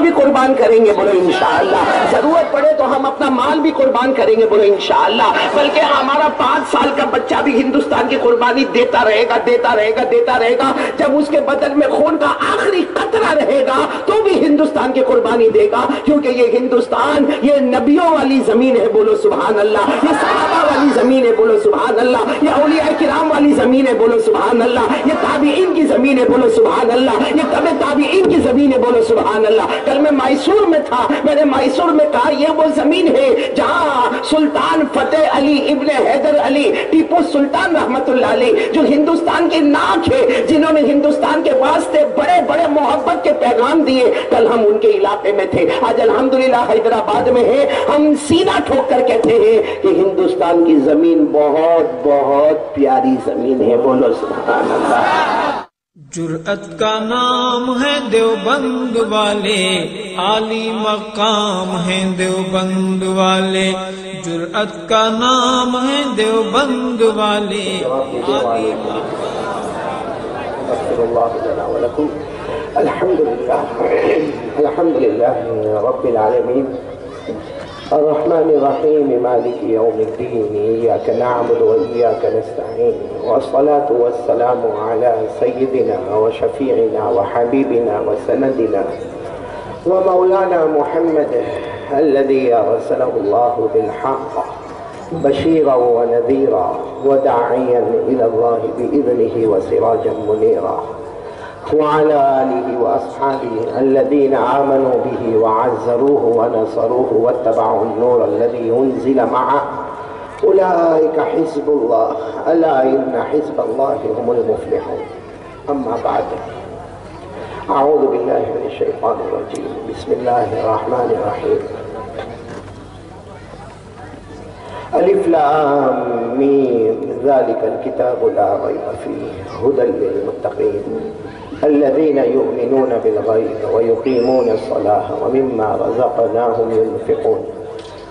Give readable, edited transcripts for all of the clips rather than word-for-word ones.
بھی قربان کریں گے، بولو انشاءاللہ۔ ضرورت پڑے تو ہم اپنا مال بھی قربان کریں گے، بولو انشاءاللہ۔ بلکہ ہمارا 5 سال کا بچہ بھی ہندوستان کی قربانی دیتا رہے گا، دیتا رہے گا، دیتا رہے گا۔ جب اس کے بدن میں خون کا آخری قطرہ رہے گا تو بھی ہندوستان کی قربانی دے گا، کیونکہ یہ ہندوستان یہ نبیوں والی زمین ہے، بولو سبحان اللہ۔ یہ صحابہ والی زمین ہے، بولو سبحان اللہ۔ یہ اولیاء کرام والی زمین ہے، بولو سبحان اللہ۔ یہ تابعین کی زمین ہے، بولو سبحان اللہ۔ یہ تبع تابعین کی زمین ہے، بولو سبحان اللہ۔ کل میں میسور میں تھا، میں نے میسور میں کہا یہ وہ زمین ہے جہاں سلطان فتح علی ابن حیدر علی ٹیپو سلطان رحمت اللہ علیہ جو ہندوستان کی ناک ہے، جنہوں نے ہندوستان کے واسطے بڑے بڑے محبت کے پیغام دیے، کل ہم ان کے علاقے میں تھے۔ آج الحمدللہ حیدرآباد میں ہے، ہم سینہ ٹھوک کر کہتے ہیں کہ ہندوستان کی زمین بہت بہت پیاری زمین ہے، بولو سبحان اللہ۔ جرأت کا نام ہے دیوبند والے، عالی مقام ہے دیوبند والے، جرأت کا نام ہے دیوبند والے۔ الحمدللہ رب العالمین الرحمن الرحیم مالک یوم الدین، ایاک نعبد و ایاک نستعین، والصلاة والسلام علی سیدنا و شفیعنا و حبیبنا و سندنا و مولانا محمد الذي ارسله الله بالحق بشیرا و نذیرا و داعیا الى الله بإذنه و سراجا منیرا، وعلى آله وأصحابه الذين آمنوا به وعزروه ونصروه واتبعوا النور الذي أنزل معه، أولئك حزب الله، ألا إن حزب الله هم المفلحون۔ أما بعد، أعوذ بالله من الشيطان الرجيم، بسم الله الرحمن الرحيم۔ الف لام میم ذلك الكتاب لا ريب فيه هدى للمتقين الذين يؤمنون بالغيب ويقيمون الصلاة ومما رزقناهم ينفقون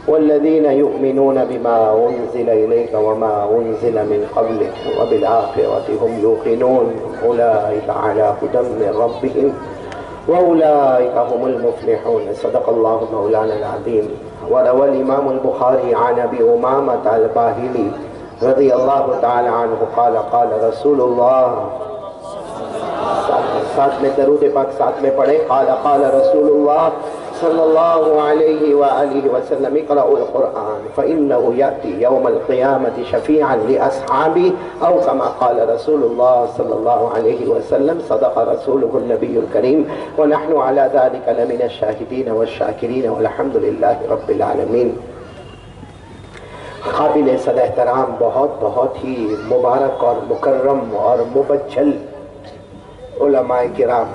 والذين يؤمنون بما أنزل إليك وما أنزل من قبلك وبالآخرة هم يوقنون، أولئك على هدى من ربهم وأولئك هم المفلحون۔ صدق الله مولانا العظيم۔ وروى الإمام البخاري عن أبي أمامة الباهلي رضي الله تعالى عنه قال قال رسول الله، ساتھ میں درود پاک ساتھ میں پڑھیں، قال قال رسول اللہ صلی اللہ علیہ وآلہ وسلم، اقرأوا القرآن فإنه يأتي يوم القيامة شفيعا لأصحابه أو كما قال رسول الله صلی اللہ علیہ وسلم۔ صدق رسوله النبي الكريم ونحن على ذلك لمن الشاهدين والشاكرين والحمد لله رب العالمين۔ قابل صد احترام، بہت بہت ہی مبارک اور مکرم اور مبجل علماء کرام،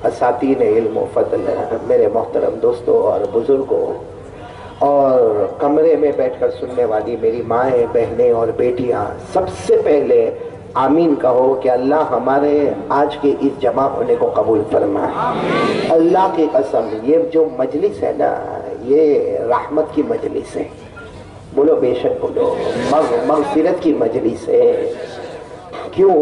اساتین علم و فضل، میرے محترم دوستوں اور بزرگوں، اور کمرے میں بیٹھ کر سننے والی میری مائیں، بہنیں اور بیٹیاں، سب سے پہلے آمین کہو کہ اللہ ہمارے آج کے اس جمع ہونے کو قبول فرمائے۔ اللہ کی قسم، یہ جو مجلس ہے نا، یہ رحمت کی مجلس ہے، بولو بے شک بولو، مغفرت کی مجلس ہے۔ کیوں؟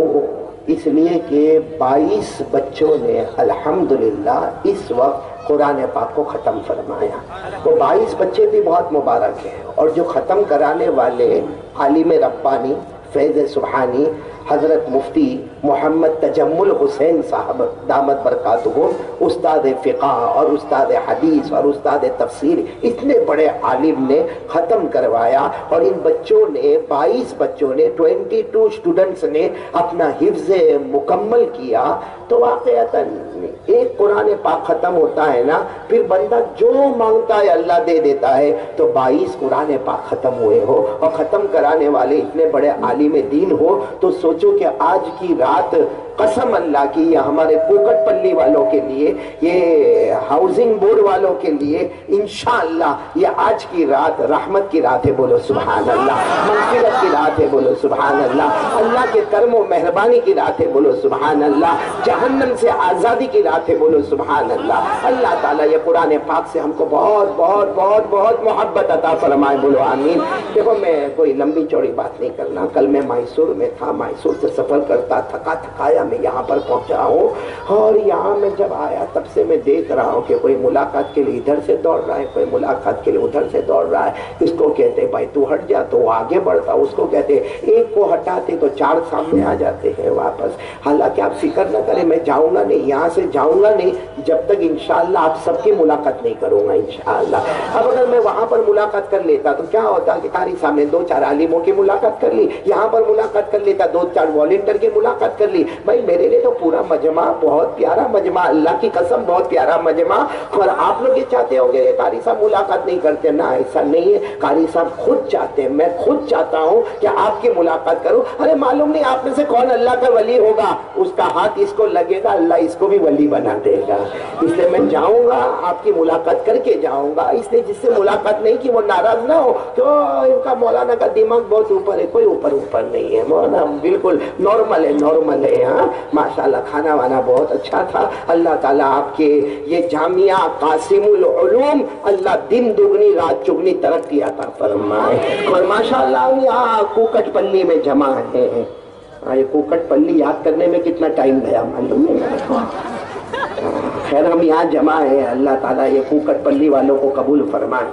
اس لیے کہ 22 بچوں نے الحمدللہ اس وقت قرآن پاک کو ختم فرمایا۔ وہ 22 بچے بھی بہت مبارک ہیں، اور جو ختم کرانے والے عالم ربانی فیض سبحانی حضرت مفتی محمد تجمل حسین صاحب دامت برکاتہم، استاد فقہ اور استاد حدیث اور استاد تفسیر، اتنے بڑے عالم نے ختم کروایا، اور ان بچوں نے 22 بچوں نے 22 اسٹوڈنٹس نے اپنا حفظ مکمل کیا۔ تو واقعتاً ایک قرآن پاک ختم ہوتا ہے نا، پھر بندہ جو مانگتا ہے اللہ دے دیتا ہے۔ تو 22 قرآن پاک ختم ہوئے ہو، اور ختم کرانے والے اتنے بڑے عالم دین ہو، تو سوچو کہ آج کی رات قسم اللہ کی، یہ ہمارے کوکٹ پلی والوں کے لیے، یہ ہاؤسنگ بورڈ والوں کے لیے انشاءاللہ یہ آج کی رات رحمت کی رات ہے، بولو سبحان اللہ، مغفرت کی رات ہے، بولو سبحان اللہ، اللہ کے کرم و مہربانی کی رات ہے، بولو سبحان اللہ، جہنم سے آزادی کی رات ہے، بولو سبحان اللہ۔ اللہ تعالیٰ یہ قرآن پاک سے ہم کو بہت بہت بہت بہت محبت عطا فرمائے، بولو آمین۔ دیکھو میں کوئی لمبی چوڑی بات نہیں کرنا، کل میں میسور میں تھا، میسور سے سفر کرتا تھکا تھکایا گیا میں یہاں پر پہنچا ہوں، اور یہاں میں جب آیا تب سے میں دیکھ رہا ہوں کہ کوئی ملاقات کے لیے ادھر سے دوڑ رہا ہے، کوئی ملاقات کے لیے ادھر سے دوڑ رہا ہے. اس کو کہتے بھائی تو ہٹ جا، تو وہ آگے بڑھتا، اس کو کہتے ایک کو ہٹاتے تو چار سامنے آ جاتے ہیں واپس. حالانکہ آپ فکر نہ کریں، میں جاؤں گا نہیں، یہاں سے جاؤں گا نہیں جب تک انشاءاللہ آپ سب کی ملاقات نہیں کروں گا انشاءاللہ. اب اگر میں وہاں پر ملاقات کر لیتا تو کیا ہوتا کہ قاری صاحب نے 2-4 عالموں کی ملاقات کر لی، یہاں پر ملاقات کر لیتا 2-4 والنٹر کی ملاقات کر لی. بھائی میرے لیے تو پورا مجمع بہت پیارا مجمع، اللہ کی قسم بہت پیارا مجمع. اور آپ لوگ یہ چاہتے ہوں گے قاری صاحب ملاقات نہیں کرتے، نہ ایسا نہیں ہے. قاری صاحب خود چاہتے ہیں، میں خود چاہتا ہوں کہ آپ کی ملاقات کروں. ارے معلوم نہیں آپ میں سے کون اللہ کا ولی ہوگا، اس کا ہاتھ اس کو لگے گا، اللہ اس کو بھی ولی بنا دے گا. اس لیے میں جاؤں گا، آپ کی ملاقات کر کے جاؤں گا. اس لیے جس سے ملاقات نہیں کی وہ ناراض نہ ہو کہ ان کا مولانا کا دماغ بہت اوپر ہے. کوئی اوپر نہیں ہے، مولانا بالکل نارمل ہے. ہاں ماشاءاللہ کھانا وانا بہت اچھا تھا. اللہ تعالیٰ آپ کے یہ جامعہ قاسم العلوم اللہ دن دگنی رات چگنی ترقی عطا فرمائے. اور ماشاءاللہ یہاں کوکٹ پلی میں جمع ہے. یہ کوکٹ پلی یاد کرنے میں کتنا ٹائم گیا معلوم ہے. خیر ہم یہاں جمع ہیں، اللہ تعالیٰ یہ کوکٹ پلی والوں کو قبول فرمائے.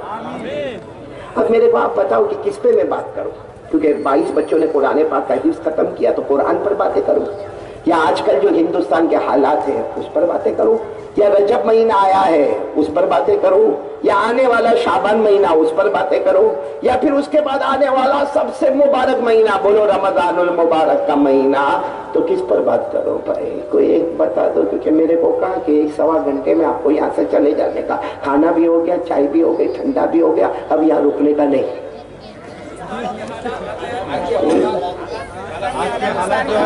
اب میرے کو آپ بتاؤ کہ کس پہ میں بات کروں، کیونکہ 22 بچوں نے قرآن پاک کا حفظ ختم کیا تو قرآن پر باتیں کروں، یا آج کل جو ہندوستان کے حالات ہیں اس پر باتیں کروں، یا رجب مہینہ آیا ہے اس پر باتیں کروں، یا آنے والا شعبان مہینہ اس پر باتیں کروں، یا پھر اس کے بعد آنے والا سب سے مبارک مہینہ بولو رمضان المبارک کا مہینہ، تو کس پر بات کروں بھائی؟ کوئی ایک بتا دو، کیونکہ میرے کو کہا کہ 1-1.25 گھنٹے میں آپ کو یہاں سے چلے جانے کا، کھانا بھی ہو گیا، چائے بھی ہو گئی، ٹھنڈا بھی ہو گیا، اب یہاں رکنے کا نہیں.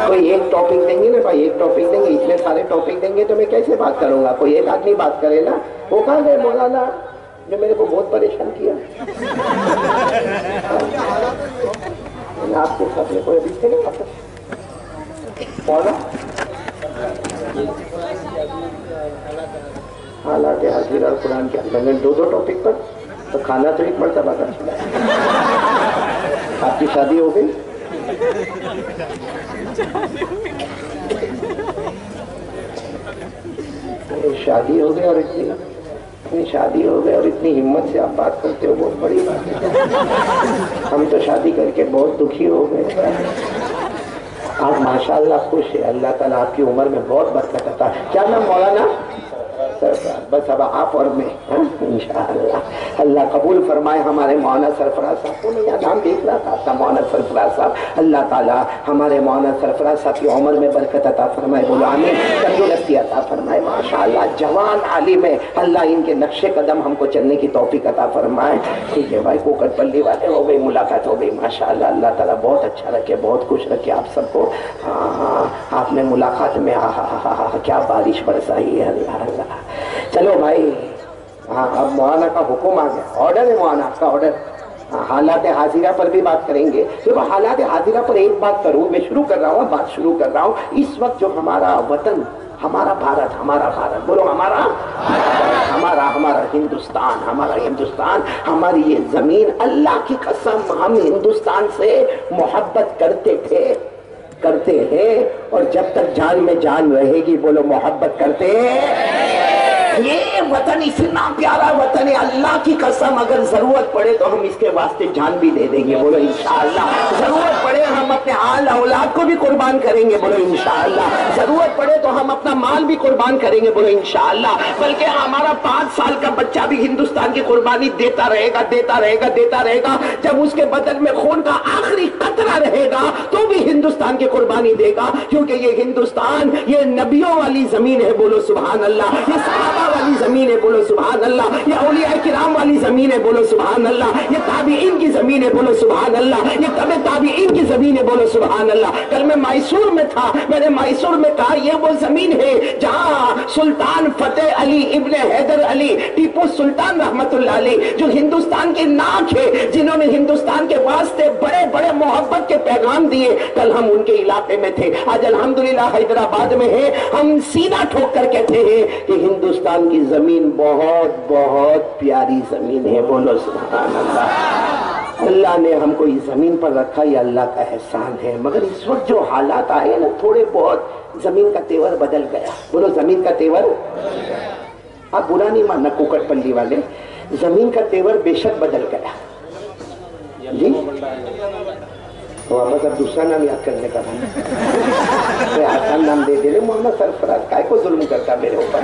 کوئی ایک ٹاپک دیں گے نا بھائی، ایک ٹاپک دیں گے، اتنے سارے ٹاپک دیں گے تو میں کیسے بات کروں گا؟ کوئی ایک آدمی بات کرے نا. وہ کہاں گئے مولانا جو میرے کو بہت پریشان کیا؟ آپ کے ساتھ میں کوئی ابھی تھے نا حالات حاضرہ اور قرآن کے اندر میں 2 ٹاپک پر، تو کھانا تو ایک مرتبہ کر چلا. آپ کی شادی ہو گئی؟ شادی ہو گئی اور اتنی شادی ہو گئی اور اتنی ہمت سے آپ بات کرتے ہو، بہت بڑی بات ہے. ہم تو شادی کر کے بہت دکھی ہو گئے. آپ ماشاءاللہ خوش ہے، اللہ تعالیٰ آپ کی عمر میں بہت برکت عطا. کیا نام مولانا؟ بس اب آپ اور میں انشاءاللہ اللہ قبول فرمائے. ہمارے مولانا سرفراز صاحب کو میں یہاں نام دیکھ رہا تھا، آپ مولانا سرفراز صاحب، اللہ تعالیٰ ہمارے مولانا سرفراز صاحب کی عمر میں برکت عطا فرمائے. بولو آمین. تندرستی عطا فرمائے. ماشاءاللہ جوان عالم ہے، اللہ ان کے نقش قدم ہم کو چلنے کی توفیق عطا فرمائے. ٹھیک ہے بھائی، کوکٹ پلی والے ہو گئی، ملاقات ہو گئی. ماشاءاللہ اللہ تعالیٰ بہت اچھا رکھے، بہت خوش رکھے آپ سب کو. آپ نے ملاقات میں کیا بارش برسائی ہے. اللہ چلو بھائی، ہاں اب مولانا کا حکم آ گیا، آرڈر ہے مولانا آپ کا، آرڈر. حالات حاضرہ پر بھی بات کریں گے. دیکھو حالات حاضرہ پر ایک بات کروں، میں شروع کر رہا ہوں، بات شروع کر رہا ہوں. اس وقت جو ہمارا وطن، ہمارا بھارت بولو ہمارا ہندوستان، ہماری یہ زمین، اللہ کی قسم ہم ہندوستان سے محبت کرتے ہیں اور جب تک جان میں جان رہے گی بولو محبت کرتے ہیں. یہ وطن اتنا پیارا وطن ہے، اللہ کی قسم اگر ضرورت پڑے تو ہم اس کے واسطے جان بھی دے دیں گے بولو انشاءاللہ. ضرورت پڑے ہم اپنے آل اولاد کو بھی قربان کریں گے بولو انشاءاللہ. ضرورت پڑے تو ہم اپنا مال بھی قربان کریں گے بولو انشاءاللہ. بلکہ ہمارا 5 سال کا بچہ بھی ہندوستان کی قربانی دیتا رہے گا. جب اس کے بدن میں خون کا آخری قطرہ رہے گا تو بھی ہندوستان کی قربانی دے گا، کیونکہ یہ ہندوستان یہ نبیوں والی زمین ہے بولو سبحان اللہ. یہ صحابہ والی زمین ہے بولو سبحان اللہ. یہ اولیاء کرام والی زمین ہے بولو سبحان اللہ. یہ تابعین کی زمین ہے بولو سبحان اللہ. یہ تبع تابعین کی زمین ہے بولو سبحان اللہ. کل میں میسور میں تھا، میں نے میسور میں کہا یہ وہ زمین ہے جہاں سلطان فتح علی ابن حیدر علی ٹیپو سلطان رحمت اللہ علیہ جو ہندوستان کی ناک ہے، جنہوں نے ہندوستان کے واسطے بڑے بڑے محبت کے پیغام دیے. کل ہم ان کے علاقے میں تھے، آج الحمدللہ حیدرآباد میں ہے. ہم سیدھا ٹھوک کر کہتے ہیں کہ ہندوستان کی زمین بہت بہت پیاری زمین ہے بولو سبحان اللہ. اللہ نے ہم کو اس زمین پر رکھا، یہ اللہ کا احسان ہے، مگر اس وقت جو حالات آئے نا تھوڑے بہت زمین کا تیور بدل گیا. بولو زمین کا تیور. آپ برا نہیں ماننا کوکٹ پلی والے، زمین کا تیور بے شک بدل گیا. جی واپس اب دوسرا نام یاد کرنے کا میں آسان نام دے دے محمد سرفراز کائے کو ظلم کرتا میرے اوپر.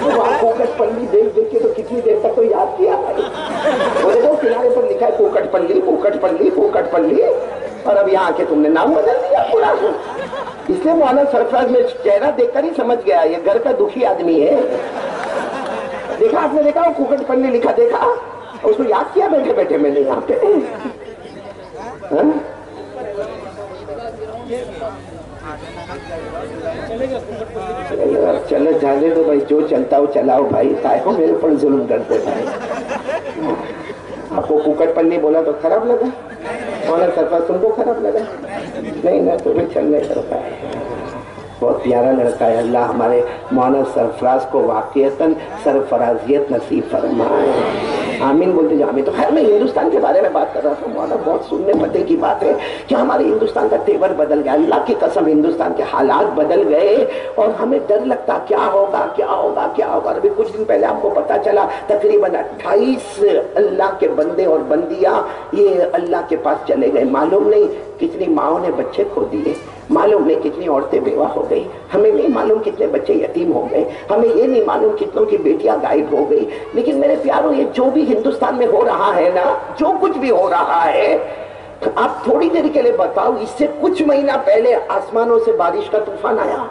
وہاں کوکٹ پلی دیکھ دیکھ کے تو کتنی دیر تک تو یاد کیا بولے تو کنارے پر لکھا ہے کوکٹ پلی کوکٹ پلی کوکٹ پلی، اور اب یہاں آ کے تم نے نام بدل دیا پورا. اس لیے مولانا سرفراز میں چہرہ دیکھ کر ہی سمجھ گیا یہ گھر کا دکھی آدمی ہے. دیکھا آپ نے، دیکھا وہ کوکٹ پلی لکھا، دیکھا اس کو یاد کیا بیٹھے بیٹھے میں نے یہاں پہ. چلو جانے دو بھائی، جو چلتا ہو چلاؤ بھائی، کائے کو میرے پر ظلم کرتے بھائی. آپ کو کوکٹ پلی بولا تو خراب لگا، مولانا سرفراز تم کو خراب لگا؟ نہیں نہ، تمہیں چلنے کرتا ہے. بہت پیارا لڑکا ہے. اللہ ہمارے مولانا سرفراز کو واقعتاً سرفرازیت نصیب فرمائے. آمین بولتے جا. آمین. تو خیر میں ہندوستان کے بارے میں بات کر رہا تھا مولانا، بہت سننے پتے کی بات ہے کہ ہمارے ہندوستان کا تیور بدل گیا. اللہ کی قسم ہندوستان کے حالات بدل گئے اور ہمیں ڈر لگتا کیا ہوگا کیا ہوگا کیا ہوگا. ابھی کچھ دن پہلے آپ کو پتا چلا تقریباً 28 اللہ کے بندے اور بندیاں یہ اللہ کے پاس چلے گئے. معلوم نہیں کتنی ماؤں نے بچے کھو دیے، معلوم نہیں کتنی عورتیں بیوہ ہو گئی، ہمیں نہیں معلوم کتنے بچے یتیم ہو گئے، ہمیں یہ نہیں معلوم کتنوں کی بیٹیاں غائب ہو گئی. لیکن میرے پیاروں یہ جو بھی ہندوستان میں ہو رہا ہے نا، جو کچھ بھی ہو رہا ہے، آپ تھوڑی دیر کے لیے بتاؤ، اس سے کچھ مہینہ پہلے آسمانوں سے بارش کا طوفان آیا.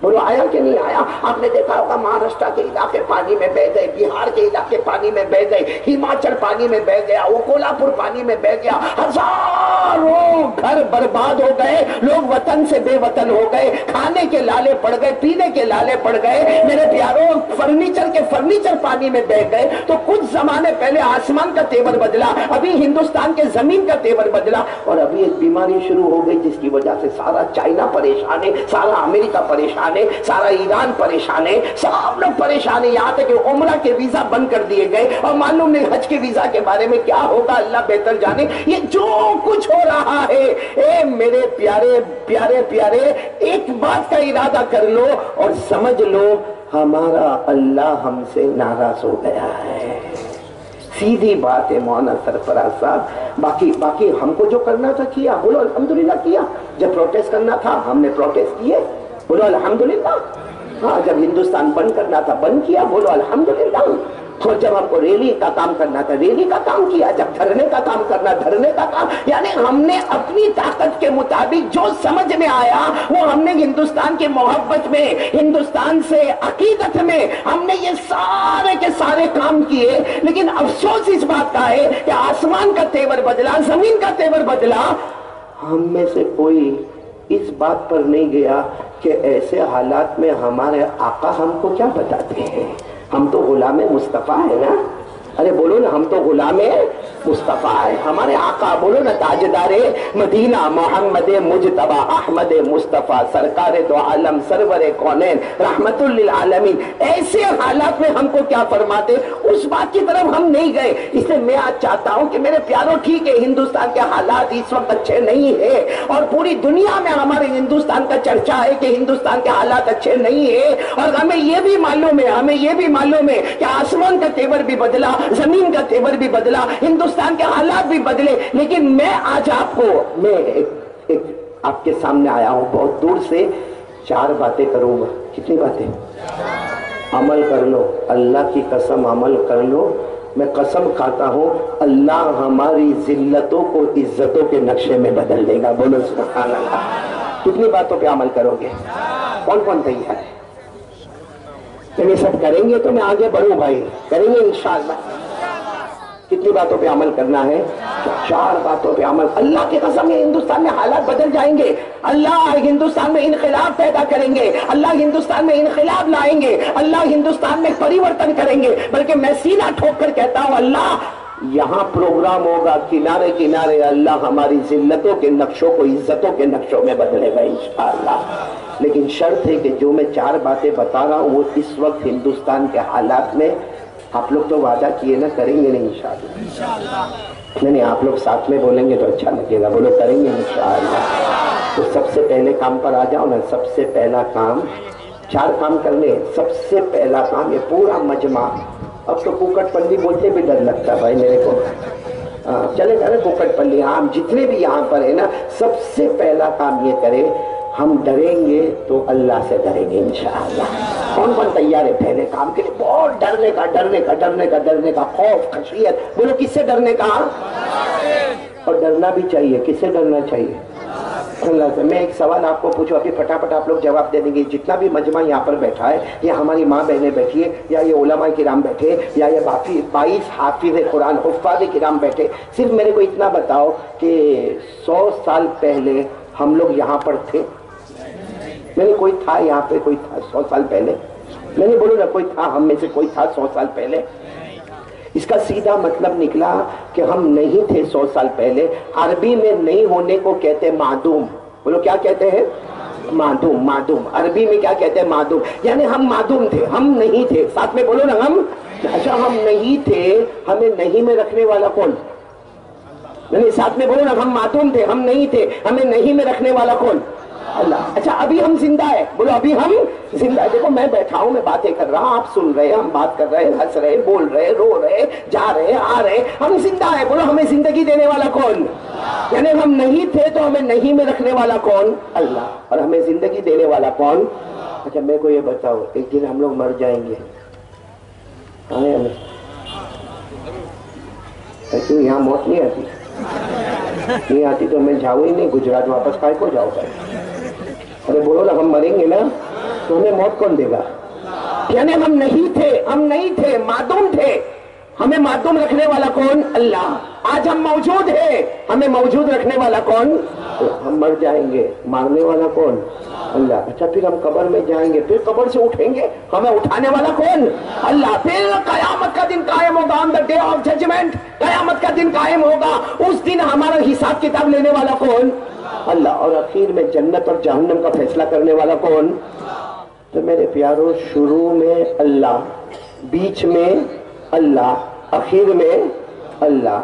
بولو آیا کہ نہیں آیا؟ آپ نے دیکھا ہوگا مہاراشٹر کے علاقے پانی میں بہ گئے، بہار کے علاقے پانی میں بہ گئے، ہماچل پانی میں بہ گیا، وہ کولہاپور پانی میں بہ گیا. ہزاروں گھر برباد ہو گئے، لوگ وطن سے بے وطن ہو گئے، کھانے کے لالے پڑ گئے، پینے کے لالے پڑ گئے. میرے پیاروں فرنیچر پانی میں بہ گئے. تو کچھ زمانے پہلے آسمان کا تیور بدلا، ابھی ہندوستان کے زمین کا تیور بدلا، اور ابھی ایک بیماری شروع ہو گئی جس کی وجہ سے سارا چائنا پریشان ہے، سارا امریکہ پریشان ہے، سارا ایران پریشان ہے، سب لوگ پریشان ہیں. یہاں تک کہ عمرہ کے ویزا بند کر دیے گئے اور معلوم نہیں حج کے ویزا کے بارے میں کیا ہوگا، اللہ بہتر جانے. یہ جو کچھ ہو رہا ہے، اے میرے پیارے پیارے پیارے، ایک بات کا ارادہ کر لو اور سمجھ لو ہمارا اللہ ہم سے ناراض ہو گیا ہے. سیدھی بات ہے مولانا سرفراز صاحب. باقی ہم کو جو کرنا تھا کیا، بولو الحمدللہ کیا. جب پروٹیسٹ کرنا تھا ہم نے پروٹیسٹ کیے، بولو الحمدللہ. ہاں جب ہندوستان بند کرنا تھا بند کیا، بولو الحمدللہ. اور جب ہم کو ریلی کا کام کرنا تھا ریلی کا کام کیا، جب دھرنے کا کام کرنا دھرنے کا کام. یعنی ہم نے اپنی طاقت کے مطابق جو سمجھ میں آیا وہ ہم نے ہندوستان کے محبت میں، ہندوستان سے عقیدت میں ہم نے یہ سارے کے سارے کام کیے. لیکن افسوس اس بات کا ہے کہ آسمان کا تیور بدلا، زمین کا تیور بدلا. ہم میں سے کوئی اس بات پر نہیں گیا کہ ایسے حالات میں ہمارے آقا ہم کو کیا بتاتے ہیں. ہم تو غلام مصطفیٰ ہے نا. ارے بولو نا، ہم تو غلام مصطفیٰ ہے. ہمارے آقا بولو نا تاجدار مدینہ محمد مجتبی احمد مصطفیٰ سرکار دو عالم سرور کونین رحمت للعالمین. ایسے حالات میں ہم کو کیا فرماتے، اس بات کی طرف ہم نہیں گئے. اس لیے میں آج چاہتا ہوں کہ میرے پیاروں ٹھیک ہے ہندوستان کے حالات اس وقت اچھے نہیں ہے اور پوری دنیا میں ہمارے ہندوستان کا چرچا ہے کہ ہندوستان کے حالات اچھے نہیں ہے. اور ہمیں یہ بھی معلوم ہے کہ آسمان کا تیور بھی بدلا، زمین کا تیور بھی بدلا، ہندوستان کے حالات بھی بدلے. لیکن میں آج آپ کے سامنے آیا ہوں بہت دور سے. 4 باتیں کروں گا. کتنی باتیں؟ عمل کر لو، اللہ کی قسم عمل کر لو. میں قسم کھاتا ہوں اللہ ہماری ذلتوں کو عزتوں کے نقشے میں بدل دے گا. بولو سبحان اللہ. کتنی باتوں پہ عمل کرو گے؟ کون کون تیار ہے؟ یہ سب کریں گے تو میں آگے بڑھوں بھائی، کریں گے انشاءاللہ. کتنی باتوں پہ عمل کرنا ہے؟ 4 باتوں پہ عمل. اللہ کی قسم یہ ہندوستان میں حالات بدل جائیں گے. اللہ ہندوستان میں انقلاب پیدا کریں گے، اللہ ہندوستان میں انقلاب لائیں گے، اللہ ہندوستان میں پریورتن کریں گے. بلکہ میں سینہ ٹھوک کر کہتا ہوں اللہ یہاں پروگرام ہوگا کنارے کنارے اللہ ہماری ذلتوں کے نقشوں کو عزتوں کے نقشوں میں بدلے گا انشاءاللہ. لیکن شرط ہے کہ جو میں 4 باتیں بتا رہا ہوں وہ اس وقت ہندوستان کے حالات میں آپ لوگ تو وعدہ کیے نا کریں گے نہیں انشاءاللہ؟ نہیں آپ لوگ ساتھ میں بولیں گے تو اچھا لگے گا. بولو کریں گے انشاءاللہ. تو سب سے پہلے کام پر آ جاؤ نا. سب سے پہلا کام، 4 کام کرنے. سب سے پہلا کام یہ پورا مجمع، اب تو کوکٹ پلی بولتے بھی ڈر لگتا بھائی میرے کو. چلے جا رہے کوکٹ پلی، ہاں جتنے بھی یہاں پر ہے نا، سب سے پہلا کام یہ کرے، ہم ڈریں گے تو اللہ سے ڈریں گے انشاءاللہ. کون کون تیار ہے پہلے کام کے لیے؟ بہت ڈرنے کا خوف، خشیت. بولو کس سے ڈرنے کا؟ اور ڈرنا بھی چاہیے. کس سے ڈرنا چاہیے؟ اللہ سے. میں ایک سوال آپ کو پوچھوں، ابھی پھٹافٹ آپ لوگ جواب دے دیں گے. جتنا بھی مجمع یہاں پر بیٹھا ہے، یہ ہماری ماں بہنیں بیٹھی ہے، یا یہ علماء کرام بیٹھے، یا یہ 22 حافظ قرآن حفاظ کرام بیٹھے، صرف میرے کو اتنا بتاؤ کہ 100 سال پہلے ہم لوگ یہاں پر تھے؟ میں نے کوئی تھا یہاں پہ؟ کوئی تھا 100 سال پہلے؟ میں نے بولو نا کوئی تھا؟ ہم میں سے کوئی تھا 100 سال پہلے؟ اس کا سیدھا مطلب نکلا کہ ہم نہیں تھے 100 سال پہلے. عربی میں نہیں ہونے کو کہتے معدوم. بولو کیا کہتے ہیں؟ معدوم. معدوم عربی میں کیا کہتے ہیں؟ معدوم. یعنی ہم معدوم تھے، ہم نہیں تھے. ساتھ میں بولو نا ہم. اچھا ہم نہیں تھے، ہمیں نہیں میں رکھنے والا کون؟ نہیں ساتھ میں بولو نا. ہم معدوم تھے، ہم نہیں تھے، ہمیں نہیں میں رکھنے والا کون؟ اللہ. اچھا ابھی ہم زندہ ہے. بولو ابھی ہم زندہ ہے. دیکھو میں بیٹھا ہوں، میں باتیں کر رہا ہوں، آپ سن رہے ہیں، ہم بات کر رہے ہیں، ہنس رہے، بول رہے، رو رہے، جا رہے، آ رہے، ہم زندہ ہے. بولو ہمیں زندگی دینے والا کون؟ یعنی ہم نہیں تھے تو ہمیں نہیں میں رکھنے والا کون؟ اللہ. اور ہمیں زندگی دینے والا کون؟ اچھا میرے کو یہ بتاؤ، ایک دن ہم لوگ مر جائیں گے، آئے ہمیں کیوں یہاں موت نہیں آتی؟ نہیں آتی تو میں جاؤں ہی نہیں گجرات، واپس کائے کو جاؤ گا؟ ارے بولو نا ہم مریں گے نا تو ہمیں موت کون دے گا؟ یعنی ہم نہیں تھے، ہم نہیں تھے، معدوم تھے، ہمیں معدوم رکھنے والا کون؟ اللہ. آج ہم موجود ہیں، ہمیں موجود رکھنے والا کون؟ ہم مر جائیں گے، مارنے والا کون؟ اللہ. اچھا پھر ہم قبر میں جائیں گے، پھر قبر سے اٹھیں گے، ہمیں اٹھانے والا کون؟ اللہ. پھر قیامت کا دن قائم ہوگا، آن دا ڈے آف ججمنٹ، قیامت کا دن قائم ہوگا، اس دن ہمارا حساب کتاب لینے والا کون؟ اللہ. اور اخیر میں جنت اور جہنم کا فیصلہ کرنے والا کون؟ تو میرے پیارو، شروع میں اللہ، بیچ میں اللہ، اخیر میں اللہ.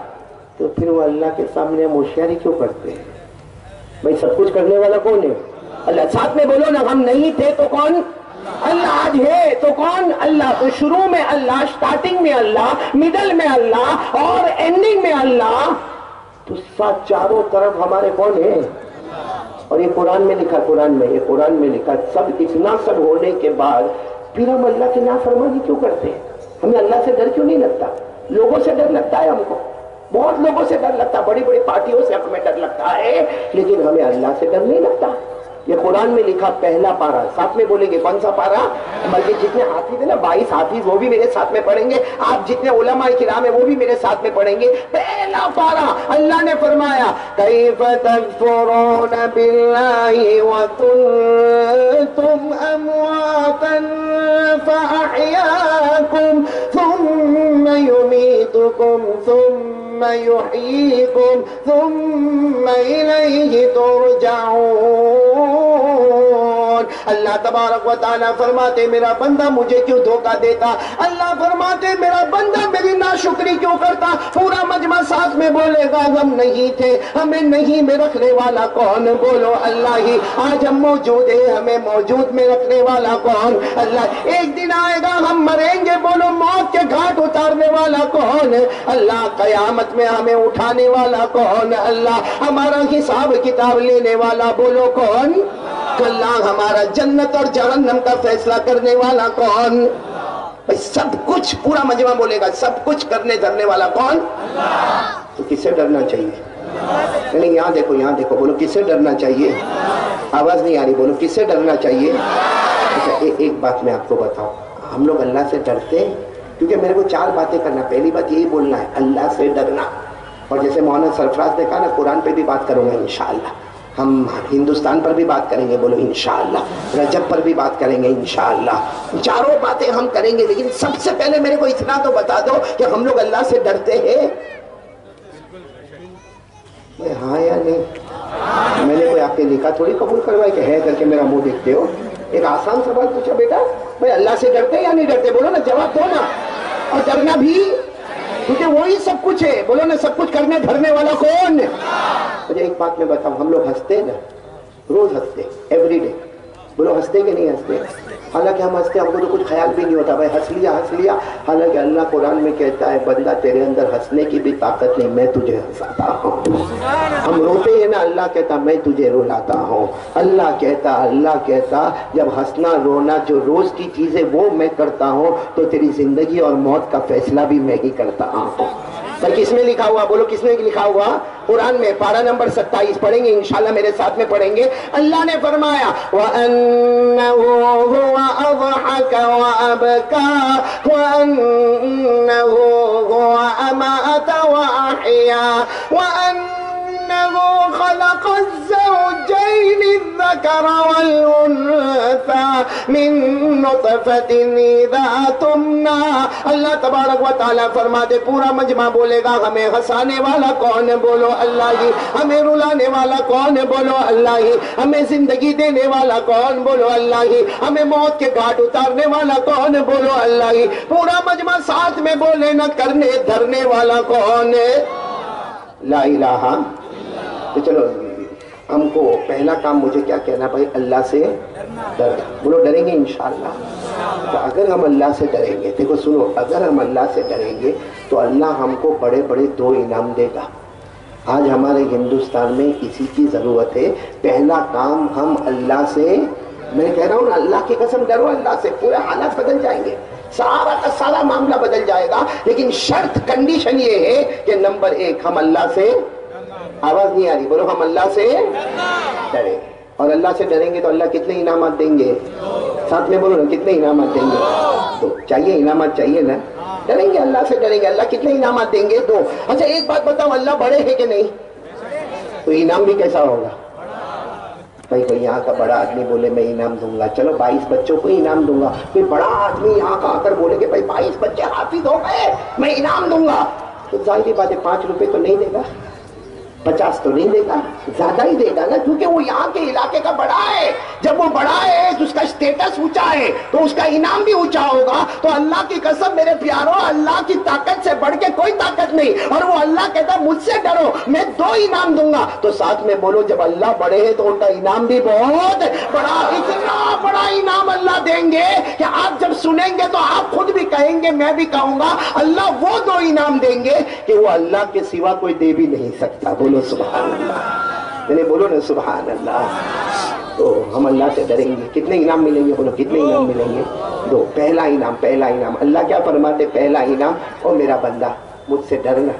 تو پھر وہ اللہ کے سامنے ہم ہوشیاری کیوں کرتے ہیں؟ بھائی سب کچھ کرنے والا کون ہے؟ اللہ. ساتھ میں بولو نا ہم نہیں تھے تو کون؟ اللہ. آج ہے تو کون؟ اللہ. تو شروع میں اللہ، سٹارٹنگ میں اللہ، مڈل میں اللہ اور اینڈنگ میں اللہ. تو چاروں طرف ہمارے کون ہے؟ اور یہ قرآن میں لکھا، قرآن میں لکھا سب اتنا سب ہونے کے بعد پھر ہم اللہ کی نافرمانی کیوں کرتے ہیں؟ ہمیں اللہ سے ڈر کیوں نہیں لگتا؟ لوگوں سے ڈر لگتا ہے ہم کو، بہت لوگوں سے ڈر لگتا ہے، بڑی بڑی پارٹیوں سے ہمیں ڈر لگتا ہے، لیکن ہمیں اللہ سے ڈر نہیں لگتا. یہ قرآن میں لکھا پہلا پارہ. ساتھ میں بولیں گے کون سا پارہ؟ بلکہ جتنے حافظ ہیں نا 22 حافظ، وہ بھی میرے ساتھ میں پڑھیں گے. آپ جتنے علماء کرام ہیں وہ بھی میرے ساتھ میں پڑھیں گے. پہلا پارہ اللہ نے فرمایا کیف تکفرون باللہ وکنتم امواتا فاحیاکم ثم یمیتکم ثم یحییکم ثم الیہ ترجعون. اللہ تبارک و تعالیٰ فرماتے میرا بندہ مجھے کیوں دھوکہ دیتا؟ اللہ فرماتے میرا بندہ میری ناشکری کیوں کرتا؟ پورا مجمع ساتھ میں بولے گا ہم نہیں تھے، ہمیں نہیں میں رکھنے والا کون؟ بولو اللہ ہی. آج ہم موجود ہیں، ہمیں موجود میں رکھنے والا کون؟ اللہ. ایک دن آئے گا ہم مریں گے، بولو موت کے گھاٹ اتارنے والا کون؟ اللہ. قیامت میں ہمیں اٹھانے والا کون؟ اللہ. ہمارا حساب کتاب لینے والا بولو کون؟ اللہ. ہمارا جنت اور جہنم کا فیصلہ کرنے والا کون؟ سب کچھ پورا مجمع بولے گا سب کچھ کرنے دھرنے والا کون؟ تو کس سے ڈرنا چاہیے؟ نہیں یہاں دیکھو، یہاں دیکھو، بولو کس سے ڈرنا چاہیے؟ آواز نہیں آ رہی، بولو کس سے ڈرنا چاہیے؟ اچھا ایک بات میں آپ کو بتاؤں، ہم لوگ اللہ سے ڈرتے ہیں کیونکہ میرے کو 4 باتیں کرنا. پہلی بات یہی بولنا ہے اللہ سے ڈرنا. اور جیسے مولانا سرفراز نے کہا نا قرآن پہ بھی بات کروں گا انشاءاللہ، ہم ہندوستان پر بھی بات کریں گے، بولو انشاءاللہ، رجب پر بھی بات کریں گے انشاءاللہ. 4 باتیں ہم کریں گے، لیکن سب سے پہلے میرے کو اتنا تو بتا دو کہ ہم لوگ اللہ سے ڈرتے ہیں؟ ہاں یا نہیں؟ میں نے کوئی آپ کے نکاح تھوڑی قبول کروائی کہ ہے کر کے میرا منہ دیکھتے ہو. ایک آسان سوال پوچھا بیٹا، بھائی اللہ سے ڈرتے یا نہیں ڈرتے؟ بولو نا، جواب دو نا. اور ڈرنا بھی، کیونکہ وہی سب کچھ ہے. بولو نا سب کچھ کرنے دھرنے والا کون؟ مجھے ایک بات میں بتاؤں، ہم لوگ ہنستے نا، روز ہنستے، ایوری ڈے. بولو ہنستے کہ نہیں ہنستے؟ حالانکہ ہم ہنستے، ہم کو تو کچھ خیال بھی نہیں ہوتا بھائی ہنس لیا. حالانکہ اللہ قرآن میں کہتا ہے بندہ تیرے اندر ہنسنے کی بھی طاقت نہیں، میں تجھے ہنساتا ہوں. ہم روتے ہیں نا، اللہ کہتا میں تجھے رلاتا ہوں. اللہ کہتا جب ہنسنا رونا جو روز کی چیزیں وہ میں کرتا ہوں تو تیری زندگی اور موت کا فیصلہ بھی میں ہی کرتا ہوں. پر کس میں لکھا ہوا؟ بولو کس میں لکھا ہوا؟ قرآن میں. پارہ نمبر 27 پڑھیں گے انشاءاللہ، میرے ساتھ میں پڑھیں گے. اللہ نے فرمایا وَأَنَّهُ هُوَ أَضْحَكَ وَأَبْكَى وَأَنَّهُ هُوَ أَمَاتَ وَأَحْيَا وَأَنَّهُ خَلَقَ الزَّوْجَيْنِ الذَّكَرَ وَالْأُنثَى مِن نُطْفَةٍ إِذَا تُمْنَىٰ. اللہ تبارک و تعالیٰ فرماتے پورا مجمع بولے گا ہمیں ہنسانے والا کون ہے؟ بولو اللہ ہی. ہمیں رلانے والا کون ہے؟ بولو اللہ ہی. ہمیں زندگی دینے والا کون؟ بولو اللہ ہی. ہمیں موت کے گھاٹ اتارنے والا کون ہے؟ بولو اللہ ہی. پورا مجمع ساتھ میں بولے نا کرنے دھرنے والا کون ہے؟ لا الہ. تو چلو ہم کو پہلا کام مجھے کیا کہنا بھائی؟ اللہ سے ڈرنا. بولو ڈریں گے انشاءاللہ. تو اگر ہم اللہ سے ڈریں گے، دیکھو سنو، اگر ہم اللہ سے ڈریں گے تو اللہ ہم کو بڑے بڑے 2 انعام دے گا. آج ہمارے ہندوستان میں اسی کی ضرورت ہے. پہلا کام ہم اللہ سے، میں کہہ رہا ہوں نا اللہ کی قسم ڈرو اللہ سے، پورے حالات بدل جائیں گے، سارا کا سارا معاملہ بدل جائے گا. لیکن شرط کنڈیشن یہ ہے کہ نمبر 1 ہم اللہ سے، آواز نہیں آ رہی، بولو ہم اللہ سے ڈریں. اور اللہ سے ڈریں گے تو اللہ کتنے انعامات دیں گے؟ ساتھ میں بولو نا کتنے انعامات دیں گے؟ 2. چاہیے انعامات؟ چاہیے نا. ڈریں گے اللہ سے، ڈریں گے اللہ کتنے انعامات دیں گے؟ 2. اچھا ایک بات بتاؤ، اللہ بڑے ہیں کہ نہیں؟ تو انعام بھی کیسا ہوگا؟ بھائی یہاں کا بڑا آدمی بولے میں انعام دوں گا، چلو 22 بچوں کو انعام دوں گا. کوئی بڑا آدمی یہاں کا آ کر بولے کہ بھائی 22 بچے حافظ ہو گئے میں انعام دوں گا، تو ظاہری بات ہے 5 روپے تو نہیں دے گا، 50 تو نہیں دے گا، زیادہ ہی دے گا نا، کیونکہ وہ یہاں کے علاقے کا بڑا ہے. جب وہ بڑا ہے تو اس کا اسٹیٹس اونچا ہے تو اس کا انعام بھی اونچا ہوگا. تو اللہ کی قسم میرے پیارو، اللہ کی طاقت سے بڑھ کے کوئی طاقت نہیں. اور وہ اللہ کہتا مجھ سے ڈرو میں 2 انعام دوں گا. تو ساتھ میں بولو جب اللہ بڑے ہیں تو ان کا انعام بھی بہت بڑا، اتنا بڑا انعام اللہ دیں گے کہ آپ جب سنیں گے تو آپ خود بھی کہیں گے، میں بھی کہوں گا. اللہ وہ 2 انعام دیں گے کہ وہ اللہ کے سوا کوئی دے بھی نہیں سکتا. بولو سبحان اللہ، میں نے بولو نا سبحان اللہ. تو ہم اللہ سے ڈریں گے. کتنے انعام ملیں گے؟ بولو کتنے انعام ملیں گے؟ 2. پہلا انعام اللہ کیا فرماتے؟ پہلا انعام او میرا بندہ مجھ سے ڈرنا.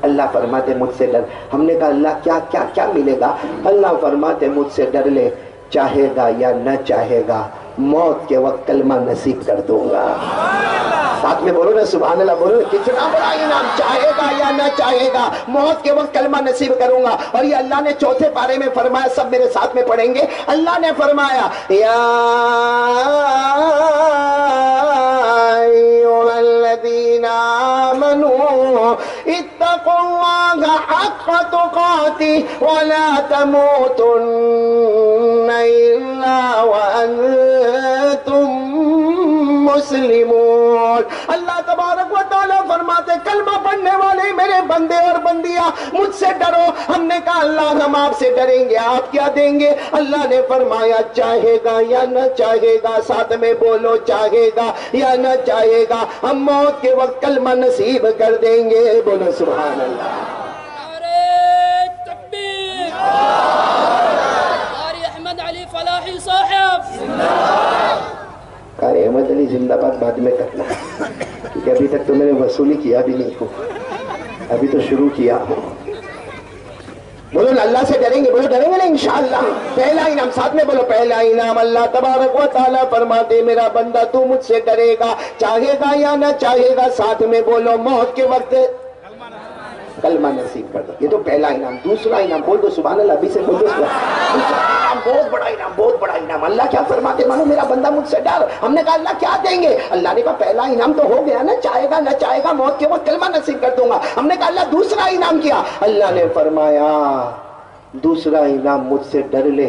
اللہ فرماتے مجھ سے ڈر. ہم نے کہا اللہ کیا کیا کیا ملے گا؟ اللہ فرماتے مجھ سے ڈر لے، چاہے گا یا نہ چاہے گا موت کے وقت کلمہ نصیب کر دوں گا. ساتھ میں بولو نا سبحان اللہ. بولو کتنا بڑا انعام، چاہے گا یا نہ چاہے گا موت کے وقت کلمہ نصیب کروں گا. اور یہ اللہ نے 4 پارے میں فرمایا، سب میرے ساتھ میں پڑھیں گے. اللہ نے فرمایا یا ایھا الذین آمنوا اتقوا اللہ حق تقاتہ ولا تموتن الا وانتم مسلمون. اللہ تبارک و تعالیٰ فرماتے کلمہ پڑھنے والے میرے بندے اور بندیاں مجھ سے ڈرو. ہم نے کہا اللہ ہم آپ سے ڈریں گے، آپ کیا دیں گے؟ اللہ نے فرمایا چاہے گا یا نہ چاہے گا. ساتھ میں بولو چاہے گا یا نہ چاہے گا ہم موت کے وقت کلمہ نصیب کر دیں گے. بولو سبحان اللہ. تکبیر. قاری احمد علی فلاحی صاحب قاری احمد علی زندہ باد بعد میں کرنا، کیونکہ ابھی تک تو میں نے وصولی کیا بھی نہیں ہوں، ابھی تو شروع کیا ہوں. بولو نا اللہ سے ڈریں گے. بولو ڈریں گے نا انشاءاللہ. پہلا انعام ساتھ میں بولو پہلا انعام. اللہ تبارک و تعالیٰ فرماتے میرا بندہ تو مجھ سے ڈرے گا، چاہے گا یا نہ چاہے گا. ساتھ میں بولو موت کے وقت کلمہ نصیب کر دو. یہ تو پہلا انعام. دوسرا انعام بول دو سبحان اللہ. ابھی سے بول دو دوسرا انعام، بہت بڑا انعام، بہت بڑا انعام. اللہ کیا فرماتے مانو میرا بندہ مجھ سے ڈر. ہم نے کہا اللہ کیا دیں گے؟ اللہ نے کہا پہلا انعام تو ہو گیا نا، چاہے گا نہ چاہے گا موت کے وقت کلمہ نصیب کر دوں گا. ہم نے کہا اللہ دوسرا انعام کیا؟ اللہ نے فرمایا دوسرا انعام مجھ سے ڈر لے،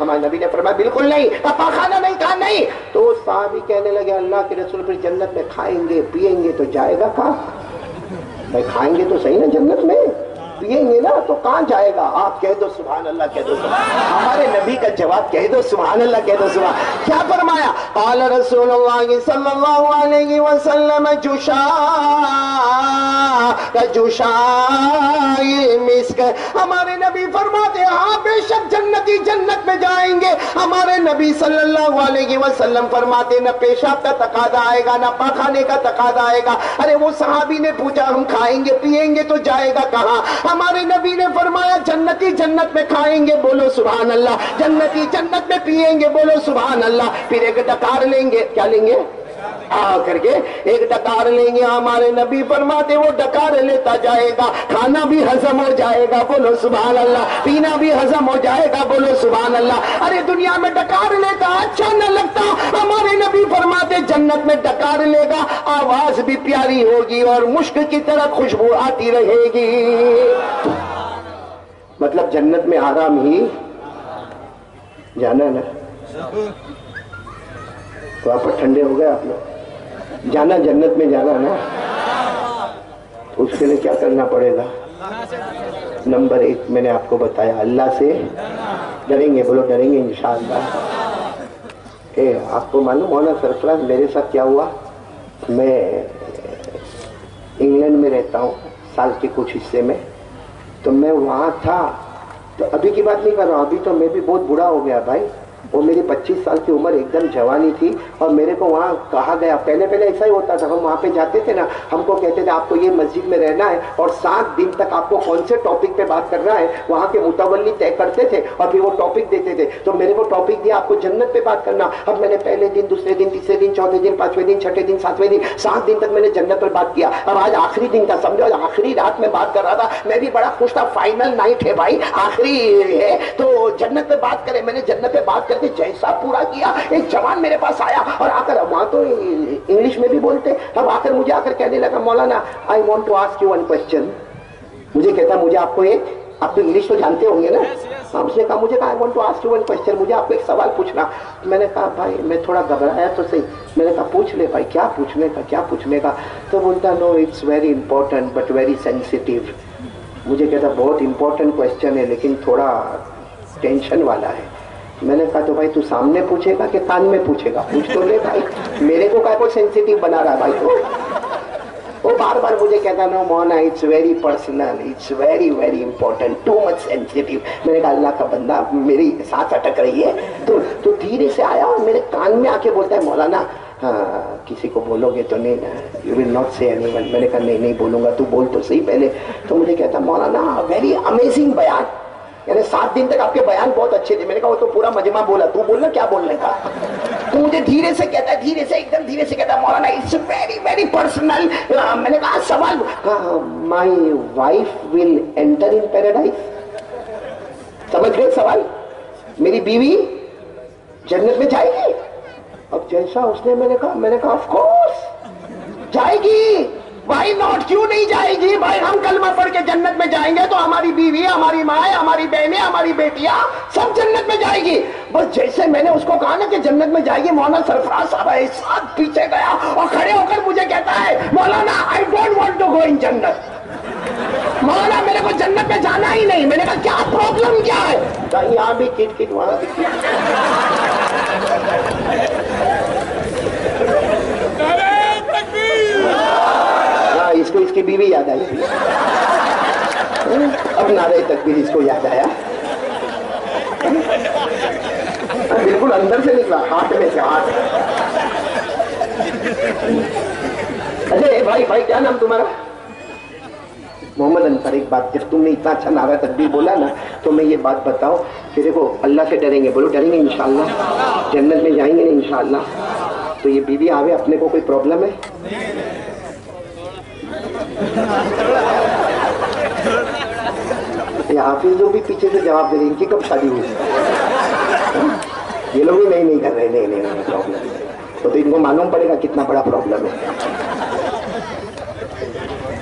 ہمارے نبی نے فرمایا بالکل نہیں۔ پاخانہ نہیں؟ کہا نہیں۔ تو صحابی کہنے لگے اللہ کے رسول پھر جنت میں کھائیں گے پیئیں گے تو جائے گا کہاں؟ بھائی کھائیں گے تو صحیح نا جنت میں، پیئیں گے نا تو کہاں جائے گا؟ آپ کہہ دو سبحان اللہ، کہہ دو سبحان۔ ہمارے نبی کا جواب کہہ دو سبحان اللہ، کہہ دو سبحان۔ کیا فرمایا؟ قال رسول اللہ صلی اللہ علیہ وسلم جشاء مسک، ہمارے نبی فرماتے ہیں ہاں بے شک جنتی جنت میں جائیں گے۔ ہمارے نبی صلی اللہ علیہ وسلم فرماتے نہ پیشاب کا تقاضا آئے گا نہ پاخانے کا تقاضا آئے گا۔ ارے وہ صحابی نے پوچھا ہم کھائیں گے پیئیں گے تو جائے گا کہاں؟ ہمارے نبی نے فرمایا جنتی جنت میں کھائیں گے، بولو سبحان اللہ، جنتی جنت میں پیئیں گے، بولو سبحان اللہ۔ پھر ایک ڈکار لیں گے، کیا لیں گے؟ آ کر کے ایک ڈکار لیں گے، ہمارے نبی فرماتے وہ ڈکار لیتا جائے گا، کھانا بھی ہضم ہو جائے گا، بولو سبحان اللہ، پینا بھی ہضم ہو جائے گا، بولو سبحان اللہ۔ ارے دنیا میں ڈکار لیتا اچھا نہ لگتا، ہمارے نبی فرماتے جنت میں ڈکار لے گا، آواز بھی پیاری ہوگی اور مشک کی طرح خوشبو آتی رہے گی۔ مطلب جنت میں آرام ہی جانا نا، تو آپ ٹھنڈے ہو گئے، آپ لوگ جانا جنت میں جانا نا، اس کے لیے کیا کرنا پڑے گا؟ نمبر 1 میں نے آپ کو بتایا اللہ سے ڈریں گے، بولو ڈریں گے انشاءاللہ۔ آپ کو معلوم ہونا سرفراز میرے ساتھ کیا ہوا؟ میں انگلینڈ میں رہتا ہوں سال کے کچھ حصے میں، تو میں وہاں تھا، تو ابھی کی بات نہیں کر رہا ہوں، ابھی تو میں بھی بہت بوڑھا ہو گیا بھائی، وہ میری 25 سال کی عمر ایک دم جوانی تھی، اور میرے کو وہاں کہا گیا، پہلے ایسا ہی ہوتا تھا، ہم وہاں پہ جاتے تھے نا، ہم کو کہتے تھے آپ کو یہ مسجد میں رہنا ہے اور 7 دن تک آپ کو کون سے ٹاپک پہ بات کرنا ہے، وہاں کے متولی طے کرتے تھے اور پھر وہ ٹاپک دیتے تھے، تو میرے کو ٹاپک دیا آپ کو جنت پہ بات کرنا۔ اب میں نے پہلے دن، دوسرے دن، تیسرے دن، چوتھے دن، 5ویں دن، 6ٹھے دن، 7ویں دن، 7 دن تک میں نے جنت پر بات کیا۔ اب آج آخری دن تھا، سمجھو آخری رات میں بات کر رہا تھا، میں بھی بڑا خوش تھا، فائنل نائٹ ہے بھائی، آخری ہے تو جنت پہ بات کرے۔ میں نے جنت پہ بات کر کے جیسا پورا کیا، ایک جوان میرے پاس آیا اور آ کر، وہاں تو انگلش میں بھی بولتے، اب آ کر مجھے آ کر کہنے لگا Maulana I want to ask you one question. مجھے کہتا مجھے آپ کو آپ تو انگلش تو جانتے ہوں گے نا، اس نے کہا مجھے کہا I want to ask you one question, مجھے آپ کو ایک سوال پوچھنا۔ میں نے کہا بھائی میں تھوڑا گھبرایا تو صحیح، میں نے کہا پوچھ لے بھائی، کیا پوچھنے کا؟ تو بولتا no it's very important but very sensitive. مجھے کہتا بہت امپورٹنٹ کوسچن ہے لیکن تھوڑا ٹینشن والا ہے۔ میں نے کہا تو بھائی تو سامنے پوچھے گا کہ کان میں پوچھے گا؟ پوچھ تو لے بھائی، میرے کو کوئی سینسیٹیو بنا رہا ہے بھائی؟ تو وہ بار بار مجھے کہتا no Mona it's very personal, it's very very important, too much sensitive. میں نے کہا اللہ کا بندہ میری سانس اٹک رہی ہے، تو دھیرے سے آیا اور میرے کان میں آ کے بولتا ہے مولانا کسی کو بولو گے تو نہیں نا، یو ول ناٹ سے اینی ون۔ میں نے کہا نہیں بولوں گا، تو بول تو صحیح پہلے۔ تو مجھے کہتا مولانا ویری امیزنگ بیان، یعنی 7 دن تک آپ کے بیان بہت اچھے تھے۔ میں نے کہا وہ تو پورا مجمع بولا، تو بولنا کیا بولنے کا؟ تو مجھے دھیرے سے کہتا ہے، دھیرے سے، ایک دم دھیرے سے کہتا ہے مولانا اٹس ویری ویری پرسنل۔ میں نے کہا سوال، my wife will enter in paradise. سمجھ گئے سوال؟ میری بیوی جنت میں جائے گی؟ اب جیسا اس نے، میں نے کہا آف کورس جائے گی، وائی ناٹ، کیوں نہیں جائے گی بھائی؟ ہم کلمہ پڑھ کے جنت میں جائیں گے تو ہماری بیوی، ہماری ماں، ہماری بہنیں، ہماری بیٹیاں سب جنت میں جائے گی۔ بس جیسے میں نے اس کو کہا نا کہ جنت میں جائے گی، مولانا سرفراز صاحب ایسا پیچھے گیا اور کھڑے ہو کر مجھے کہتا ہے مولانا I don't want to go in جنت، مولانا میرے کو جنت میں جانا ہی نہیں۔ میں نے کہا کیا پرابلم کیا ہے؟ یہاں بھی کٹ کٹ، وہاں بھی کٹ۔ اس کو اس کی بیوی یاد آئی، اب نعرہ تکبیر اس کو یاد آیا، بالکل اندر سے نکلا، ہاتھ میں سے ہاتھ۔ ارے بھائی کیا نام تمہارا؟ محمد انصر۔ ایک بات، جب تم نے اتنا اچھا نعرہ تکبیر بولا نا تو میں یہ بات بتاؤ کہ دیکھو اللہ سے ڈریں گے، بولو ڈریں گے انشاءاللہ، جنت میں جائیں گے نا انشاءاللہ۔ تو یہ بیوی آوے، اپنے کو کوئی پرابلم ہے؟ یہ حافظ لوگ بھی پیچھے سے جواب دے رہے ہیں، ان کی کب شادی ہوئی؟ یہ لوگ بھی نہیں کر رہے، نہیں پرابلم، تو ان کو معلوم پڑے گا کتنا بڑا پرابلم ہے۔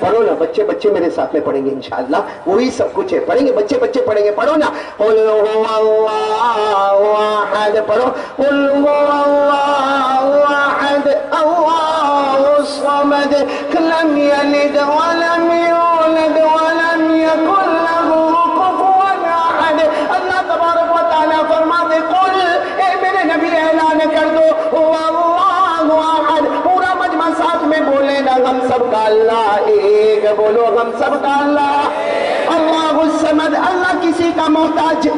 پڑھو نا بچے بچے میرے ساتھ میں پڑھیں گے انشاءاللہ، وہی سب کچھ ہے، پڑھیں گے بچے بچے پڑھیں گے، پڑھو نا قل هو اللہ احد، پڑھو قل هو اللہ احد اللہ الصمد لم یلد ولم یولد ولم یکن له کفوا احد۔ اللہ تبارک و تعالیٰ فرماتے قل، اے میرے نبی اعلان کر دو هو اللہ احد، پورا مجمع ساتھ میں بولے نا، ہم سب کا اللہ ایک، بولو ہم سب کا اللہ اللہ الصمد، اللہ کسی کا محتاج،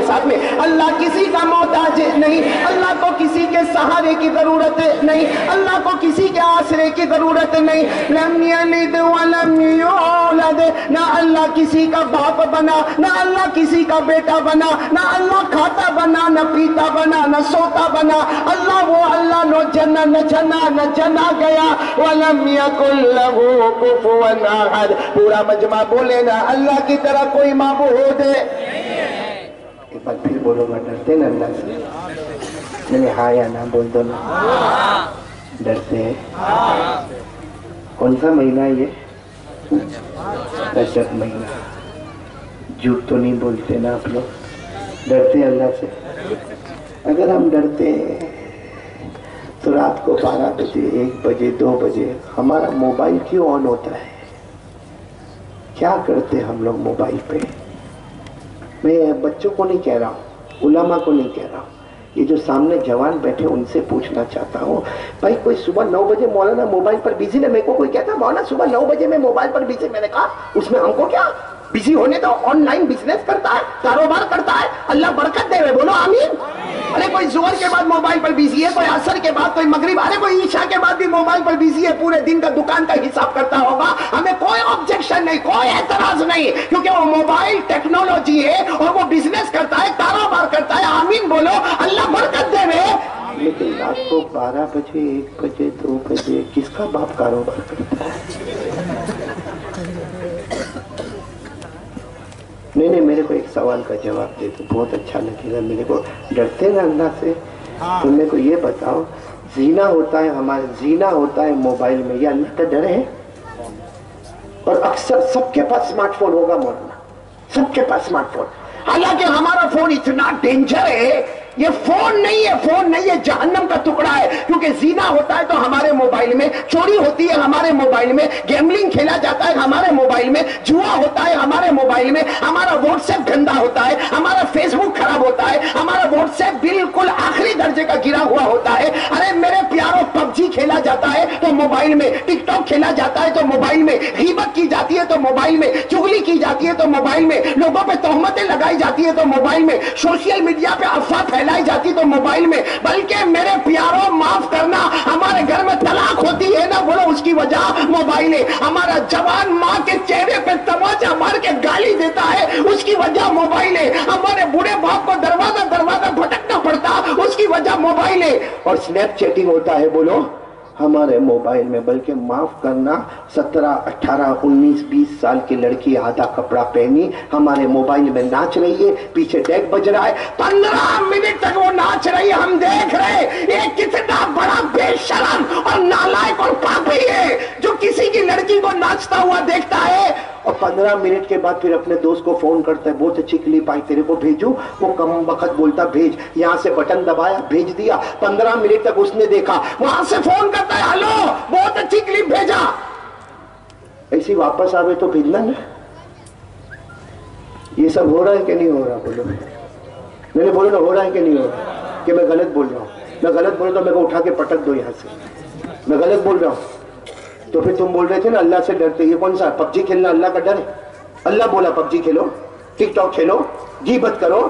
ساتھ میں اللہ کسی کا محتاج نہیں، اللہ کو کسی کے سہارے کی ضرورت نہیں، اللہ کو کسی کے آسرے کی ضرورت نہیں، لم یلد ولم یولد، نہ اللہ کسی کا باپ بنا، نہ اللہ کسی کا بیٹا بنا، نہ اللہ کھاتا بنا، نہ پیتا بنا، نہ سوتا بنا، اللہ وہ اللہ نہ جنا گیا، ولم یکن لہ کفوا احد، پورا مجمع بولے نا اللہ کی طرح کوئی معبود ہے۔ ایک بار پھر بولو گا، ڈرتے نا اللہ سے؟ نہیں ہاں یا نہ بول دو نا، ڈرتے ہیں؟ کون سا مہینہ یہ؟ رجب مہینہ، جھوٹ تو نہیں بولتے نا آپ لوگ؟ ڈرتے اللہ سے؟ اگر ہم ڈرتے ہیں تو رات کو 12 بجے 1 بجے 2 بجے ہمارا موبائل کیوں آن ہوتا ہے؟ کیا کرتے ہم لوگ موبائل پہ؟ میں بچوں کو نہیں کہہ رہا ہوں، علماء کو نہیں کہہ رہا ہوں، یہ جو سامنے جوان بیٹھے ان سے پوچھنا چاہتا ہوں، بھائی کوئی صبح 9 بجے مولانا موبائل پر بیزی نے، میرے کو کوئی کہتا مولانا صبح 9 بجے میں موبائل پر بیزی، میں نے کہا اس میں ہم کو کیا بیزی ہونے دو، آن لائن بزنس کرتا ہے، کاروبار کرتا ہے، اللہ برکت دے ہوئے، بولو آمین۔ ارے کوئی ظہر کے بعد موبائل پر بیزی ہے، کوئی عصر کے بعد، کوئی مغرب، ارے کوئی عشاء کے بعد بھی موبائل پر بیزی ہے، پورے دن کا دکان کا حساب کرتا ہوگا، ہمیں کوئی آبجیکشن نہیں، کوئی اعتراض نہیں، کیونکہ وہ موبائل ٹیکنالوجی ہے اور وہ بزنس کرتا ہے، کاروبار کرتا ہے، آمین بولو، اللہ برکت دے ہوئے۔ لیکن رات کو 12 بجے 1 بجے 2 بجے کس کا باپ کاروبار کرتا ہے؟ نہیں میرے کو ایک سوال کا جواب دے تو بہت اچھا لگے گا میرے کو۔ ڈرتے نا اللہ سے؟ تو میرے کو یہ بتاؤ، زینا ہوتا ہے ہمارے، زینا ہوتا ہے موبائل میں، یہ اللہ کا ڈر ہے؟ اور اکثر سب کے پاس اسمارٹ فون ہوگا مولانا، سب کے پاس اسمارٹ فون، حالانکہ ہمارا فون اتنا ڈینجر ہے، یہ فون نہیں ہے، فون نہیں ہے، جہنم کا ٹکڑا ہے، کیونکہ زینا ہوتا ہے تو ہمارے موبائل میں، چوری ہوتی ہے ہمارے موبائل میں، گیملنگ کھیلا جاتا ہے ہمارے موبائل میں، جوا ہوتا ہے ہمارے موبائل میں، ہمارا واٹس ایپ گندا ہوتا ہے، ہمارا فیس بک خراب ہوتا ہے، ہمارا واٹس ایپ بالکل آخری درجے کا گرا ہوا ہوتا ہے۔ ارے میرے پیاروں، پب جی کھیلا جاتا ہے تو موبائل میں، ٹک ٹاک کھیلا جاتا ہے تو موبائل میں، غیبت کی جاتی ہے تو موبائل میں، چغلی کی جاتی ہے تو موبائل میں، لوگوں پہ تہمتیں لگائی جاتی ہے تو موبائل میں، سوشل میڈیا پہ افواہ پھیلائی جاتی تو موبائل میں، بلکہ میرے پیاروں معاف کرنا، ہمارے گھر میں طلاق ہوتی ہے نا، بولو اس کی وجہ موبائل ہے، ہمارا جوان ماں کے چہرے پہ تماچا مار کے گالی دیتا ہے اس کی وجہ موبائل ہے، ہمارے بوڑھے باپ کو دروازہ بھٹکنا پڑتا اس کی وجہ موبائل ہے، اور سنیپ چیٹنگ ہوتا ہے بولو ہمارے موبائل میں، بلکہ معاف کرنا 17 18 19 20 سال کی لڑکی آدھا کپڑا پہنی ہمارے موبائل میں ناچ رہی ہے، پیچھے ڈیک بج رہا ہے، 15 منٹ تک وہ ناچ رہی ہے، ہم دیکھ رہے، یہ کتنا بڑا بے شرم اور نالائق اور پاپی ہے جو کسی کی لڑکی کو ناچتا ہوا دیکھتا ہے اور 15 منٹ کے بعد پھر اپنے دوست کو فون کرتا ہے، بہت اچھی کلپ آئی تیرے کو بھیجوں، وہ کم وقت بولتا بھیج، یہاں سے بٹن دبایا بھیج دیا، 15 منٹ تک اس نے دیکھا، وہاں سے فون کرتا ہے ہلو بہت اچھی کلپ بھیجا، ایسی واپس آوے تو بھیجنا نا۔ یہ سب ہو رہا ہے کہ نہیں ہو رہا؟ بولو، میں نے بولو نا، ہو رہا ہے کہ نہیں ہو رہا؟ کہ میں غلط بول رہا ہوں؟ میں غلط بول رہا ہوں، میرے کو اٹھا کے پٹک دو یہاں سے، میں غلط بول رہا ہوں تو پھر تم بول رہے تھے نا اللہ سے ڈرتے، یہ کون سا پب جی کھیلنا اللہ کا ڈر ہے؟ اللہ بولا پب جی کھیلو، ٹک ٹاک کھیلو، غیبت کرو۔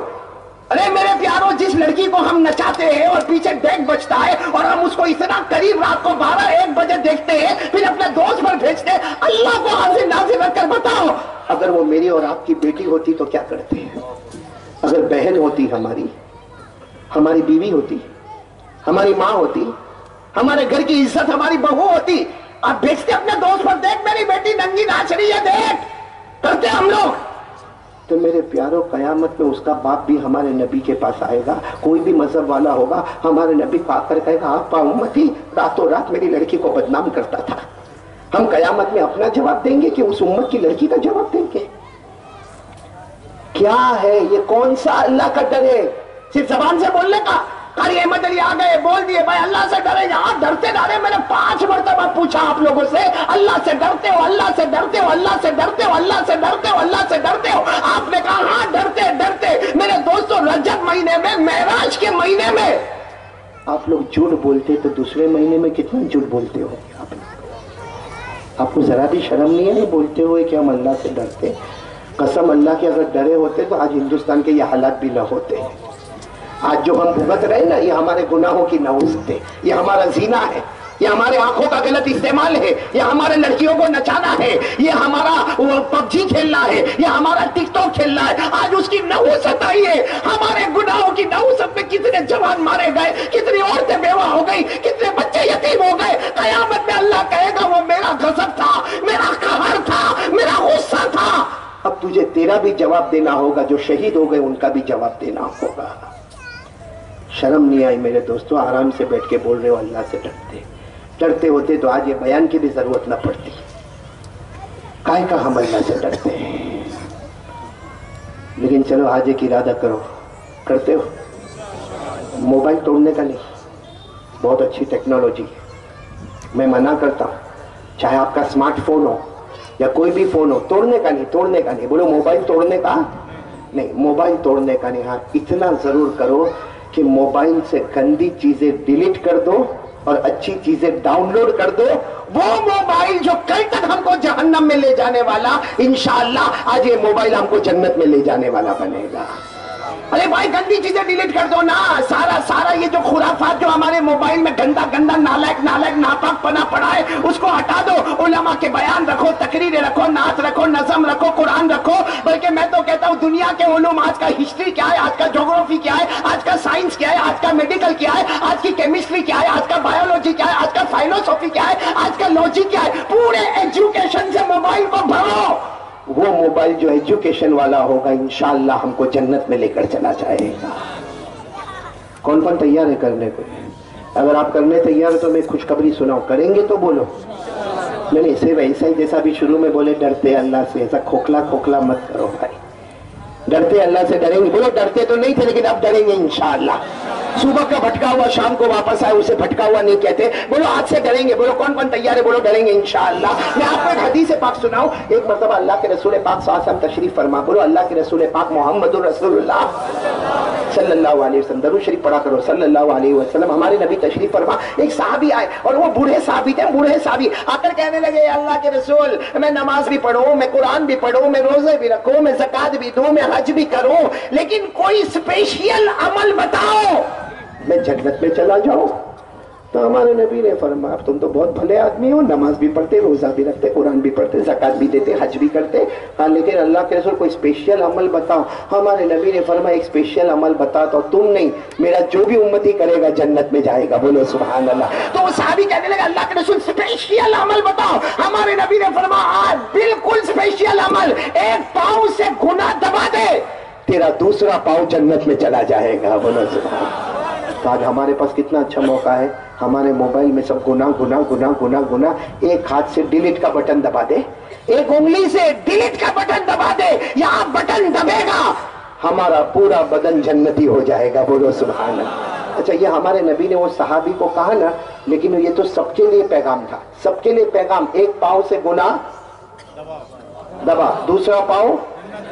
ارے میرے پیاروں، جس لڑکی کو ہم نچاتے ہیں اور پیچھے ڈیک بجتا ہے اور ہم اس کو اتنا قریب رات کو 12 1 بجے دیکھتے ہیں، پھر اپنے دوست پر بھیجتے ہیں، اللہ کو حاضر ناظر رکھ کر بتاؤ اگر وہ میری اور آپ کی بیٹی ہوتی تو کیا کرتے ہیں؟ اگر بہن ہوتی ہماری بیوی ہوتی، ہماری ماں ہوتی، ہمارے گھر کی عزت ہماری بہو ہوتی، آپ بھیجتے اپنے دوست پر، دیکھ میری بیٹی ننگی ناچ رہی ہے، دیکھ، کرتے ہم لوگ؟ تو میرے پیاروں، قیامت میں اس کا باپ بھی ہمارے نبی کے پاس آئے گا، کوئی بھی مذہب والا ہوگا، ہمارے نبی کو آ کر کہے گا آپ امتی راتوں رات میری لڑکی کو بدنام کرتا تھا، ہم قیامت میں اپنا جواب دیں گے کہ اس امت کی لڑکی کا جواب دیں گے؟ کیا ہے یہ؟ کون سا اللہ کا ڈر ہے؟ صرف زبان سے بولنے کا؟ قاری احمد علی آ گئے، بول دیے بھائی اللہ سے ڈرے، یہاں ڈرتے ڈرے میں نے 5 مرتبہ پوچھا آپ لوگوں سے، اللہ سے ڈرتے ہو، اللہ سے ڈرتے ہو، اللہ سے ڈرتے ہو، اللہ سے ڈرتے ہو، اللہ سے ڈرتے ہو؟ آپ نے کہا ہاں ڈرتے ڈرتے۔ میرے دوستو، رجب مہینے میں، معراج کے مہینے میں آپ لوگ جھوٹ بولتے تو دوسرے مہینے میں کتنا جھوٹ بولتے ہو آپ کو ذرا بھی شرم نہیں ہے بولتے ہوئے کہ ہم اللہ سے ڈرتے؟ قسم اللہ کے اگر ڈرے ہوتے تو آج ہندوستان کے یہ حالات بھی نہ ہوتے۔ آج جو ہم بھگت رہے نا، یہ ہمارے گناہوں کی نحوست ہے، یہ ہمارا زنا ہے، یہ ہمارے آنکھوں کا غلط استعمال ہے، یہ ہمارے لڑکیوں کو نچانا ہے، یہ ہمارا پب جی کھیلنا ہے، یہ ہمارا ٹک ٹاک کھیلنا ہے۔ آج اس کی نحوست آئی ہے، ہمارے گناہوں کی نحوست میں کتنے جوان مارے گئے، کتنی عورتیں بیوہ ہو گئی، کتنے بچے یتیم ہو گئے۔ قیامت میں اللہ کہے گا وہ میرا غضب تھا، میرا قہر تھا، میرا غصہ تھا۔ اب تجھے تیرا بھی جواب دینا ہوگا، جو شہید ہو گئے ان کا بھی جواب دینا ہوگا۔ شرم نہیں آئی میرے دوستو؟ آرام سے بیٹھ کے بول رہے ہو اللہ سے ڈرتے ہوتے تو آج یہ بیان کی بھی ضرورت نہ پڑتی۔ کائے کا ہم اللہ سے ڈرتے ہیں؟ لیکن چلو آج ایک ارادہ کرو، کرتے ہو؟ موبائل توڑنے کا نہیں، بہت اچھی ٹیکنالوجی ہے، میں منع کرتا ہوں، چاہے آپ کا اسمارٹ فون ہو یا کوئی بھی فون ہو، توڑنے کا نہیں، توڑنے کا نہیں۔ بولو موبائل توڑنے کا نہیں، موبائل توڑنے کا نہیں۔ ہاں اتنا ضرور کرو کہ موبائل سے گندی چیزیں ڈیلیٹ کر دو اور اچھی چیزیں ڈاؤن لوڈ کر دو۔ وہ موبائل جو کل تک ہم کو جہنم میں لے جانے والا، انشاءاللہ آج یہ موبائل ہم کو جنت میں لے جانے والا بنے گا۔ ارے بھائی گندی چیزیں ڈیلیٹ کر دو نا، سارا یہ جو خرافات جو ہمارے موبائل میں گندا نالائق ناپاک پنا پڑا ہے، اس کو ہٹا دو۔ علماء کے بیان رکھو، تقریریں رکھو، نعت رکھو، نظم رکھو، قرآن رکھو۔ بلکہ میں تو کہتا ہوں دنیا کے علوم، آج کا ہسٹری کیا ہے، آج کا جغرافی کیا ہے، آج کا سائنس کیا ہے، آج کا میڈیکل کیا ہے، آج کی کیمسٹری کیا ہے، آج کا بایولوجی کیا ہے، آج کا فائلوسفی کیا ہے، آج کا لاجک کیا ہے، پورے ایجوکیشن سے موبائل کو بھرو۔ وہ موبائل جو ایجوکیشن والا ہوگا انشاءاللہ ہم کو جنت میں لے کر چلا جائے گا۔ کون کون تیار ہے کرنے کو؟ اگر آپ کرنے تیار ہو تو میں خوشخبری سناؤں، کریں گے تو بولو۔ نہیں صرف ایسا ہی جیسا بھی شروع میں بولے ڈرتے اللہ سے، ایسا کھوکھلا مت کرو بھائی۔ ڈرتے اللہ سے ڈریں گے، بولو ڈرتے تو نہیں تھے لیکن اب ڈریں گے انشاءاللہ۔ صبح کا بھٹکا ہوا شام کو واپس آئے اسے بھٹکا ہوا نہیں کہتے، بولو آج سے ڈریں گے۔ بولو کون کون تیار ہے؟ بولو ڈریں گے انشاءاللہ۔ میں آپ کو ایک حدیث پاک سناؤں۔ ایک مرتبہ اللہ کے رسول پاک صلی اللہ علیہ وسلم تشریف فرما، بولو اللہ کے رسول پاک محمد رسول اللہ صلی اللہ علیہ وسلم، درود شریف پڑھا کرو صلی اللہ علیہ وسلم۔ ہمارے نبی تشریف فرما، ایک صحابی آئے اور وہ بوڑھے صحابی تھے، بوڑھے صحابی آ کر کہنے لگے اللہ کے رسول میں نماز بھی پڑھوں، میں قرآن بھی پڑھوں، میں روزے بھی رکھوں، میں زکات بھی دوں، میں حج بھی کروں، لیکن کوئی اسپیشل عمل بتاؤ میں جنت میں چلا جاؤں۔ تو ہمارے نبی نے فرمایا تم تو بہت بھلے آدمی ہو، نماز بھی پڑھتے، روزہ بھی رکھتے، قرآن بھی پڑھتے، زکات بھی دیتے، حج بھی کرتے، ہاں لیکن اللہ کے رسول کوئی اسپیشل عمل بتاؤ۔ ہمارے نبی نے فرمایا ایک اسپیشل عمل بتا تو تم نہیں، میرا جو بھی امتی کرے گا جنت میں جائے گا۔ بولو سبحان اللہ۔ تو وہ صحابی کہنے لگا اللہ کے رسول اسپیشل عمل بتاؤ۔ ہمارے نبی نے فرمایا بالکل اسپیشل عمل، ایک پاؤں سے گناہ دبا دے، تیرا دوسرا پاؤں جنت میں چلا جائے گا۔ بولو سبحان اللہ۔ تو آج ہمارے پاس کتنا اچھا موقع ہے، ہمارے موبائل میں سب گناہ، ایک ہاتھ سے ڈیلیٹ کا بٹن دبا دے، ایک انگلی سے ڈیلیٹ کا بٹن دبا دے، یہاں بٹن دبے گا ہمارا پورا بدن جنتی ہو جائے گا۔ بولو سبحان اللہ۔ اچھا یہ ہمارے نبی نے وہ صحابی کو کہا نا، لیکن یہ تو سب کے لیے پیغام تھا، سب کے لیے پیغام۔ ایک پاؤں سے گناہ دبا، دوسرا پاؤں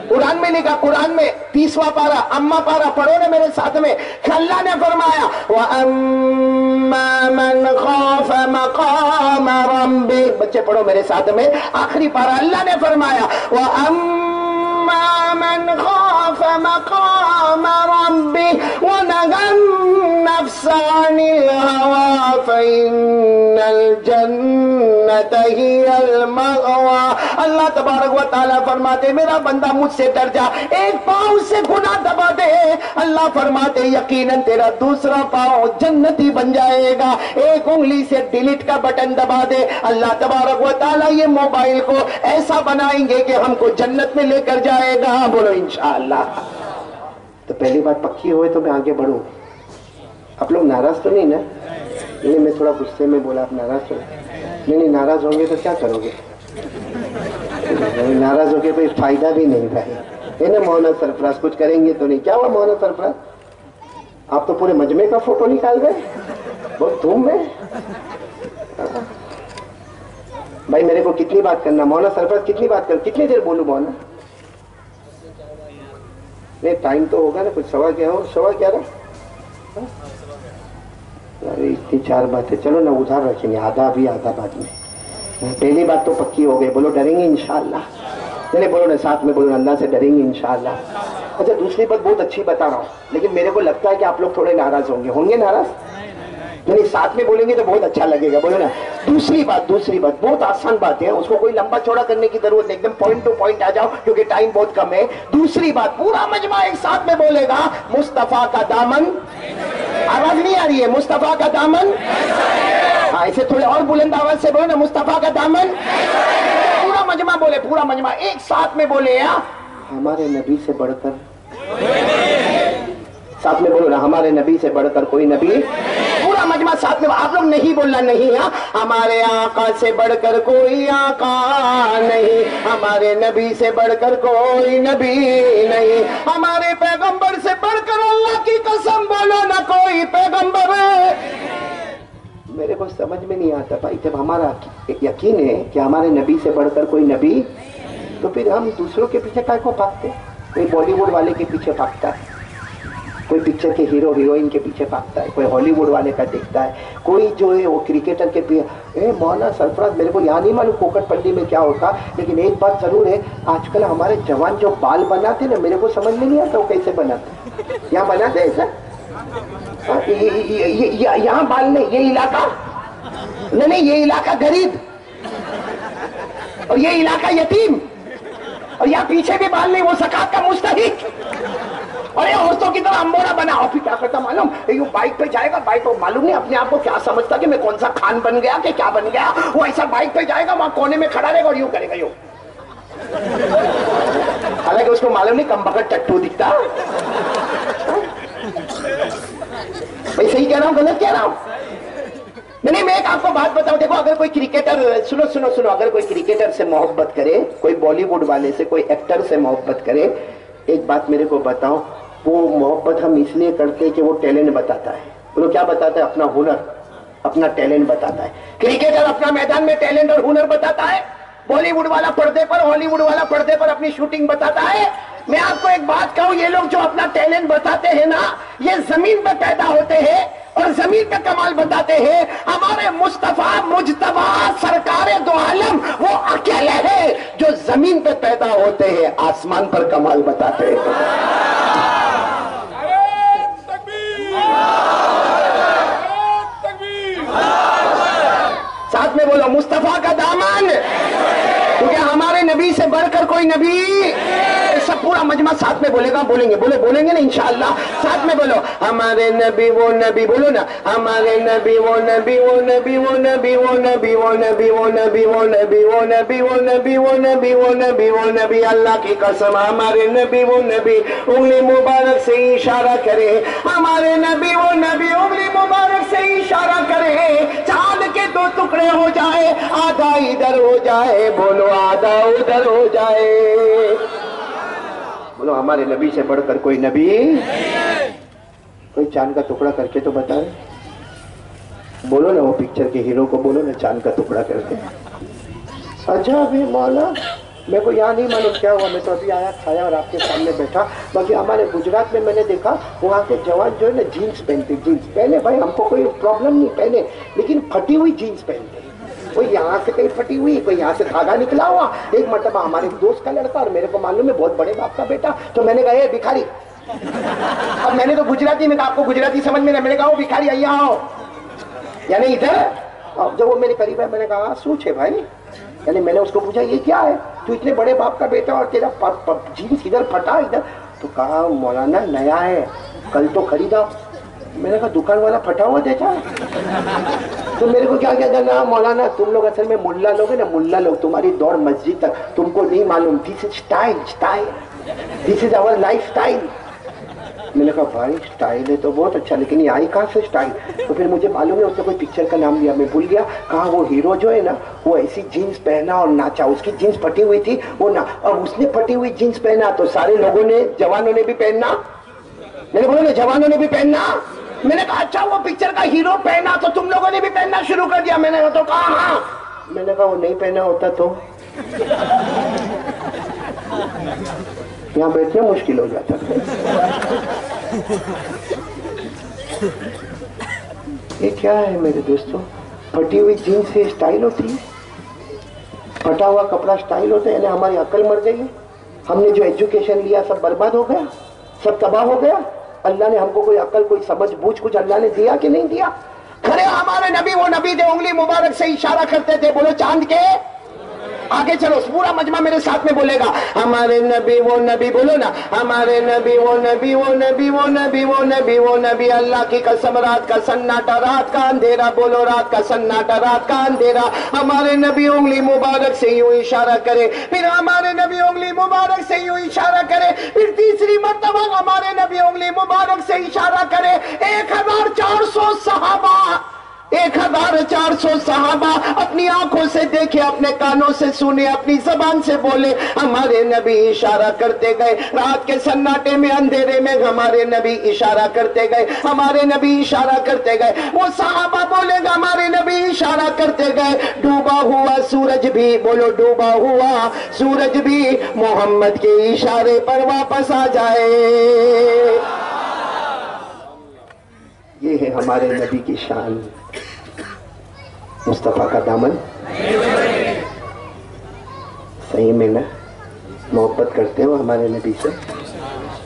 قرآن میں لکھا، قرآن میں 30واں پارہ اما پارہ پڑھو نا میرے ساتھ میں۔ اللہ نے فرمایا وَأَمَّا مَنْ خَافَ مَقَامَ رَبِّهِ، بچے پڑھو میرے ساتھ میں، آخری پارہ اللہ نے فرمایا وَأَمَّا مَنْ خَافَ مَقَامَ رَبِّهِ وَنَهَى النَّفْسَ عَنِ الْهَوَىٰ فَإِنَّ الْجَنَّةَ هِيَ الْمَأْوَىٰ۔ اللہ تبارک و تعالیٰ فرماتے میرا بندہ مجھ سے ڈر جا، ایک پاؤں سے گناہ دبا دے، اللہ فرماتے یقیناً تیرا دوسرا پاؤں جنتی بن جائے گا۔ ایک انگلی سے ڈیلیٹ کا بٹن دبا دے، اللہ تبارک و تعالیٰ یہ موبائل کو ایسا بنائیں گے کہ ہم کو جنت میں لے کر جائے گا۔ بولو انشاءاللہ۔ تو پہلی بات پکی ہوئے تو میں آگے بڑھوں۔ آپ لوگ ناراض تو نہیں نا؟ نہیں میں تھوڑا غصے میں بولا، آپ ناراض تو نہیں؟ نہیں ناراض ہوں گے تو کیا کرو گے؟ ناراض ہو کے کوئی فائدہ بھی نہیں بھائی ہے نا. مولانا سرفراز کچھ کریں گے تو نہیں. کیا ہوا مولانا سرفراز؟ آپ تو پورے مجمع کا فوٹو نکال گئے, بہت دھوم میں. بھائی میرے کو کتنی بات کرنا مولانا سرفراز؟ کتنی بات کر, کتنی دیر بولوں مولانا؟ نہیں ٹائم تو ہوگا نا, کچھ سوا کیا ہو, سوا کیا رہا. اتنی 4 باتیں چلو نا ادھر رکھیں گے, آدھا ابھی آدھا بعد میں. پہلی بات تو پکی ہو گئی, بولو ڈریں گے انشاءاللہ. نہیں بولو نا ساتھ میں بولو, اللہ سے ڈریں گے انشاءاللہ. اچھا دوسری بات بہت اچھی بتا رہا ہوں, لیکن میرے کو لگتا ہے کہ آپ لوگ تھوڑے ناراض ہوں گے ناراض؟ نہیں ساتھ میں بولیں گے تو بہت اچھا لگے گا, بولو نا. دوسری بات بہت آسان بات ہے, اس کو کوئی لمبا چوڑا کرنے کی ضرورت نہیں, ایک دم پوائنٹ ٹو پوائنٹ آ جاؤ کیونکہ ٹائم بہت کم ہے. دوسری بات پورا مجمع ایک ساتھ میں بولے گا, مصطفیٰ کا دامن. آواز نہیں آ رہی ہے؟ مصطفیٰ کا دامن. ہاں اسے تھوڑے اور بلند آواز سے بولو نا, مصطفیٰ کا دامن. پورا مجمع بولے, پورا مجمع ایک ساتھ میں بولے, ہمارے نبی سے بڑھ کر. ساتھ میں بولو نا, ہمارے نبی سے بڑھ کر کوئی نبی. پورا مجمع ساتھ میں, آپ لوگ نہیں بولنا نہیں. ہمارے آقا سے بڑھ کر کوئی آقا نہیں, ہمارے نبی سے بڑھ کر کوئی نبی نہیں, ہمارے پیغمبر سے بڑھ کر اللہ کی قسم بولو نا کوئی پیغمبر. میرے کو سمجھ میں نہیں آتا بھائی, جب ہمارا یقین ہے کہ ہمارے نبی سے بڑھ کر کوئی نبی, تو پھر ہم دوسروں کے پیچھے کائے کو بھاگتے؟ کوئی بالی ووڈ والے کے پیچھے بھاگتا ہے, کوئی پکچر کے ہیرو ہیروئن کے پیچھے بھاگتا ہے, کوئی ہالی ووڈ والے کا دیکھتا ہے, کوئی جو ہے وہ کرکٹر کے پیچھے. مولانا سرفراز میرے کو یہاں نہیں معلوم کوکٹ پنڈی میں کیا ہوتا, لیکن ایک بات ضرور ہے, آج کل ہمارے جوان جو بال بناتے نا, میرے کو سمجھ میں نہیں آتا وہ کیسے بناتے. یہاں بناتے ہیں سر, یہاں بال نہیں, یہ علاقہ نہیں, یہ علاقہ غریب, اور یہ علاقہ یتیم, اور یہاں پیچھے بھی بال نہیں, وہ زکات کا مستحق. اور یہ عورتوں کی طرح امبورا بنا, اور پھر کیا کرتا معلوم, یہ بائک پہ جائے گا, بائک پہ معلوم نہیں اپنے آپ کو کیا سمجھتا کہ میں کون سا خان بن گیا کہ کیا بن گیا. وہ ایسا بائک پہ جائے گا, وہاں کونے میں کھڑا رہے گا اور یوں کرے گا یوں, حالانکہ اس کو معلوم نہیں کم بخت ٹٹو دکھتا. بھائی صحیح کہہ رہا ہوں غلط کہہ رہا ہوں؟ نہیں میں ایک آپ کو بات بتاؤں, دیکھو اگر کوئی کرکٹر, سنو, اگر کوئی کرکٹر سے محبت کرے, کوئی بالی ووڈ والے سے, کوئی ایکٹر سے محبت کرے, ایک بات میرے کو بتاؤ, وہ محبت ہم اس لیے کرتے کہ وہ ٹیلنٹ بتاتا ہے. وہ کیا بتاتا ہے؟ اپنا ہنر, اپنا ٹیلنٹ بتاتا ہے. کرکٹر اپنا میدان میں ٹیلنٹ اور ہنر بتاتا ہے, بالی ووڈ والا پردے پر, ہالی ووڈ والا پردے پر اپنی شوٹنگ بتاتا ہے. میں آپ کو ایک بات کہوں, یہ لوگ جو اپنا ٹیلنٹ بتاتے ہیں نا, یہ زمین پہ پیدا ہوتے ہیں اور زمین پہ کمال بتاتے ہیں. ہمارے مصطفیٰ مجتبیٰ سرکار دو عالم وہ اکیلے ہیں جو زمین پہ پیدا ہوتے ہیں, آسمان پر کمال بتاتے ہیں. ساتھ میں بولو, مصطفیٰ کا دامن, کیونکہ ہمارے نبی سے بڑھ کر کوئی نبی. سب پورا مجمع ساتھ میں بولے گا, بولیں گے نا انشاءاللہ. ساتھ میں بولو, ہمارے نبی وہ نبی, بولو نا, ہمارے نبی وہ نبی, وہ نبی, وہ نبی, وہ نبی, وہ نبی, وہ نبی, وہ نبی, وہ نبی, وہ نبی, وہ نبی, وہ نبی, وہ نبی. اللہ کی قسم ہمارے نبی وہ نبی, انگلی مبارک سے اشارہ کرے, ہمارے نبی وہ نبی, انگلی مبارک سے اشارہ کرے. چاند کے 2 ٹکڑے ہو جائے, آدھا ادھر ہو جائے, بولو آدھا ادھر ہو جائے. بولو ہمارے نبی سے بڑھ کر کوئی نبی. کوئی چاند کا ٹکڑا کر کے تو بتائے, بولو نا وہ پکچر کے ہیرو کو, بولو نا چاند کا ٹکڑا کر کے. اچھا ابھی مولا میرے کو یہاں نہیں معلوم کیا ہوا, میں تو ابھی آیا کھایا اور آپ کے سامنے بیٹھا. باقی ہمارے گجرات میں نے دیکھا وہاں کے جوان جو ہے نا جینس پہنتے, جینس پہلے بھائی ہم کو کوئی پرابلم نہیں پہلے, لیکن پھٹی ہوئی جینس پہنتے. کوئی یہاں سے کہیں پھٹی ہوئی, کوئی یہاں سے دھاگا نکلا ہوا. ایک مرتبہ ہمارے دوست کا لڑکا, اور میرے کو معلوم ہے بہت بڑے باپ کا بیٹا, تو میں نے کہا اے بھکاری, اب میں نے تو گجراتی میں کہا, آپ کو گجراتی سمجھ میں نہیں, میں نے کہا وہ بھکاری آئیے آؤ, یعنی ادھر. اب جب وہ میرے قریب ہے, میں نے کہا سوچ ہے بھائی, یعنی میں نے اس کو پوچھا یہ کیا ہے, تو اتنے بڑے باپ کا بیٹا اور تیرا جینس ادھر پھٹا ادھر. تو کہا مولانا نیا ہے, کل تو خریدا. میں نے کہا دکان والا پھٹا ہوا دیتا ہے. تو میرے کو کیا کرنا, مولانا تم لوگ اصل میں ملا لوگ ہیں نا, ملا لوگ, تمہاری دوڑ مسجد تک, تم کو نہیں معلوم. This is style, this is our life style. میں نے کہا بھائی سٹائل ہے تو بہت اچھا، لیکن یہ آئی کہاں سے سٹائل؟ تو پھر مجھے معلوم ہے اس نے کوئی پکچر کا نام لیا، میں بھول گیا، کہا وہ ہیرو جو ہے نا وہ ایسی جینس پہنا اور ناچا، اس کی جینس پھٹی ہوئی تھی وہ نا، اور اس نے پھٹی ہوئی جینس پہنا تو سارے لوگوں نے، جوانوں نے بھی پہننا، میں نے بولا نا جوانوں نے بھی پہننا، میں نے کہا اچھا وہ پکچر کا ہیرو پہنا تو تم لوگوں نے بھی پہننا شروع کر دیا؟ میں نے تو کہا ہاں، میں نے کہا وہ نہیں پہنا ہوتا تو یہاں بیٹھنا مشکل ہو جاتا یہ کیا ہے میرے دوستوں؟ پھٹی ہوئی جینس سے اسٹائل ہوتی ہے؟ پھٹا ہوا کپڑا اسٹائل ہوتا ہے؟ یعنی ہماری عقل مر گئی ہے، ہم نے جو ایجوکیشن لیا سب برباد ہو گیا، سب تباہ ہو گیا۔ اللہ نے ہم کو کوئی عقل کوئی سمجھ بوجھ کچھ اللہ نے دیا کہ نہیں دیا؟ کھڑے ہمارے نبی وہ نبی تھے انگلی مبارک سے اشارہ کرتے تھے، بولو چاند کے آگے چلو، پورا مجمع میرے ساتھ میں بولے گا ہمارے نبی وہ نبی، بولو نا ہمارے نبی وہ نبی وہ نبی وہ نبی وہ نبی وہ نبی، اللہ کی قسم رات کا سناٹا رات کا اندھیرا، بولو رات کا سناٹا رات کا اندھیرا، ہمارے نبی انگلی مبارک سے یوں اشارہ کرے، پھر ہمارے نبی انگلی مبارک سے یوں اشارہ کرے، پھر تیسری مرتبہ ہمارے نبی انگلی مبارک سے اشارہ کرے، 1400 صحابہ 1400 صحابہ اپنی آنکھوں سے دیکھے، اپنے کانوں سے سنے، اپنی زبان سے بولے، ہمارے نبی اشارہ کرتے گئے، رات کے سناٹے میں اندھیرے میں ہمارے نبی اشارہ کرتے گئے، ہمارے نبی اشارہ کرتے گئے، وہ صحابہ بولے گا ہمارے نبی اشارہ کرتے گئے، ڈوبا ہوا سورج بھی، بولو ڈوبا ہوا سورج بھی محمد کے اشارے پر واپس آ جائے۔ یہ ہے ہمارے نبی کی شان، مصطفیٰ کا دامن۔ صحیح میں نا محبت کرتے ہو ہمارے نبی سے؟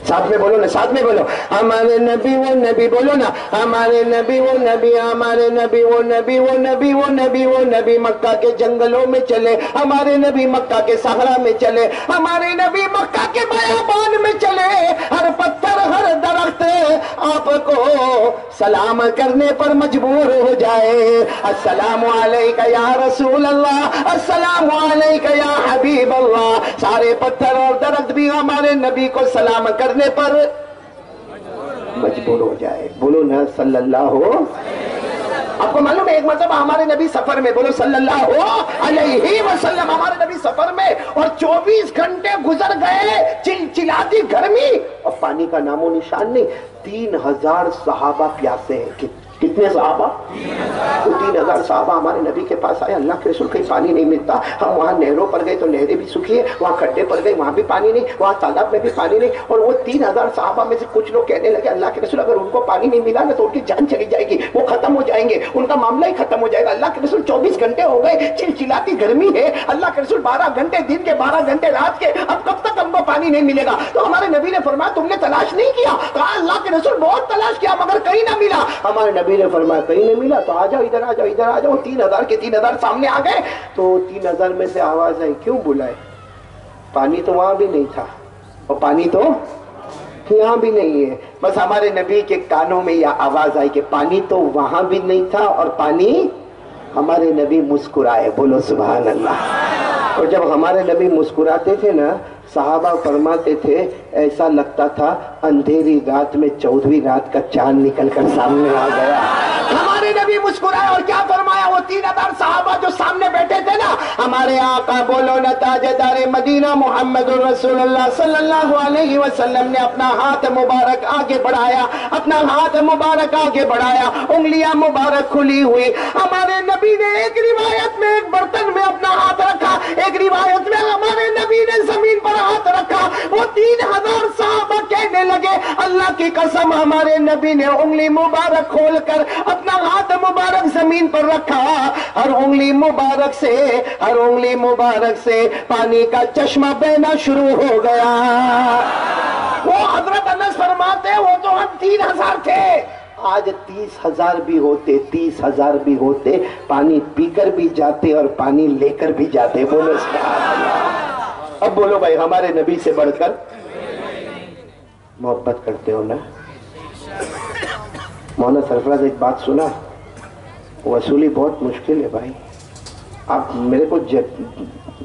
ساتھ میں بولو نا، ساتھ میں بولو ہمارے نبی وہ نبی، بولو نا ہمارے نبی وہ نبی، ہمارے نبی وہ نبی وہ نبی وہ نبی وہ نبی، مکہ کے جنگلوں میں چلے، ہمارے نبی مکہ کے صحرا میں چلے، ہمارے نبی مکہ کے بیابان میں چلے، ہر پتھر ہر درخت آپ کو سلام کرنے پر مجبور ہو جائے، السلام علیکہ یا رسول اللہ، السلام علیکہ یا حبیب اللہ، سارے پتھر اور درخت بھی ہمارے نبی کو سلام کرنے پر مجبور ہو جائے، بولو نا صلی اللہ ہو۔ آپ کو معلوم ہے ایک مرتبہ ہمارے نبی سفر میں، بولو صلی اللہ علیہ وسلم، ہمارے نبی سفر میں اور 24 گھنٹے گزر گئے، چلچلاتی گرمی اور پانی کا نام و نشان نہیں، 3000 صحابہ پیاسے ہیں۔ کتنے صحابہ؟ 3000 صحابہ ہمارے نبی کے پاس آئے، اللہ کے رسول کہیں پانی نہیں ملتا، ہم وہاں نہروں پر گئے تو نہریں بھی سوکھی ہیں، وہاں کھڈے پر گئے وہاں بھی پانی نہیں، وہاں تالاب میں بھی پانی نہیں، اور وہ 3000 صحابہ میں سے کچھ لوگ کہنے لگے اللہ کے رسول اگر ان کو پانی نہیں ملا نا تو ان کی جان چلی جائے گی، وہ ختم ہو جائیں گے، ان کا معاملہ ہی ختم ہو جائے گا۔ اللہ کے رسول 24 گھنٹے ہو گئے، چلچلاتی گرمی ہے، اللہ کے رسول 12 گھنٹے دن کے 12 گھنٹے رات کے، اب کب تک ہم کو پانی نہیں ملے گا؟ تو ہمارے نبی نے فرمایا تم نے تلاش نہیں کیا؟ کہا اللہ کے رسول بہت تلاش کیا مگر کہیں نہ ملا۔ ہمارے نبی نے فرمایا کہیں نہیں ملا تو آ جاؤ ادھر، آ جاؤ ادھر، آ جاؤ۔ 3000 کے 3000 سامنے آ گئے تو 3000 میں سے آواز آئی کیوں بلائے؟ پانی تو وہاں بھی نہیں تھا اور پانی تو یہاں بھی نہیں ہے، بس ہمارے نبی کے کانوں میں یہ آواز آئی کہ پانی تو وہاں بھی نہیں تھا اور پانی، ہمارے نبی مسکرائے، بولو سبحان اللہ۔ اور جب ہمارے نبی مسکراتے تھے نا، صحابہ فرماتے تھے ایسا لگتا تھا اندھیری رات میں 14ویں رات کا چاند نکل کر سامنے آ گیا۔ ہمارے نبی مسکرائے اور کیا فرمایا؟ وہ 3000 صحابہ جو سامنے بیٹھے تھے نا، ہمارے آقا بولو نا تاجدار مدینہ محمد رسول اللہ صلی اللہ علیہ وسلم نے اپنا ہاتھ مبارک آگے بڑھایا، اپنا ہاتھ مبارک آگے بڑھایا، انگلیاں مبارک کھلی ہوئی، ہمارے نبی نے ایک روایت میں ایک برتن میں اپنا ہاتھ رکھا، ایک روایت میں ہمارے نبی نے زمین پر ہاتھ رکھا۔ وہ 3000 صحابہ کہنے لگے اللہ کی قسم ہمارے نبی نے انگلی مبارک کھول کر اپنا ہاتھ مبارک زمین پر رکھا، ہر انگلی مبارک سے پانی کا چشمہ بہنا شروع ہو گیا۔ وہ حضرت انس فرماتے وہ تو ہم 3000 تھے، آج 30,000 بھی ہوتے، 30,000 بھی ہوتے، پانی پی کر بھی جاتے اور پانی لے کر بھی جاتے۔ بولو سبحان اللہ۔ اب بولو بھائی ہمارے نبی سے بڑھ کر محبت کرتے ہو نا؟ مولانا سرفراز ایک بات سنا، وصولی بہت مشکل ہے بھائی، آپ میرے کو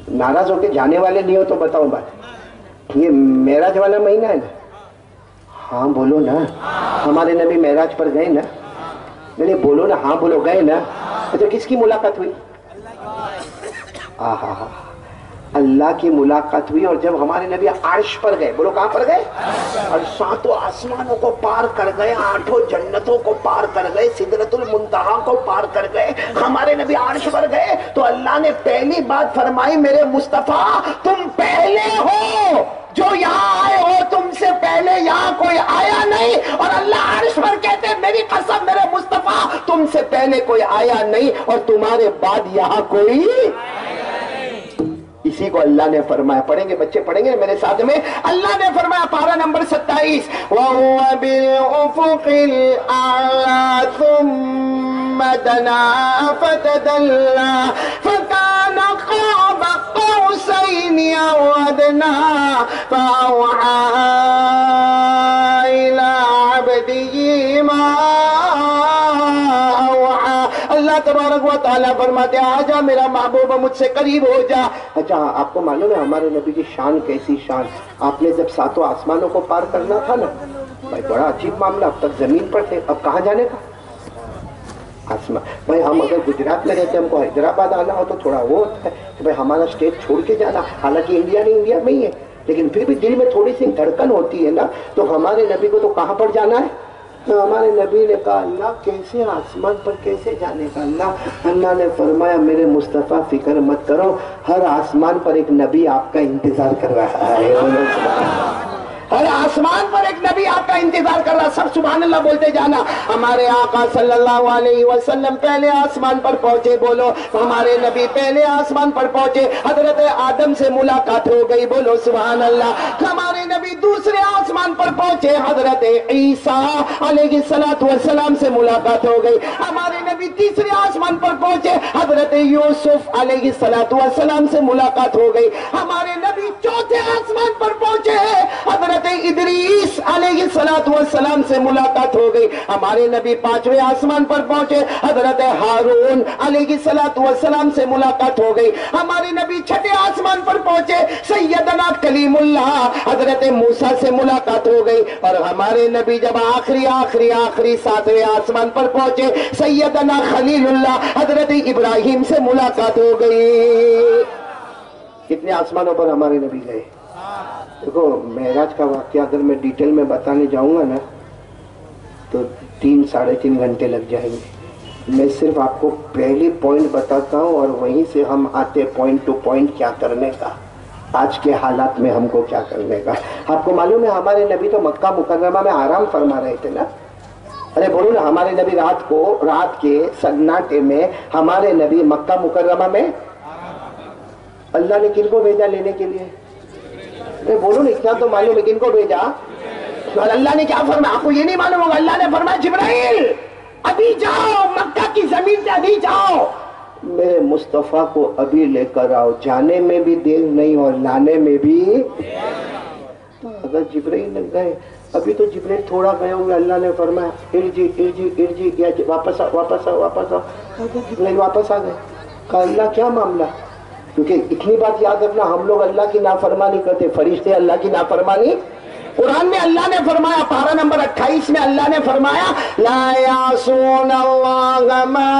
ناراض ہو کے جانے والے نہیں ہو تو بتاؤ بات، یہ معراج والا مہینہ ہے نا، ہاں بولو نا. ہمارے نبی معراج پر گئے نا؟ نہیں بولو نا, ہاں بولو, گئے نا؟ تو کس کی ملاقات ہوئی؟ اللہ کی ملاقات ہوئی. اور جب ہمارے نبی عرش پر گئے, بولو کہاں پر گئے؟ اور 7 آسمانوں کو پار کر گئے, 8 جنتوں کو پار کر گئے, سدرۃ المنتہا کو پار کر گئے, ہمارے نبی عرش پر گئے تو اللہ نے پہلی بات فرمائی, میرے مصطفیٰ تم پہلے ہو جو یہاں آئے ہو, تم سے پہلے یہاں کوئی آیا نہیں. اور اللہ عرش پر کہتے ہیں میری قسم میرے مصطفیٰ تم سے پہلے کوئی آیا نہیں اور تمہارے بعد یہاں کوئی. اسی کو اللہ نے فرمایا, پڑھیں گے بچے, پڑھیں گے میرے ساتھ میں. اللہ نے فرمایا پارہ نمبر 27, وَهُوَ بِالْأُفُقِ الْأَعْلَى ثُمَّ دَنَا فَتَدَلَّى فَكَانَ قَابَ قَوْسَيْنِ أَوْ أَدْنَىٰ فَأَوْحَىٰ إِلَىٰ عَبْدِهِ مَا أَوْحَىٰ. اللہ تبارک و تعالیٰ فرماتے ہیں آجا میرا محبوب مجھ سے قریب ہو جا. اچھا آپ کو معلوم ہے ہمارے نبی کی شان کیسی شان؟ آپ نے جب 7 آسمانوں کو پار کرنا تھا نا بھائی, بڑا عجیب معاملہ, اب تک زمین پر تھے, اب کہاں جانے کا؟ آسمان. بھائی ہم اگر گجرات میں رہتے, ہم کو حیدرآباد آنا ہو تو تھوڑا وہ ہوتا ہے کہ بھائی ہمارا اسٹیٹ چھوڑ کے جانا, حالانکہ انڈیا نہیں, انڈیا میں ہی ہے, لیکن پھر بھی دل میں تھوڑی سی دھڑکن ہوتی ہے نا. تو ہمارے نبی کو تو کہاں پر جانا ہے؟ تو ہمارے نبی نے کہا اللہ کیسے آسمان پر کیسے جانے کا؟ اللہ نے فرمایا میرے مصطفیٰ فکر مت کرو, ہر آسمان پر ایک نبی آپ کا انتظار کر رہا ہے. ہر آسمان پر ایک نبی آپ کا انتظار کر رہا. سب سبحان اللہ بولتے جانا. ہمارے آقا صلی اللہ علیہ وسلم پہلے آسمان پر پہنچے, بولو ہمارے نبی پہلے آسمان پر پہنچے, حضرت آدم سے ملاقات ہو گئی, بولو سبحان اللہ. ہمارے نبی دوسرے آسمان پر پہنچے, حضرت عیسیٰ علیہ السلام سے ملاقات ہو گئی. ہمارے نبی تیسرے آسمان پر پہنچے, حضرت یوسف علیہ السلام سے ملاقات ہو گئی. ہمارے نبی چوتھے آسمان پر پہنچے, حضرت ادریس علیہ السلام سے ملاقات ہو گئی. ہمارے نبی 5ویں آسمان پر پہنچے, حضرت ہارون علیہ السلام سے ملاقات ہو گئی. ہمارے نبی 6 آسمان پر پہنچے, سیدنا کلیم اللہ حضرت موسیٰ سے ملاقات ہو گئی. اور ہمارے نبی جب آخری 7ویں آسمان پر پہنچے, سیدنا خلیل اللہ حضرت ابراہیم سے ملاقات ہو گئی. کتنے آسمانوں پر ہمارے نبی گئے؟ دیکھو معراج کا واقعہ اگر میں ڈیٹیل میں بتانے جاؤں گا نا تو 3-3.5 گھنٹے لگ جائیں گے. میں صرف آپ کو پہلی پوائنٹ بتاتا ہوں اور وہیں سے ہم آتے پوائنٹ ٹو پوائنٹ کیا کرنے کا, آج کے حالات میں ہم کو کیا کرنے کا. آپ کو معلوم ہے ہمارے نبی تو مکہ مکرمہ میں آرام فرما رہے تھے نا. ارے بولو نا, ہمارے نبی رات کے سناٹے میں ہمارے نبی مکہ مکرمہ میں, اللہ نے کن کو بھیجا لینے کے لیے؟ بولو نا, اتنا تو معلوم ہے کن کو بھیجا. اور اللہ نے کیا فرمایا آپ کو یہ نہیں معلوم ہوگا. اللہ نے فرمایا جبرائیل ابھی جاؤ, مکہ کی زمین سے ابھی جاؤ, میرے مصطفیٰ کو ابھی لے کر آؤ. جانے میں بھی دیر نہیں اور لانے میں بھی. اگر جبرائیل لگ گئے, ابھی تو جبرائیل تھوڑا گئے ہوں گے, اللہ نے فرمایا ارجی کیا, واپس آؤ. جبرائیل واپس آ گئے. کہا اللہ کیا معاملہ؟ کیونکہ اتنی بات یاد رکھنا, ہم لوگ اللہ کی نافرمانی کرتے, فرشتے اللہ کی نافرمانی. قرآن میں اللہ نے فرمایا پارہ نمبر 28 میں اللہ نے فرمایا لا یعصون اللہ ما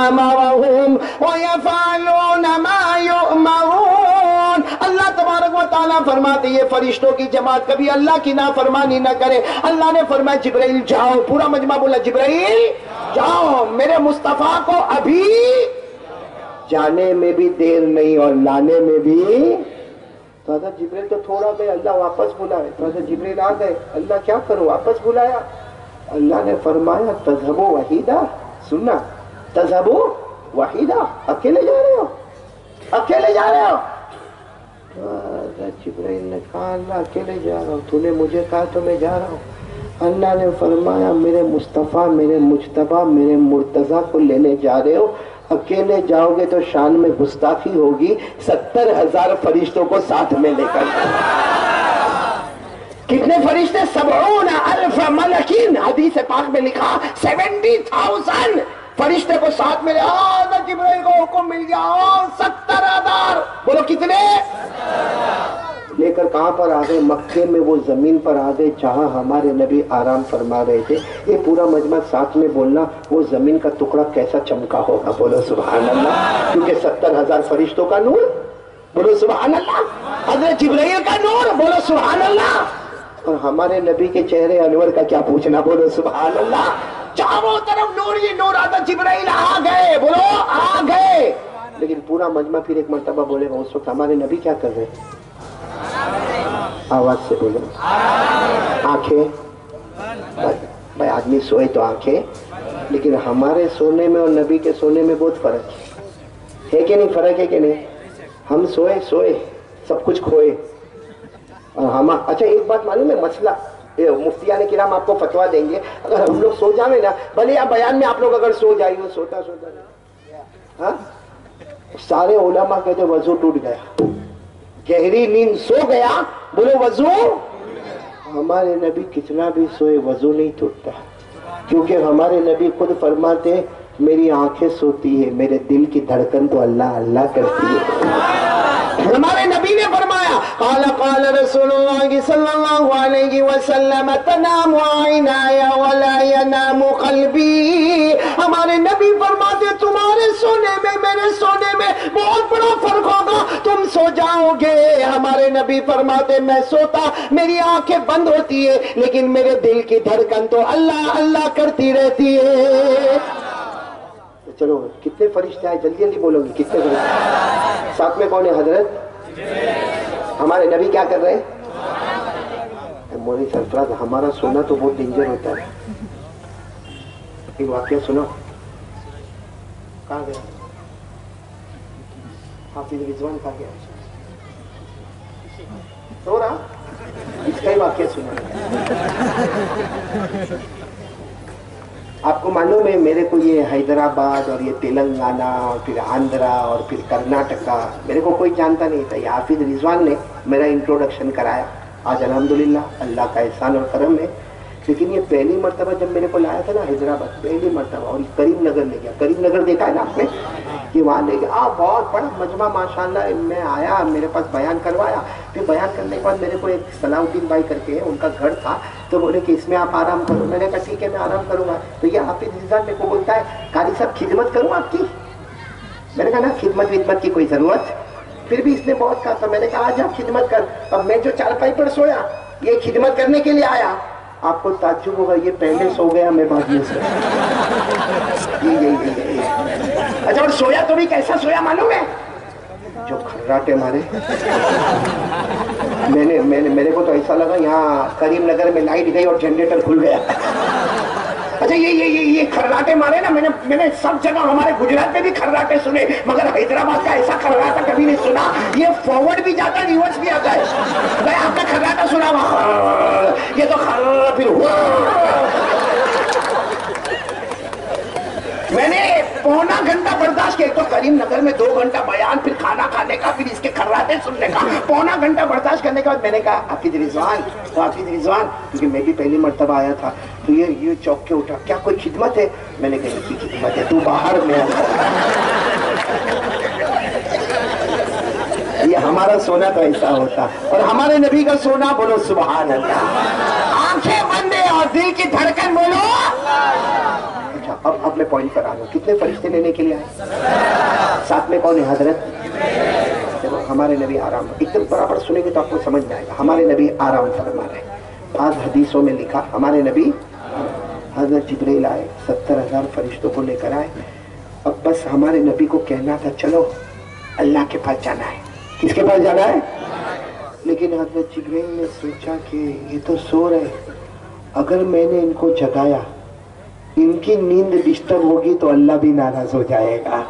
امرهم ویفعلون ما یؤمرون. اللہ تبارک و تعالیٰ فرماتے یہ فرشتوں کی جماعت کبھی اللہ کی نافرمانی نہ کرے. اللہ نے فرمایا جبرائیل جاؤ, پورا مجمع بولا جبرائیل جاؤ, میرے مصطفیٰ کو ابھی جانے میں بھی دیر نہیں اور لانے میں بھی. تو حضرت جبرائیل تو تھوڑا گئے, اللہ واپس بلائے. تو حضرت جبرائیل آ گئے, اللہ کیا کرو واپس بلایا. اللہ نے فرمایا تذہبوا وحیدہ, سننا تذہبوا وحیدہ, اکیلے جا رہے ہو, اکیلے جا رہے ہو. حضرت جبرائیل نے کہا اللہ اکیلے جا رہا ہوں, تو نے مجھے کہا تو میں جا رہا ہوں. اللہ نے فرمایا میرے مصطفیٰ میرے مجتبیٰ میرے مرتضیٰ کو لینے جا رہے ہو, اکیلے جاؤ گے تو شان میں گستاخی ہوگی, 70,000 فرشتوں کو ساتھ میں لے کر. کتنے فرشتے؟ 70,000 ملکین. حدیث پاک میں لکھا 70,000 فرشتے کو ساتھ میں لے. حضرت جبرائیل کو حکم مل گیا 70,000. بولو کتنے؟ لے کر کہاں پر آ گئے؟ مکے میں وہ زمین پر آ گئے جہاں ہمارے نبی آرام فرما رہے تھے. یہ پورا مجمع ساتھ میں بولنا وہ زمین کا ٹکڑا کیسا چمکا ہوگا. بولو سبحان اللہ. کیونکہ 70,000 فرشتوں کا نور. بولو سبحان اللہ. حضرت جبرائیل کا نور. بولو سبحان اللہ. اور ہمارے نبی کے چہرے انور کا کیا پوچھنا. بولو سبحان اللہ. چاروں طرف نور ہی نور. حضرت جبرائیل آ گئے. بولو آ گئے. لیکن پورا مجمع پھر ایک مرتبہ بولے گا اس وقت ہمارے نبی کیا کر رہے ہیں؟ آواز سے بولو. آنکھیں بھائی آدمی سوئے تو آنکھیں, لیکن ہمارے سونے میں اور نبی کے سونے میں بہت فرق ہے کہ نہیں؟ فرق ہے کہ نہیں؟ ہم سوئے سب کچھ کھوئے اور ہم. اچھا ایک بات معلوم ہے مسئلہ مفتیان کرام آپ کو فتوا دیں گے, اگر ہم لوگ سو جائیں نا, بھلے آپ بیان میں آپ لوگ اگر سو جائیے سوتا ہاں, سارے علماء کہتے وضو ٹوٹ گیا, گہری نیند سو گیا. بولو وضو. ہمارے نبی کتنا بھی سوئے وضو نہیں ٹوٹتا, کیونکہ ہمارے نبی خود فرماتے ہیں میری آنکھیں سوتی ہے, میرے دل کی دھڑکن تو اللہ اللہ کرتی ہے. ہمارے نبی نے فرمایا قال رسول اللہ صلی اللہ علیہ وسلم تنام عینایا ولا ینام قلبی. ہمارے نبی فرماتے تمہارے سونے میں میرے سونے میں بہت بڑا فرق ہوگا, تم سو جاؤ گے. ہمارے نبی فرماتے میں سوتا میری آنکھیں بند ہوتی ہے لیکن میرے دل کی دھڑکن تو اللہ اللہ کرتی رہتی ہے. چلو کتنے فرشتے آئے جلدی جلدی بولو گے کتنے فرشتے؟ ساتھ میں کون ہے؟ حضرت ہمارے نبی کیا کر رہے ہیں؟ مولوی سرفراز ہمارا سونا تو بہت ڈینجر ہوتا ہے. ایک واقعہ سنو. کہاں گیا حافظ رضوان؟ کہاں گیا؟ سو رہا. اس کا ہی واقعہ سنا. آپ کو معلوم ہے میرے کو یہ حیدرآباد اور یہ تلنگانہ اور پھر آندھرا اور پھر کرناٹکا میرے کو کوئی جانتا نہیں تھا. یہ حافظ رضوان نے میرا انٹروڈکشن کرایا. آج الحمدللہ اللہ کا احسان اور کرم ہے. لیکن یہ پہلی مرتبہ جب میرے کو لایا تھا نا حیدرآباد, پہلی مرتبہ, اور کریم نگر لے گیا. کریم نگر دیکھا ہے نا آپ نے, کہ وہاں لے گیا. بہت بڑا مجمع ماشاءاللہ. میں آیا, میرے پاس بیان کروایا. پھر بیان کرنے کے بعد میرے کو ایک صلاح الدین بھائی کر کے ان کا گھر تھا, تو بولے کہ اس میں آپ آرام کرو. میں نے کہا ٹھیک ہے میں آرام کروں گا. تو یہ حافظ رضوان میرے کو بولتا ہے قاری صاحب خدمت کروں آپ کی. میں نے کہا نا خدمت کی کوئی ضرورت. پھر بھی اس نے بہت کہا تھا. میں نے کہا آج آپ خدمت کر. اب میں جو چارپائی پر سویا یہ خدمت کرنے کے لیے آیا. آپ کو تعجب ہوگا یہ پہلے سو گیا, میں بعد میں سویا. اچھا اور سویا تو بھی کیسا سویا معلوم ہے؟ جو کھراٹے مارے. میرے کو تو ایسا لگا یہاں کریم نگر میں لائٹ گئی اور جنریٹر کھل گیا. اچھا یہ کھراٹے مارے نا, میں نے سب جگہ ہمارے گجرات میں بھی کھراٹے سنے, مگر حیدرآباد کا ایسا کھراٹا کبھی نہیں سنا. یہ فارورڈ بھی جاتا ہے ریورس بھی آتا ہے. میں آپ کا کھراٹا سنا ہوا, یہ تو پھر ہوا. میں نے پونا گھنٹہ برداشت کیا. تو کریم نگر میں 2 گھنٹہ بیان, پھر کھانا کھانے کا, پھر اس کے کھراٹے سننے کا, پونا گھنٹہ برداشت کرنے کے بعد میں نے کہا حافظ رضوان, کیونکہ میں بھی پہلی مرتبہ آیا تھا, تو یہ چوک کے اٹھا, کیا کوئی خدمت ہے؟ میں نے کہا کی خدمت ہے, تو باہر میں. یہ ہمارا سونا تو ایسا ہوتا, اور ہمارے نبی کا سونا بولو سبحان اللہ. آنکھیں بند ہے اور دل کی دھڑکن بولو. اب میں پوائنٹ پر آ رہا ہوں. کتنے فرشتے لینے کے لیے آئے؟ ساتھ میں کون ہے؟ حضرت. ہمارے نبی آرام, ایک دم برابر سنیں گے تو آپ کو سمجھ میں آئے گا. ہمارے نبی آرام فرما رہے. بعض حدیثوں میں لکھا ہمارے نبی حضرت جبرائیل آئے, 70,000 فرشتوں کو لے کر آئے. اب بس ہمارے نبی کو کہنا تھا چلو اللہ کے پاس جانا ہے. کس کے پاس جانا ہے؟ لیکن حضرت جبرائیل نے سوچا کہ یہ تو سو رہے, اگر میں نے ان کو جگایا ان کی نیند ڈسٹرب ہوگی تو اللہ بھی ناراض ہو جائے گا.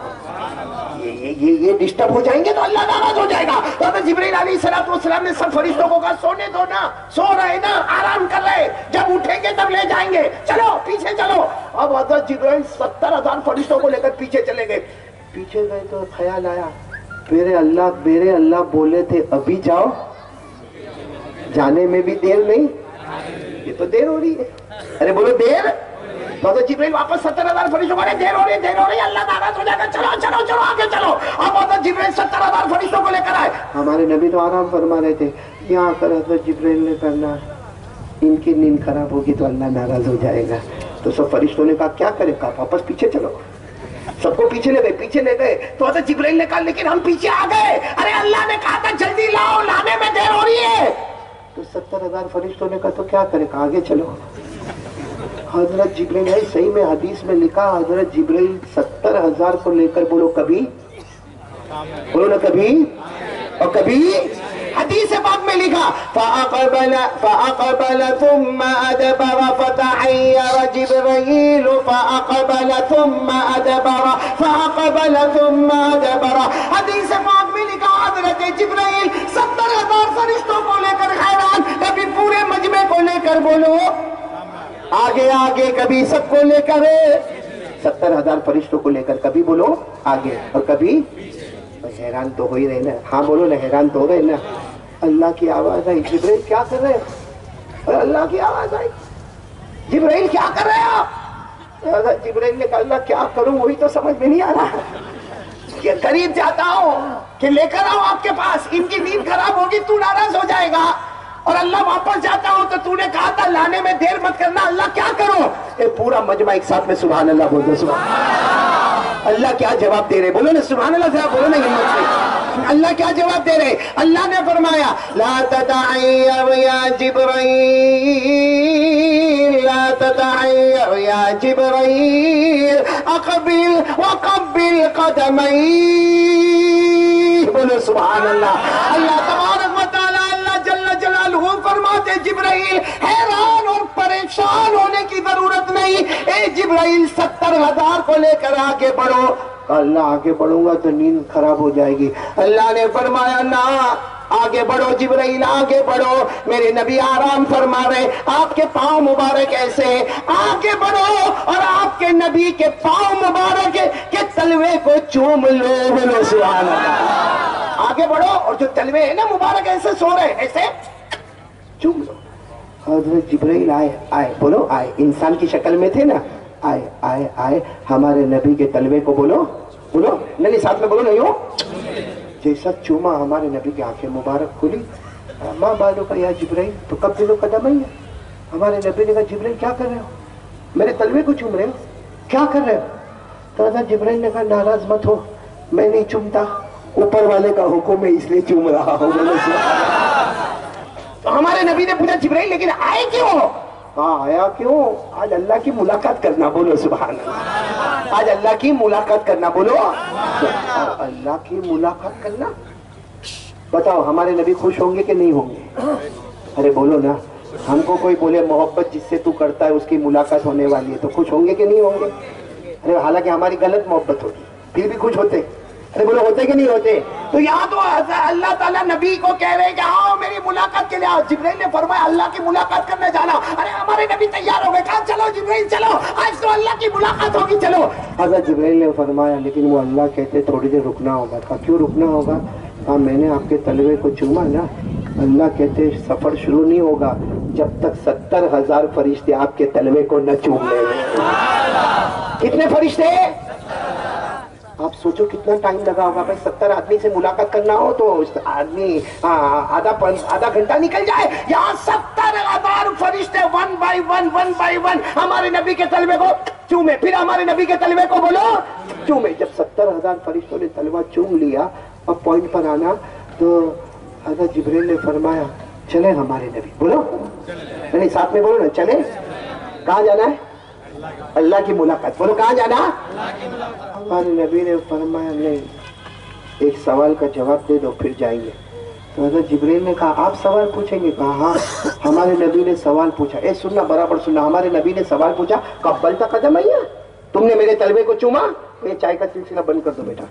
یہ ڈسٹرب ہو جائیں گے تو اللہ ناراض ہو جائے گا. تو حضرت جبرائیل علیہ السلام نے سب فرشتوں کو کہا سونے دو نا, سو رہے نا, آرام کر رہے, جب اٹھیں گے تب لے جائیں گے, چلو پیچھے چلو. اب حضرت جبرائیل 70,000 فرشتوں کو لے کر پیچھے چلے گئے. پیچھے گئے تو خیال آیا میرے اللہ بولے تھے ابھی جاؤ, جانے میں بھی دیر نہیں, یہ تو دیر ہو رہی ہے. ارے بولو دیر. تو حضرت جبرائیل واپس 70,000 فرشتوں کو دیر ہو رہی اللہ ناراض ہو جائے گا، چلو آگے چلو. اب حضرت جبرائیل 70,000 فرشتوں کو لے کر آئے. ہمارے نبی تو آرام فرما رہے تھے. یہاں کر حضرت جبرائیل نے کرنا ان کی نیند خراب ہوگی تو اللہ ناراض ہو جائے گا. تو سب فرشتوں نے کہا کیا کرے؟ کہا واپس پیچھے چلو. سب کو پیچھے لے گئے. تو حضرت جبرائیل نے کہا لیکن ہم پیچھے آ گئے. ارے اللہ نے کہا تھا جلدی لاؤ، لانے میں دیر ہو رہی ہے. تو 70,000 فرشتوں نے کہا تو کیا کرے؟ کہا آگے چلو. حضرت جبرائیل ہے صحیح میں حدیث میں لکھا حضرت جبرائیل 70,000 کو لے کر بولو کبھی، بولو نا کبھی اور کبھی. حدیث پاک میں لکھا فَأَقْبَلَ ثُمَّ أَدْبَرَ فَتَحَيَّرَ جِبْرَيْلُ فَأَقْبَلَ ثُمَّ أَدْبَرَ. حدیث پاک میں لکھا حضرت جبرائیل 70,000 فرشتوں کو لے کر حیران، کبھی پورے مجمع کو لے کر بولو آگے آگے، کبھی سب کو لے کر 70,000 فرشتوں کو لے کر کبھی بولو آگے اور کبھی. حیران تو ہو ہی رہے نا. ہاں بولو نا، حیران تو ہو رہے نا. اللہ کی آواز آئی، جبرائیل کیا کر رہے ہیں؟ اور اللہ کی آواز آئی، جبرائیل کیا کر رہے ہیں آپ؟ جبرائیل نے کہا اللہ کیا کروں وہی تو سمجھ میں نہیں آ رہا. کہ قریب جاتا ہوں کہ لے کر آؤں آپ کے پاس، ان کی نیند خراب ہوگی تو ناراض ہو جائے گا. اور اللہ واپس جاتا ہوں تو تو نے کہا تھا لانے میں دیر مت کرنا. اللہ کیا کروں؟ پورا مجمع ایک ساتھ میں سبحان اللہ بول دو. سبحان اللہ کیا جواب دے رہے؟ بولو نا سبحان اللہ ذرا بولو نا ہمت سے. اللہ کیا جواب دے رہے؟ اللہ نے فرمایا لا تتعیر یا جبرائیل، لا تتعیر یا جبرائیل، اقبل وقبل قدمی. بولو سبحان اللہ. اللہ تبارک و تعالی فرماتے جبرائیل حیران اور پریشان ہونے کی ضرورت نہیں. اے جبرائیل 70,000 کو لے کر آگے بڑھو. اللہ آگے بڑھوں گا تو نیند خراب ہو جائے گی. اللہ نے فرمایا نہ، آگے بڑھو جبرائیل آگے بڑھو. میرے نبی آرام فرما رہے، آپ کے پاؤں مبارک ایسے ہیں، آگے بڑھو اور آپ کے نبی کے پاؤں مبارک کے تلوے کو چوم لو. بولو سبحان اللہ. آگے بڑھو اور جو تلوے ہیں نا مبارک ایسے سو رہے ایسے چوم لو. حضرت جبرائیل آئے بولو آئے، انسان کی شکل میں تھے نا. آئے ہمارے نبی کے تلوے کو بولو نہیں ساتھ میں بولو نہیں ہو. جیسا چوما ہمارے نبی کی آنکھیں مبارک کھلی. ماں بالو کا یا جبرائیل تو کب دلو قدم ہی ہے. ہمارے نبی نے کہا جبرائیل کیا کر رہے ہو؟ میرے تلوے کو چوم رہے ہو، کیا کر رہے ہو؟ تو حضرت جبرائیل نے کہا ناراض مت ہو، میں نہیں چومتا، اوپر والے کا حکم ہے اس لیے چوم رہا ہوں. تو ہمارے نبی نے پوچھا جبرائیل لیکن آئے کیوں؟ آیا کیوں؟ آج اللہ کی ملاقات کرنا. بولو سبحان اللہ. آج اللہ کی ملاقات کرنا. بولو اللہ کی ملاقات کرنا. بتاؤ ہمارے نبی خوش ہوں گے کہ نہیں ہوں گے؟ ارے بولو نا. ہم کو کوئی بولے محبت جس سے تو کرتا ہے اس کی ملاقات ہونے والی ہے تو خوش ہوں گے کہ نہیں ہوں گے؟ ارے حالانکہ ہماری غلط محبت ہوگی پھر بھی خوش ہوتے. ارے بولو ہوتے کہ نہیں ہوتے؟ تو یہاں تو اللہ تعالیٰ نبی کو کہہ رہے کہ آؤ میری ملاقات کے لیے آؤ. جبرائیل نے فرمایا اللہ کی ملاقات کرنے جانا. ارے ہمارے نبی تیار ہو گئے، کہا چلو جبرائیل چلو، آج تو اللہ کی ملاقات ہوگی چلو. حضرت جبرائیل نے فرمایا لیکن وہ اللہ کہتے تھوڑی دیر رکنا ہوگا. کہا کیوں رکنا ہوگا؟ کہا میں نے آپ کے تلوے کو چوما نا. اللہ کہتے سفر شروع نہیں ہوگا جب تک 70,000 فرشتے آپ کے تلوے کو نہ چوم لیں. کتنے فرشتے؟ آپ سوچو کتنا ٹائم لگا ہوگا بھائی. 70 آدمی سے ملاقات کرنا ہو تو آدمی آدھا گھنٹہ نکل جائے. یہاں 70,000 فرشتے ون بائی ون ہمارے نبی کے تلوے کو چومے. پھر ہمارے نبی کے تلوے کو بولو چومے. جب 70,000 فرشتوں نے تلوہ چوم لیا اب پوائنٹ پر آنا تو حضرت جبرائیل نے فرمایا چلے ہمارے نبی. بولو نہیں ساتھ میں بولو نا چلے. کہاں جانا ہے؟ اللہ کی ملاقات. بولو کہاں جانا؟ ہمارے نبی نے فرمایا نہیں ایک سوال کا جواب دے دو پھر جائیں گے. تو حضرت جبرائیل نے کہا آپ سوال پوچھیں گے؟ کہا ہاں. ہمارے نبی نے سوال پوچھا. اے سننا برابر سننا. ہمارے نبی نے سوال پوچھا قبلت قدم ہے، تم نے میرے تلوے کو چوما؟ یہ چائے کا سلسلہ بند کر دو بیٹا.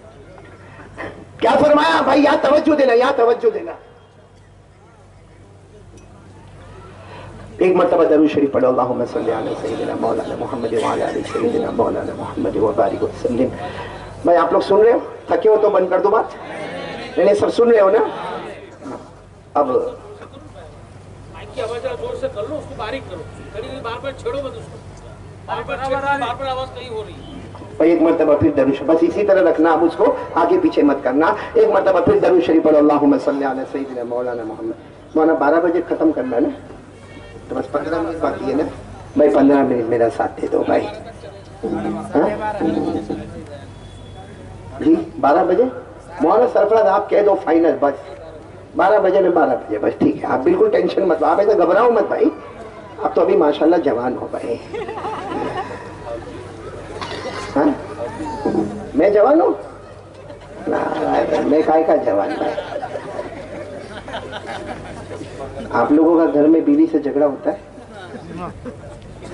کیا فرمایا بھائی؟ یہاں توجہ دینا، یہاں توجہ دینا. ایک مرتبہ درود شریف پڑھو اللہم صلی علی سیدنا مولانا محمد وعلی آل سیدنا مولانا محمد وبارک وسلم. بھائی آپ لوگ سن رہے ہو؟ تھکے ہو تو بند کر دو بات. نہیں سب سن رہے ہو نا؟ اب مائک کی آواز زور سے کر لو، اس کو باریک کرو، بار بار چھیڑو مت اس کو. اور ایک مرتبہ پھر درود شریف، بس اسی طرح رکھنا، اب اس کو آگے پیچھے مت کرنا. ایک مرتبہ پھر درود شریف پڑھو، اللہم صلی علی سیدنا مولانا محمد. مولانا 12 بجے ختم کرنا ہے نا، تو بس 15 منٹ باقی ہے نا بھائی. 15 منٹ میرا ساتھ دے دو بھائی. جی 12 بجے مولانا سرفراز آپ کہہ دو فائنل، بس 12 بجے میں 12 بجے بس ٹھیک ہے. آپ بالکل ٹینشن مت، آپ ایسا گھبراؤ مت بھائی. اب تو ابھی ماشاءاللہ جوان ہو گئے. ہاں میں جوان ہوں؟ میں کائے کا جوان بھائی. آپ لوگوں کا گھر میں بیوی سے جھگڑا ہوتا ہے؟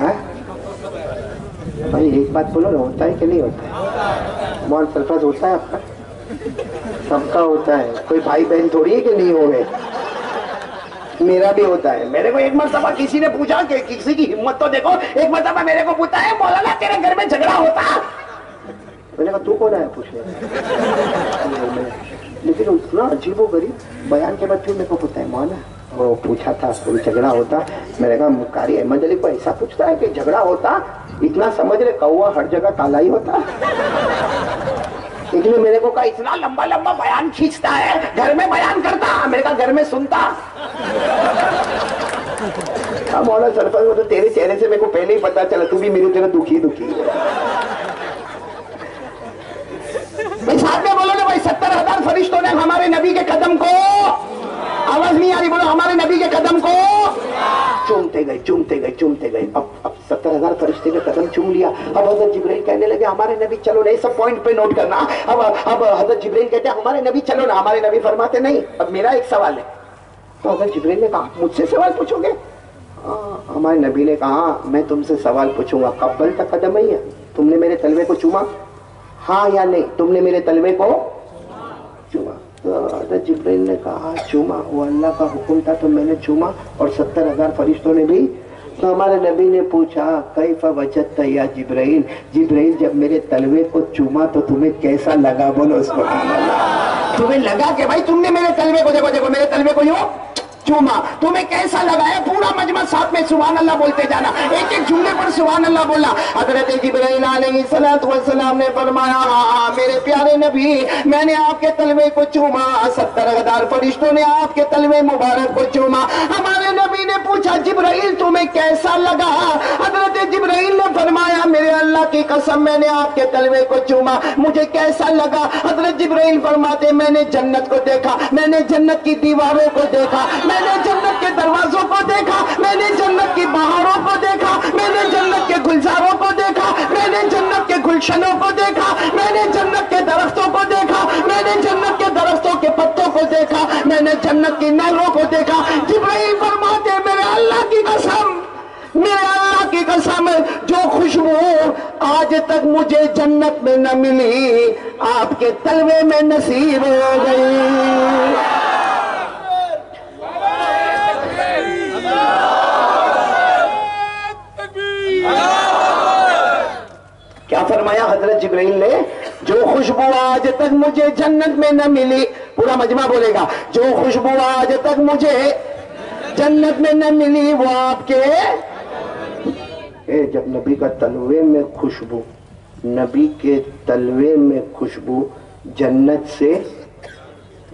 ہاں بھائی ایک بات بولو نا، ہوتا ہے کہ نہیں ہوتا ہے؟ مولانا سرفراز ہوتا ہے آپ کا؟ سب کا ہوتا ہے، کوئی بھائی بہن تھوڑی ہے کہ نہیں ہو گئے. میرا بھی ہوتا ہے. میرے کو ایک مرتبہ کسی نے پوچھا کہ کسی کی ہمت تو دیکھو، ایک مرتبہ میرے کو پوچھتا ہے مولانا تیرے گھر میں جھگڑا ہوتا؟ میں نے کہا تو کون ہے پوچھنے. لیکن اتنا عجیب و غریب بیان کے بعد پھر میرے کو پوچھتا ہے مولانا وہ پوچھا تھا کوئی جھگڑا ہوتا. میں نے کہا قاری احمد علی کو ایسا پوچھتا ہے کہ جھگڑا ہوتا؟ اتنا سمجھ رہے کوا ہر جگہ کالا ہی ہوتا. لیکن میرے کو کہا اتنا لمبا لمبا بیان کھینچتا ہے، گھر میں بیان کرتا؟ میں نے کہا گھر میں سنتا. مولانا سرفراز وہ تو تیرے چہرے سے میرے کو پہلے ہی پتا چلا تو بھی میری طرح دکھی دکھی. بھائی ساتھ میں بولو نا بھائی، 70,000 فرشتوں نے ہمارے نبی کے قدم کو، آواز نہیں آ رہی، بولو ہمارے نبی کے قدم کو چومتے گئے چومتے گئے چومتے گئے. اب 70,000 فرشتے نے قدم چوم لیا. اب حضرت جبرائیل کہنے لگے ہمارے نبی چلو نا، سب پوائنٹ پہ نوٹ کرنا. اب حضرت جبرائیل کہتے ہیں ہمارے نبی چلو نا. ہمارے نبی فرماتے نہیں اب میرا ایک سوال ہے. تو حضرت جبرائیل نے کہا مجھ سے سوال پوچھو گے؟ ہمارے نبی نے کہا میں تم سے سوال پوچھوں گا، قبلت قدمی، تم نے میرے تلوے کو چوما؟ ہاں یا نہیں؟ تم نے میرے تلوے کو چوما؟ تو حضرت جبرائیل نے کہا چوما، وہ اللہ کا حکم تھا تو میں نے چوما، اور 70,000 فرشتوں نے بھی. تو ہمارے نبی نے پوچھا کیف وجدت یا جبرائیل، جبرائیل جب میرے تلوے کو چوما تو تمہیں کیسا لگا؟ بولو سبحان اللہ. تمہیں لگا کہ بھائی تم نے میرے تلوے کو، دیکھو دیکھو میرے تلوے کو یوں چوما، تمہیں کیسا لگا ہے؟ پورا مجمع ساتھ میں سبحان اللہ بولتے جانا، ایک ایک جملے پر سبحان اللہ بولنا. حضرت جبرائیل علیہ السلام نے فرمایا میرے پیارے نبی میں نے آپ کے تلوے کو چوما، 70,000 فرشتوں نے آپ کے تلوے مبارک کو چوما. ہمارے نبی نے پوچھا جبرائیل تمہیں کیسا لگا؟ حضرت جبرائیل نے فرمایا میرے اللہ کی قسم میں نے آپ کے تلوے کو چوما، مجھے کیسا لگا؟ حضرت جبرائیل فرماتے میں نے جنت کو دیکھا، میں نے جنت کی دیواروں کو دیکھا، میں نے جنت کے دروازوں کو دیکھا، میں نے جنت کی بہاروں کو دیکھا، میں نے جنت کے گلزاروں کو دیکھا، میں نے جنت کے گلشنوں کو دیکھا، میں نے جنت کے درختوں کو دیکھا، میں نے جنت کے درختوں کے پتوں کو دیکھا، میں نے جنت کی نہروں کو دیکھا. جبرائیل فرماتے میرے اللہ کی قسم، میرے اللہ کی قسم جو خوشبو آج تک مجھے جنت میں نہ ملی آپ کے تلوے میں نصیب ہو گئی. کیا فرمایا حضرت جبرائیل نے؟ جو خوشبو آج تک مجھے جنت میں نہ ملی، پورا مجمع بولے گا جو خوشبو آج تک مجھے جنت میں نہ ملی وہ آپ کے. جب نبی کا تلوے میں خوشبو، نبی کے تلوے میں خوشبو جنت سے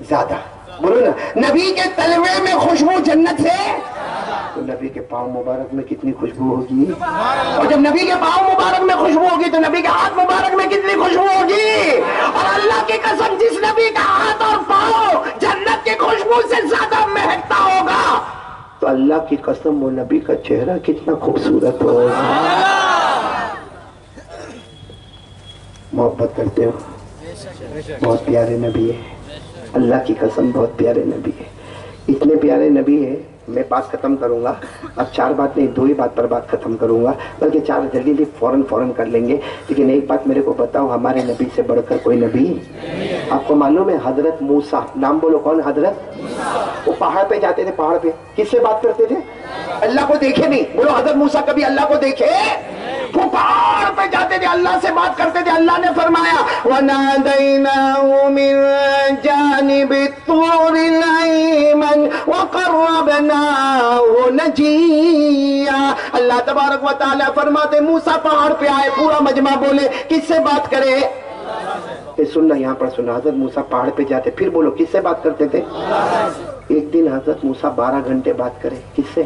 زیادہ، بولو نا نبی کے تلوے میں خوشبو جنت سے، تو نبی کے پاؤں مبارک میں کتنی خوشبو ہوگی؟ اور جب نبی کے پاؤں مبارک میں خوشبو ہوگی تو نبی کے ہاتھ مبارک میں کتنی خوشبو ہوگی؟ اور اللہ کی قسم جس نبی کا ہاتھ اور پاؤں جنت کی خوشبو سے زیادہ مہکتا ہوگا تو اللہ کی قسم وہ نبی کا چہرہ کتنا خوبصورت ہوگا. محبت کرتے ہو؟ بہت پیارے نبی ہے، اللہ کی قسم بہت پیارے نبی ہے. اتنے پیارے نبی ہے. میں بات ختم کروں گا، اب 4 بات نہیں 2 ہی بات پر بات ختم کروں گا، بلکہ 4 جلدی فوراً کر لیں گے. لیکن ایک بات میرے کو بتاؤ، ہمارے نبی سے بڑھ کر کوئی نبی؟ آپ کو معلوم ہے حضرت موسیٰ، نام بولو کون؟ حضرت، وہ پہاڑ پہ جاتے تھے. پہاڑ پہ کس سے بات کرتے تھے؟ اللہ کو دیکھے نہیں، بولو حضرت موسیٰ کبھی اللہ کو دیکھے؟ وہ پہاڑ پہ جاتے تھے، اللہ سے بات کرتے تھے. اللہ نے فرمایا وَنَادَيْنَاهُ مِن جَانِبِ الطُّورِ الْأَيْمَنِ وَقَرَّبْنَاهُ نَجِيًّا. اللہ تبارک و تعالیٰ فرماتے موسیٰ پہاڑ پہ آئے، پورا مجمع بولے کس سے بات کرے؟ سننا یہاں پر سننا، حضرت موسیٰ پہاڑ پہ جاتے، پھر بولو کس سے بات کرتے تھے؟ ایک دن حضرت موسیٰ 12 گھنٹے بات کرے، کس سے؟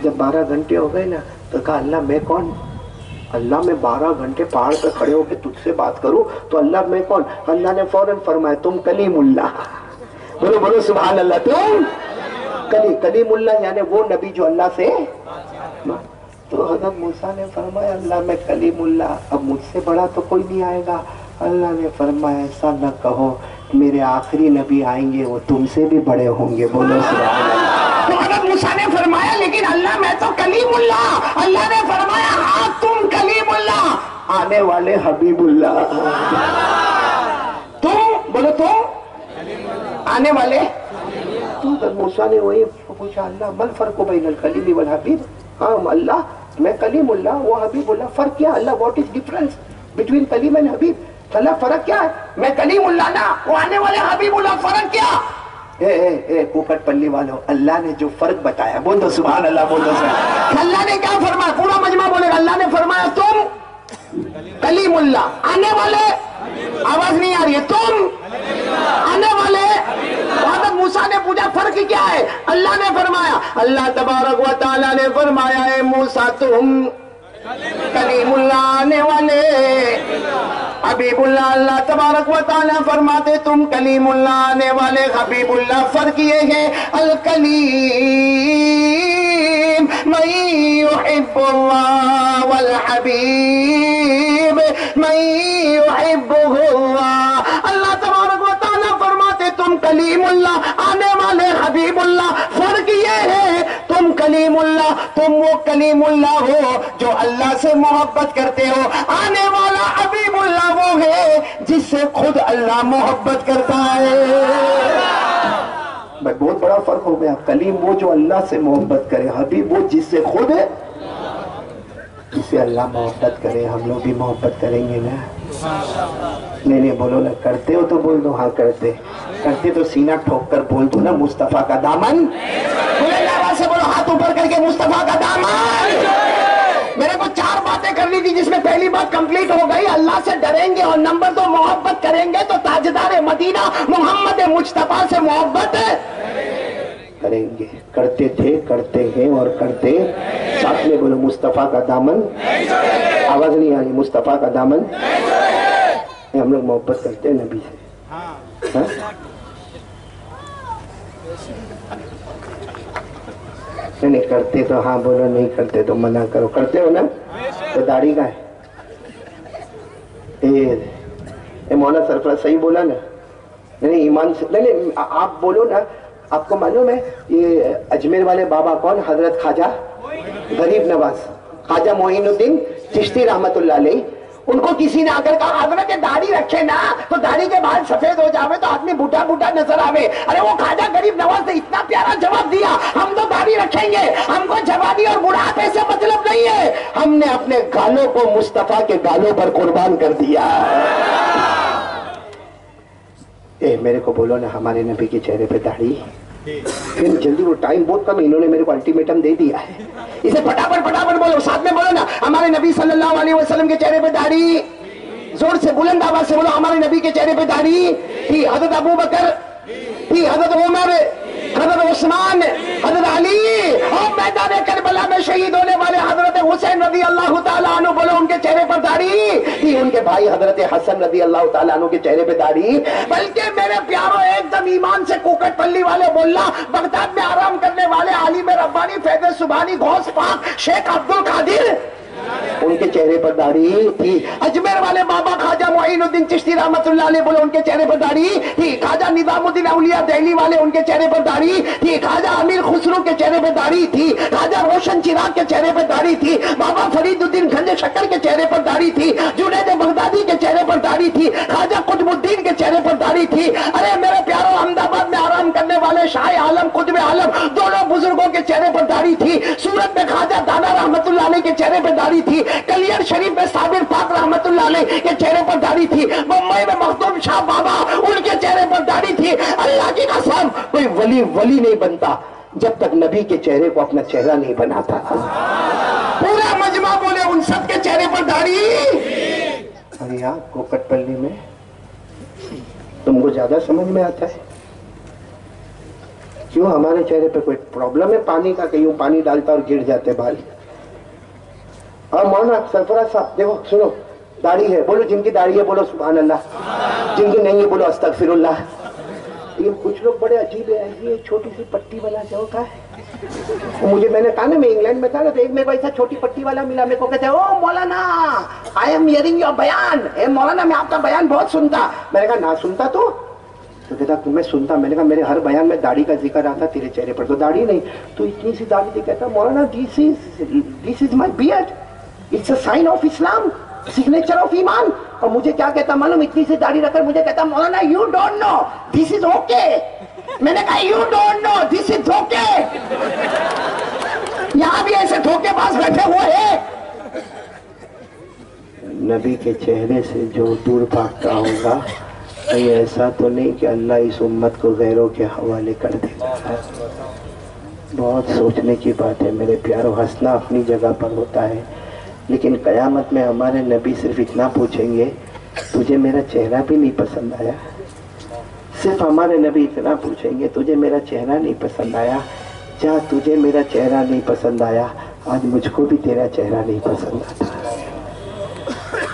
جب 12 گھنٹے ہو گئے نا تو کہا اللہ میں کون؟ اللہ میں 12 گھنٹے پہاڑ پہ کھڑے ہو کے تجھ سے بات کروں تو اللہ میں کون؟ اللہ نے فوراً فرمایا تم کلیم اللہ، بولو بولو سبحان اللہ، تم کلیم اللہ یعنی وہ نبی جو اللہ سے، تو حضرت موسیٰ نے فرمایا اللہ میں کلیم اللہ، اب مجھ سے بڑا تو کوئی نہیں آئے گا۔ اللہ نے فرمایا ایسا نہ کہو، میرے آخری نبی آئیں گے وہ تم سے بھی بڑے ہوں گے، بولو سبحان اللہ۔ تو حضرت موسیٰ نے فرمایا لیکن اللہ میں تو کلیم اللہ، اللہ نے فرمایا ہاں تم کلیم اللہ، آنے والے حبیب اللہ، تم بولو تم آنے والے۔ تو حضرت موسیٰ نے وہی پوچھا اللہ مل فرق بین الکلیم والحبیب، ہاں اللہ میں کلیم اللہ وہ حبیب اللہ، فرق کیا اللہ؟ What is difference between Kalim and Habib? اللہ فرق کیا ہے؟ میں کلیم اللہ نا، وہ آنے والے حبیب اللہ، فرق کیا؟ اے کوکٹ پلی والوں، اللہ نے جو فرق بتایا، بول دو سبحان اللہ، بول دو سبحان اللہ۔ نے کیا فرمایا؟ پورا مجمع بولے گا، اللہ نے فرمایا تم کلیم اللہ، آنے والے، آواز نہیں آ رہی ہے، تم آنے والے۔ حضرت موسیٰ نے پوچھا فرق کیا ہے؟ اللہ نے فرمایا، اللہ تبارک و تعالیٰ نے فرمایا اے موسیٰ تم کلیم اللہ آنے والے، حبیب اللہ، اللہ تبارک و تعالیٰ فرماتے تم کلیم اللہ آنے والے، حبیب اللہ۔ فرق یہ ہے الکلیم من یحب اللہ والحبیب من یحبہ اللہ۔ اللہ تبارک و تعالیٰ فرماتے تم کلیم اللہ آنے والے، حبیب اللہ۔ فرق یہ ہے تم کلیم اللہ، تم وہ کلیم اللہ ہو جو اللہ سے محبت کرتے ہو، آنے والا حبیب اللہ وہ ہے جس سے خود اللہ محبت کرتا ہے۔ بھائی بہت بڑا فرق ہو گیا، کلیم وہ جو اللہ سے محبت کرے، حبیب وہ جس سے خود جس سے اللہ محبت کرے۔ ہم لوگ بھی محبت کریں گے نا؟ نہیں بولو نا، کرتے ہو تو بول دو ہاں کرتے تو سینہ ٹھوک کر بول دو نا مصطفیٰ کا دامن، بولے آواز سے بولو ہاتھ اوپر کر کے مصطفیٰ کا دامن۔ میرے کو 4 باتیں کرنی تھی جس میں پہلی بات کمپلیٹ ہو گئی، اللہ سے ڈریں گے، اور نمبر 2 محبت کریں گے تو تاجدار مدینہ محمد مجتبیٰ سے محبت کریں گے، کرتے تھے، کرتے ہیں اور کرتے۔ ساتھ میں بولو مصطفیٰ کا دامن، آواز نہیں آ رہی، مصطفیٰ کا دامن۔ ہم لوگ محبت کرتے ہیں نبی سے، نہیں کرتے تو ہاں بولو، نہیں کرتے تو منع کرو۔ کرتے ہو نا تو داڑھی کا ہے، مولانا سرفراز صحیح بولا نا؟ نہیں ایمان سے نہیں، آپ بولو نا۔ آپ کو معلوم ہے یہ اجمیر والے بابا کون؟ حضرت خواجہ غریب نواز، خواجہ معین الدین چشتی رحمت اللہ علیہ۔ ان کو کسی نے آ کر کہا حضرت داڑھی رکھے نا تو داڑھی کے بال سفید ہو جاوے تو آدمی بوٹا بوٹا نظر آوے۔ ارے وہ خواجہ غریب نواز نے اتنا پیارا جواب دیا، ہم تو داڑھی رکھیں گے، ہم کو جوانی اور بڑھاپے سے مطلب نہیں ہے، ہم نے اپنے گالوں کو مصطفیٰ کے گالوں پر قربان کر دیا۔ میرے کو بولو نا ہمارے نبی کے چہرے پہ داڑھی، پھر جلدی، وہ ٹائم بہت کم ہے، انہوں نے میرے کو الٹیمیٹم دے دیا ہے، اسے پٹاپٹ بولو، ساتھ میں بولو نا ہمارے نبی صلی اللہ علیہ وسلم کے چہرے پہ داڑھی، زور سے بلند آواز سے بولو ہمارے نبی کے چہرے پہ داڑھی تھی۔ حضرت ابو بکر تھی، حضرت عمر، حضرت عثمان، حضرت علی، اور میدان کربلا میں شہید ہونے والے حضرت حسین رضی اللہ تعالیٰ عنہ، بولو ان کے چہرے پر داڑھی تھی، ان کے بھائی حضرت حسن رضی اللہ تعالیٰ عنہ کے چہرے پہ داڑھی۔ بلکہ میرے پیاروں ایک دم ایمان سے کوکٹ پلی والے بولنا، بغداد میں آرام کرنے والے عالم ربانی فیض سبحانی غوث پاک شیخ عبد القادر، ان کے چہرے پر داڑھی تھی۔ اجمیر والے بابا خواجہ معین الدین چشتی رحمت اللہ علیہ، بولو ان کے چہرے پر داڑھی تھی۔ خواجہ نظام الدین اولیاء دہلی والے، ان کے چہرے پر داڑھی تھی۔ خواجہ امیر خسرو کے چہرے پہ داڑھی تھی۔ خواجہ روشن چراغ کے چہرے پر داڑھی تھی۔ بابا فرید الدین گنج شکر کے چہرے پر داڑھی تھی۔ جنید بغدادی کے چہرے پر داڑھی تھی۔ خواجہ قطب الدین کے چہرے پر داڑھی تھی۔ ارے میرے پیاروں احمد آباد میں آرام کرنے والے شاہ عالم قطب عالم دونوں بزرگوں کے چہرے پر داڑھی تھی۔ سورت میں خواجہ دانا رحمت اللہ علیہ کے چہرے پر داڑھی تھی۔ کلیئر شریف میں صابر پاک رحمت اللہ علیہ کے چہرے پر داڑھی تھی۔ ممبئی میں مخدوم شاہ بابا، ان کے چہرے پر داڑھی تھی۔ اللہ کی قسم کوئی ولی نہیں بنتا جب تک نبی کے چہرے کو اپنا چہرہ نہیں بناتا تھا۔ پورا مجمع بولے ان سب کے چہرے پر داڑھی، ارے یار کوکٹ پلی میں تم کو زیادہ سمجھ میں آتا ہے؟ کیوں ہمارے چہرے پہ کوئی پرابلم ہے پانی کا کہ یوں پانی ڈالتا اور گر جاتے بال؟ اور مولانا سرفراز صاحب دیکھو سنو، داڑھی ہے بولو، جن کی داڑھی ہے بولو سبحان اللہ، جن کی نہیں ہے بولو استغفر اللہ۔ لیکن کچھ لوگ بڑے عجیب ہے، یہ چھوٹی سی پٹی والا جو ہوتا ہے، مجھے میں نے کہا نا میں انگلینڈ میں تھا نا، تو ایک میرے کو ایسا چھوٹی پٹی والا ملا، میرے کو کہتے ہیں او مولانا آئی ایم ہیئرنگ یور بیان، اے مولانا میں آپ کا بیان بہت سنتا۔ میں نے کہا نہ سنتا تو کہتا میں سنتا۔ میں نے کہا میرے ہر بیان میں داڑھی کا ذکر آتا، تیرے چہرے پر تو داڑھی نہیں، تو اتنی سی داڑھی تھی۔ کہتا مولانا this is my beard, it's a sign of Islam, signature of iman. اور مجھے کیا کہتا معلوم، اتنی سی داڑھی رکھ کر مجھے کہتا Maulana you don't know this is okay. میں نے کہا you don't know this is okay. یہاں بھی ایسے دھوکے باز بیٹھے ہوئے ہیں۔ نبی کے چہرے سے جو دور بھاگتا ہوگا، یہ ایسا تو نہیں کہ اللہ اس امت کو غیروں کے حوالے کر دیتا ہے۔ بہت سوچنے کی بات ہے میرے پیاروں، ہنسنا اپنی جگہ پر ہوتا ہے، لیکن قیامت میں ہمارے نبی صرف اتنا پوچھیں گے تجھے میرا چہرہ بھی نہیں پسند آیا؟ صرف ہمارے نبی اتنا پوچھیں گے تجھے میرا چہرہ نہیں پسند آیا؟ جہاں تجھے میرا چہرہ نہیں پسند آیا، آج مجھ کو بھی تیرا چہرہ نہیں پسند آتا۔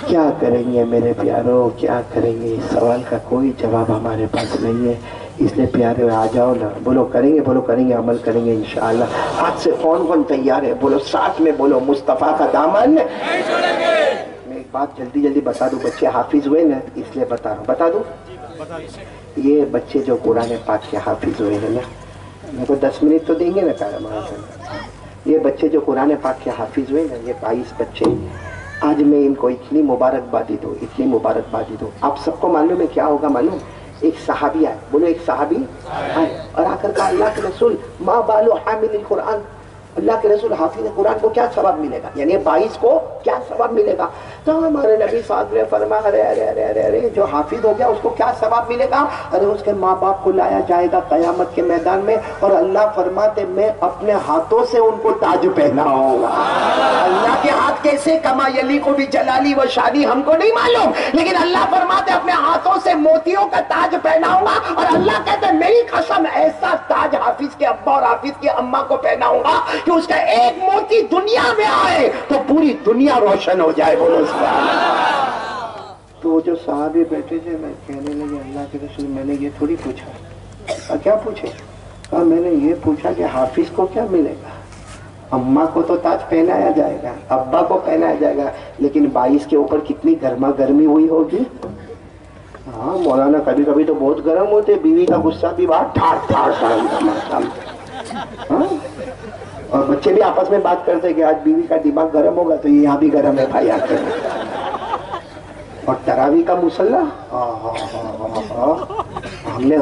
کیا کریں گے میرے پیاروں، کیا کریں گے؟ اس سوال کا کوئی جواب ہمارے پاس نہیں ہے، اس لیے پیارے آ جاؤ نا، بولو کریں گے، بولو کریں گے، عمل کریں گے انشاءاللہ۔ آج سے کون تیار ہے؟ بولو ساتھ میں بولو مصطفیٰ کا دامن نہیں چھوڑیں گے۔ میں ایک بات جلدی جلدی بتا دوں، بچے حافظ ہوئے نا اس لیے بتا رہا ہوں، بتا دوں۔ یہ بچے جو قرآن پاک کے حافظ ہوئے ہیں نا، میرے کو 10 منٹ تو دیں گے نا کارم۔ یہ بچے جو قرآن پاک کے حافظ ہوئے نا، یہ 22 بچے، آج میں ان کو اتنی مبارکبادی دوں، اتنی مبارکبادی دوں۔ آپ سب کو معلوم ہے کیا ہوگا معلوم؟ ایک صحابی آئے، بولو ایک صحابی آئے اور آ کر کہا اللہ کے رسول ما بالو حامل القرآن، اللہ کے رسول حافظ قرآن کو کیا ثواب ملے گا؟ یعنی 22 کو کیا ثواب ملے گا؟ تو ہمارے نبی صاحب نے فرمایا ارے ارے ارے ارے ارے جو حافظ ہو گیا اس کو کیا ثواب ملے گا؟ ارے اس کے ماں باپ کو لایا جائے گا قیامت کے میدان میں، اور اللہ فرماتے میں اپنے ہاتھوں سے ان کو تاج پہناؤں گا۔ اللہ کے ہاتھ کیسے کما یلی کو بھی جلالی و شادی ہم کو نہیں معلوم، لیکن اللہ فرماتے اپنے ہاتھوں سے موتیوں کا تاج پہناؤں گا، اور اللہ کہتے میری قسم ایسا تاج حافظ کے ابا اور حافظ کی اماں کو پہناؤں گا کہ اس کا ایک موتی دنیا میں آئے تو پوری دنیا روشن ہو جائے۔ بولو سبحان اللہ۔ تو جو صحابی بیٹھے تھے میں کہنے لگے اللہ کے رسول میں نے یہ تھوڑی پوچھا۔ کیا پوچھے؟ کہا میں نے یہ پوچھا کہ حافظ کو کیا ملے گا؟ اماں کو تو تاج پہنایا جائے گا، ابا کو پہنایا جائے گا، لیکن 22 کے اوپر کتنی گرما گرمی ہوئی ہوگی۔ ہاں مولانا کبھی کبھی تو بہت گرم ہوتے، بیوی کا غصہ بھی بات ٹھاڑ ٹھاڑ ٹھاڑ۔ اور بچے بھی آپس میں بات کرتے کہ آج بیوی کا دماغ گرم ہوگا تو یہاں بھی گرم ہے بھائی آتے۔ اور تراویح کا مصلح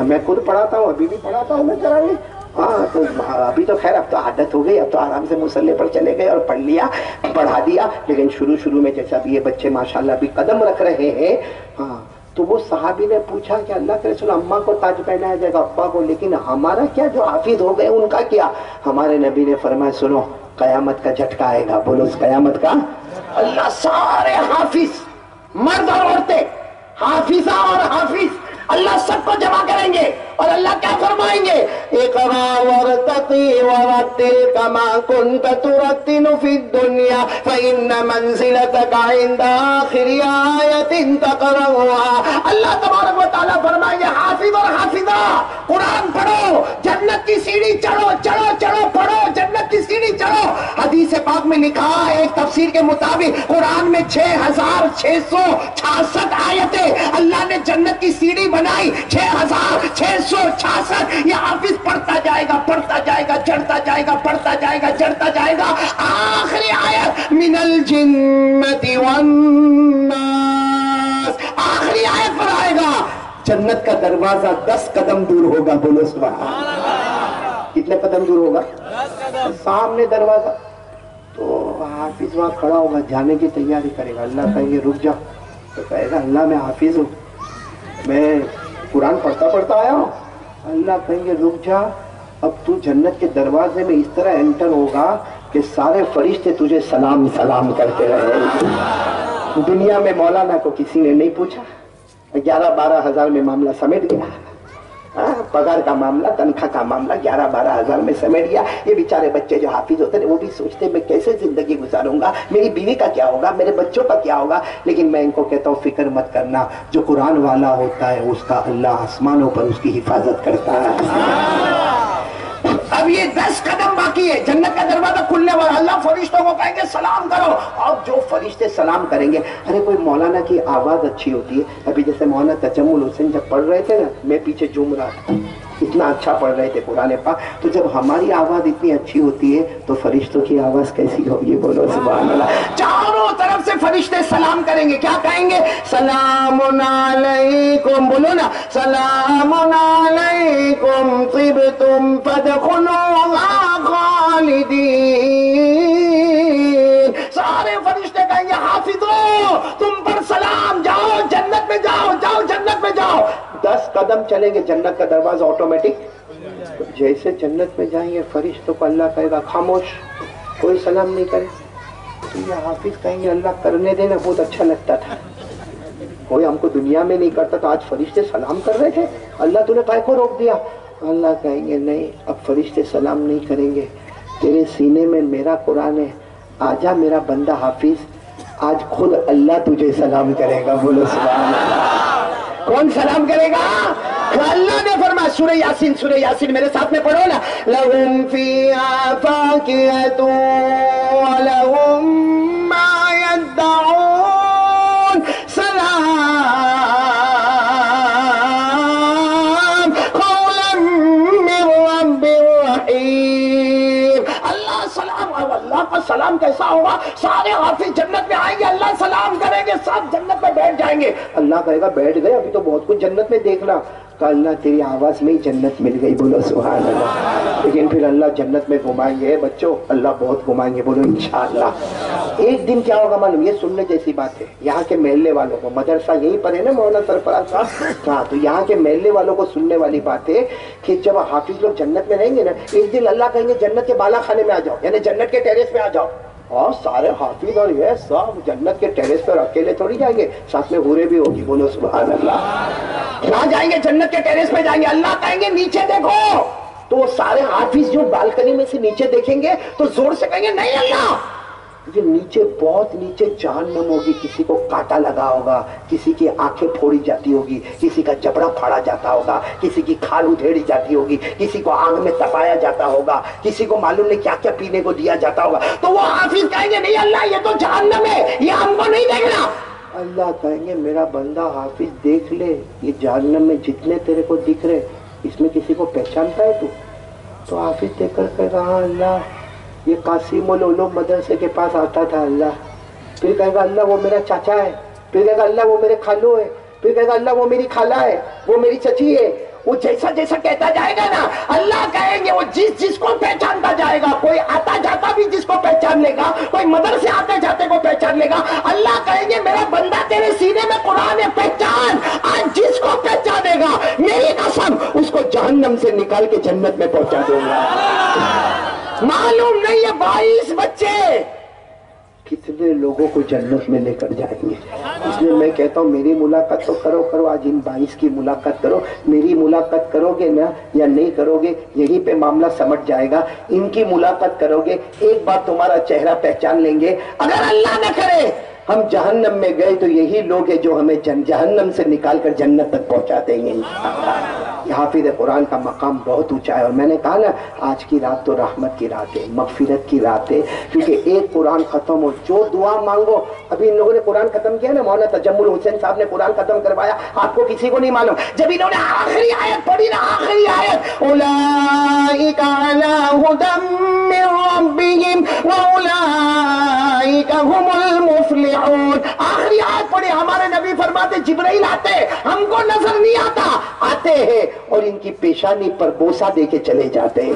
ہمیں خود پڑھاتا ہوں، ابھی بھی پڑھاتا ہوں میں تراویح۔ ہاں تو ابھی تو خیر اب تو عادت ہو گئی، اب تو آرام سے مصلے پر چلے گئے اور پڑھ لیا، پڑھا دیا، لیکن شروع میں جیسا بھی یہ بچے ماشاءاللہ بھی قدم رکھ رہے ہیں۔ ہاں تو وہ صحابی نے پوچھا کہ اللہ کے رسول اماں کو تاج پہنایا جائے گا، ابا کو، لیکن ہمارا کیا جو حافظ ہو گئے ان کا کیا؟ ہمارے نبی نے فرمایا سنو قیامت کا جھٹکا آئے گا، بولو اس قیامت کا، اللہ سارے حافظ مرد اور عورتیں، حافظہ اور حافظ، اللہ سب کو جمع کریں گے اور اللہ کیا فرمائیں گے؟ اقرا وارتقی ورتل کما کنت ترتل فی الدنیا فإن منزلتک عند آخر آیت تقرأها۔ اللہ تبارک و تعالیٰ فرمائیں گے حافظ اور حافظہ قرآن پڑھو، جنت کی سیڑھی چڑھو چڑھو چڑھو، پڑھو جنت کی سیڑھی چڑھو۔ حدیث پاک میں لکھا ہے ایک تفسیر کے مطابق قرآن میں 6666 آیتیں اللہ نے جنت کی سیڑھی بنائی، 6666۔ یہ حافظ پڑھتا جائے گا، پڑھتا جائے گا، چڑھتا جائے گا، پڑھتا جائے گا، چڑھتا جائے گا، آخری آیت من الجنت والناس، آخری آیت پر آئے گا جنت کا دروازہ 10 قدم دور ہوگا، بولو سبحان اللہ۔ کتنے قدم دور ہوگا؟ 10 قدم، سامنے دروازہ۔ تو حافظ وہاں کھڑا ہوگا، جانے کی تیاری کرے گا، اللہ کہیں گے رک جا، تو کہے گا اللہ میں حافظ ہوں، میں قرآن پڑھتا پڑھتا آیا ہوں، اللہ کہیں گے رک جا، اب تو جنت کے دروازے میں اس طرح انٹر ہوگا کہ سارے فرشتے تجھے سلام سلام کرتے رہے. دنیا میں مولانا کو کسی نے نہیں پوچھا, 11-12 ہزار میں معاملہ سمیٹ گیا. پگار کا معاملہ, تنخواہ کا معاملہ 11-12 ہزار میں سمیٹ گیا. یہ بیچارے بچے جو حافظ ہوتے ہیں وہ بھی سوچتے میں کیسے زندگی گزاروں گا, میری بیوی کا کیا ہوگا, میرے بچوں کا کیا ہوگا. لیکن میں ان کو کہتا ہوں فکر مت کرنا, جو قرآن والا ہوتا ہے اس کا اللہ آسمانوں پر اس کی حفاظت کرتا ہے. اب یہ 10 قدم باقی ہے, جنت کا دروازہ کھلنے والا. اللہ فرشتوں کو کہیں گے سلام کرو. اب جو فرشتے سلام کریں گے, ارے کوئی مولانا کی آواز اچھی ہوتی ہے. ابھی جیسے مولانا تجمل حسین جب پڑھ رہے تھے نا, میں پیچھے جھوم رہا تھا, اتنا اچھا پڑھ رہے تھے قرآن پاک. تو جب ہماری آواز اتنی اچھی ہوتی ہے تو فرشتوں کی آواز کیسی ہوگی, بولو سبحان اللہ. چاروں طرف سے فرشتے سلام کریں گے. کیا کہیں گے؟ سلام علیکم, بولو نا, سلام علیکم طبتم فادخلوها خالدین. سارے فرشتے کہیں گے حافظو تم پر سلام, جاؤ جنت میں جاؤ, جاؤ جنت میں جاؤ. 10 قدم چلیں گے جنت کا دروازہ آٹومیٹک. جیسے جنت میں جائیں گے فرشتوں کو اللہ کہے گا خاموش, کوئی سلام نہیں کرے. تو یہ حافظ کہیں گے اللہ کرنے دینا, بہت اچھا لگتا تھا, کوئی ہم کو دنیا میں نہیں کرتا تھا, آج فرشتے سلام کر رہے تھے, اللہ تو نے کائے کو روک دیا. اللہ کہیں گے نہیں, اب فرشتے سلام نہیں کریں گے, تیرے سینے میں میرا قرآن ہے, آجا میرا بندہ حافظ, آج خود اللہ تجھے سلام کرے گا. بولو سبحان اللہ. کون سلام کرے گا؟ اللہ نے فرمایا سورہ یاسین, سورہ یاسین میرے ساتھ میں پڑھو نا, لَهُمْ فِيهَا فَاكِهَةٌ وَلَهُمْ مَا يَدَّعُونَ سَلَامٌ قَوْلًا مِّن رَّبٍّ رَّحِيمٍ. اللہ سلام, اللہ کا سلام کیسا ہوگا؟ سارے حافظ جنت میں آئیں گے, اللہ سلام کریں گے, سب جنت میں بیٹھ جائیں گے. اللہ کہے گا بیٹھ گئے, ابھی تو بہت کچھ جنت میں دیکھنا. کہ اللہ تیری آواز میں ہی جنت مل گئی. بولو سبحان اللہ. لیکن پھر اللہ جنت میں گھمائیں گے بچوں, اللہ بہت گھمائیں گے. بولو انشاءاللہ. ایک دن کیا ہوگا معلوم, یہ سننے جیسی بات ہے. یہاں کے محلے والوں کو, مدرسہ یہیں پر ہے نا مولانا سرفراز صاحب, ہاں, تو یہاں کے محلے والوں کو سننے والی بات ہے کہ جب حافظ لوگ جنت میں رہیں گے نا, ایک دن اللہ کہیں گے جنت کے بالا خانے میں آ جاؤ, یعنی جنت کے ٹیریس پہ آ جاؤ. اور سارے حافظ اور یہ سب جنت کے ٹیریس پر اکیلے تھوڑی جائیں گے, ساتھ میں حوریں بھی ہوگی. بولو سبحان اللہ. کہاں جائیں گے؟ جنت کے ٹیریس پہ جائیں گے. اللہ کہیں گے نیچے دیکھو, تو وہ سارے حافظ جو بالکنی میں سے نیچے دیکھیں گے تو زور سے کہیں گے نہیں اللہ, یہ نیچے بہت نیچے جہنم ہوگی. کسی کو کانٹا لگا ہوگا, کسی کی آنکھیں پھوڑی جاتی ہوگی, کسی کا جبڑا پھاڑا جاتا ہوگا, کسی کی کھال ادھیڑی جاتی ہوگی, کسی کو آگ میں تپایا جاتا ہوگا, کسی کو معلوم نہیں کیا کیا پینے کو دیا جاتا ہوگا. تو وہ حافظ کہیں گے نہیں اللہ یہ تو جہنم ہے, یہ ہم کو نہیں دیکھنا. اللہ کہیں گے میرا بندہ حافظ دیکھ لے, یہ جہنم میں جتنے تیرے کو دکھ رہے اس میں کسی کو پہچانتا ہے تو؟ تو حافظ دیکھ کر کہے گا ہاں اللہ, یہ قاسم العلوم مدرسے کے پاس آتا تھا اللہ. پھر کہے گا اللہ وہ میرا چاچا ہے, پھر کہے گا اللہ وہ میرے خالو ہے, پھر کہے گا اللہ وہ میری خالہ ہے, وہ میری چچی ہے. وہ جیسا جیسا کہتا جائے گا نا, اللہ کہیں گے وہ جس جس کو پہچانتا جائے گا, کوئی آتا جاتا بھی جس کو پہچان لے گا, کوئی مدرسے آتے جاتے کو پہچان لے گا. اللہ کہیں گے میرا بندہ تیرے سینے میں قرآن ہے, پہچان. آج جس کو پہچانے گا میری قسم اس کو جہنم سے نکال کے جنت میں پہنچا دوں گا. معلوم نہیں ہے 22 بچے کتنے لوگوں کو جنت میں لے کر جائیں گے. اس لیے میں کہتا ہوں میری ملاقات تو کرو, آج ان 22 کی ملاقات کرو. میری ملاقات کرو گے نا یا نہیں کرو گے, یہیں پہ معاملہ سمجھ جائے گا. ان کی ملاقات کرو گے, ایک بار تمہارا چہرہ پہچان لیں گے. اگر اللہ نہ کرے ہم جہنم میں گئے تو یہی لوگ ہیں جو ہمیں جہنم سے نکال کر جنت تک پہنچا دیں گے. حافظ قرآن کا مقام بہت اونچا ہے. اور میں نے کہا نا آج کی رات تو رحمت کی رات ہے, مغفرت کی رات ہے, کیونکہ ایک قرآن ختم ہو, جو دعا مانگو. ابھی ان لوگوں نے قرآن ختم کیا نا, مولانا تجمل حسین صاحب نے قرآن ختم کروایا, آپ کو کسی کو نہیں معلوم. جب انہوں نے آخری آیت پڑھی نا, آخری آیت اولئک علی ھدی من ربہم واولئک ھم المفلحون. آخری آیت پڑھی, ہمارے نبی فرماتے جبرائیل آتے, ہم کو نظر نہیں آتا, آتے ہیں اور ان کی پیشانی پر بوسہ دے کے چلے جاتے ہیں.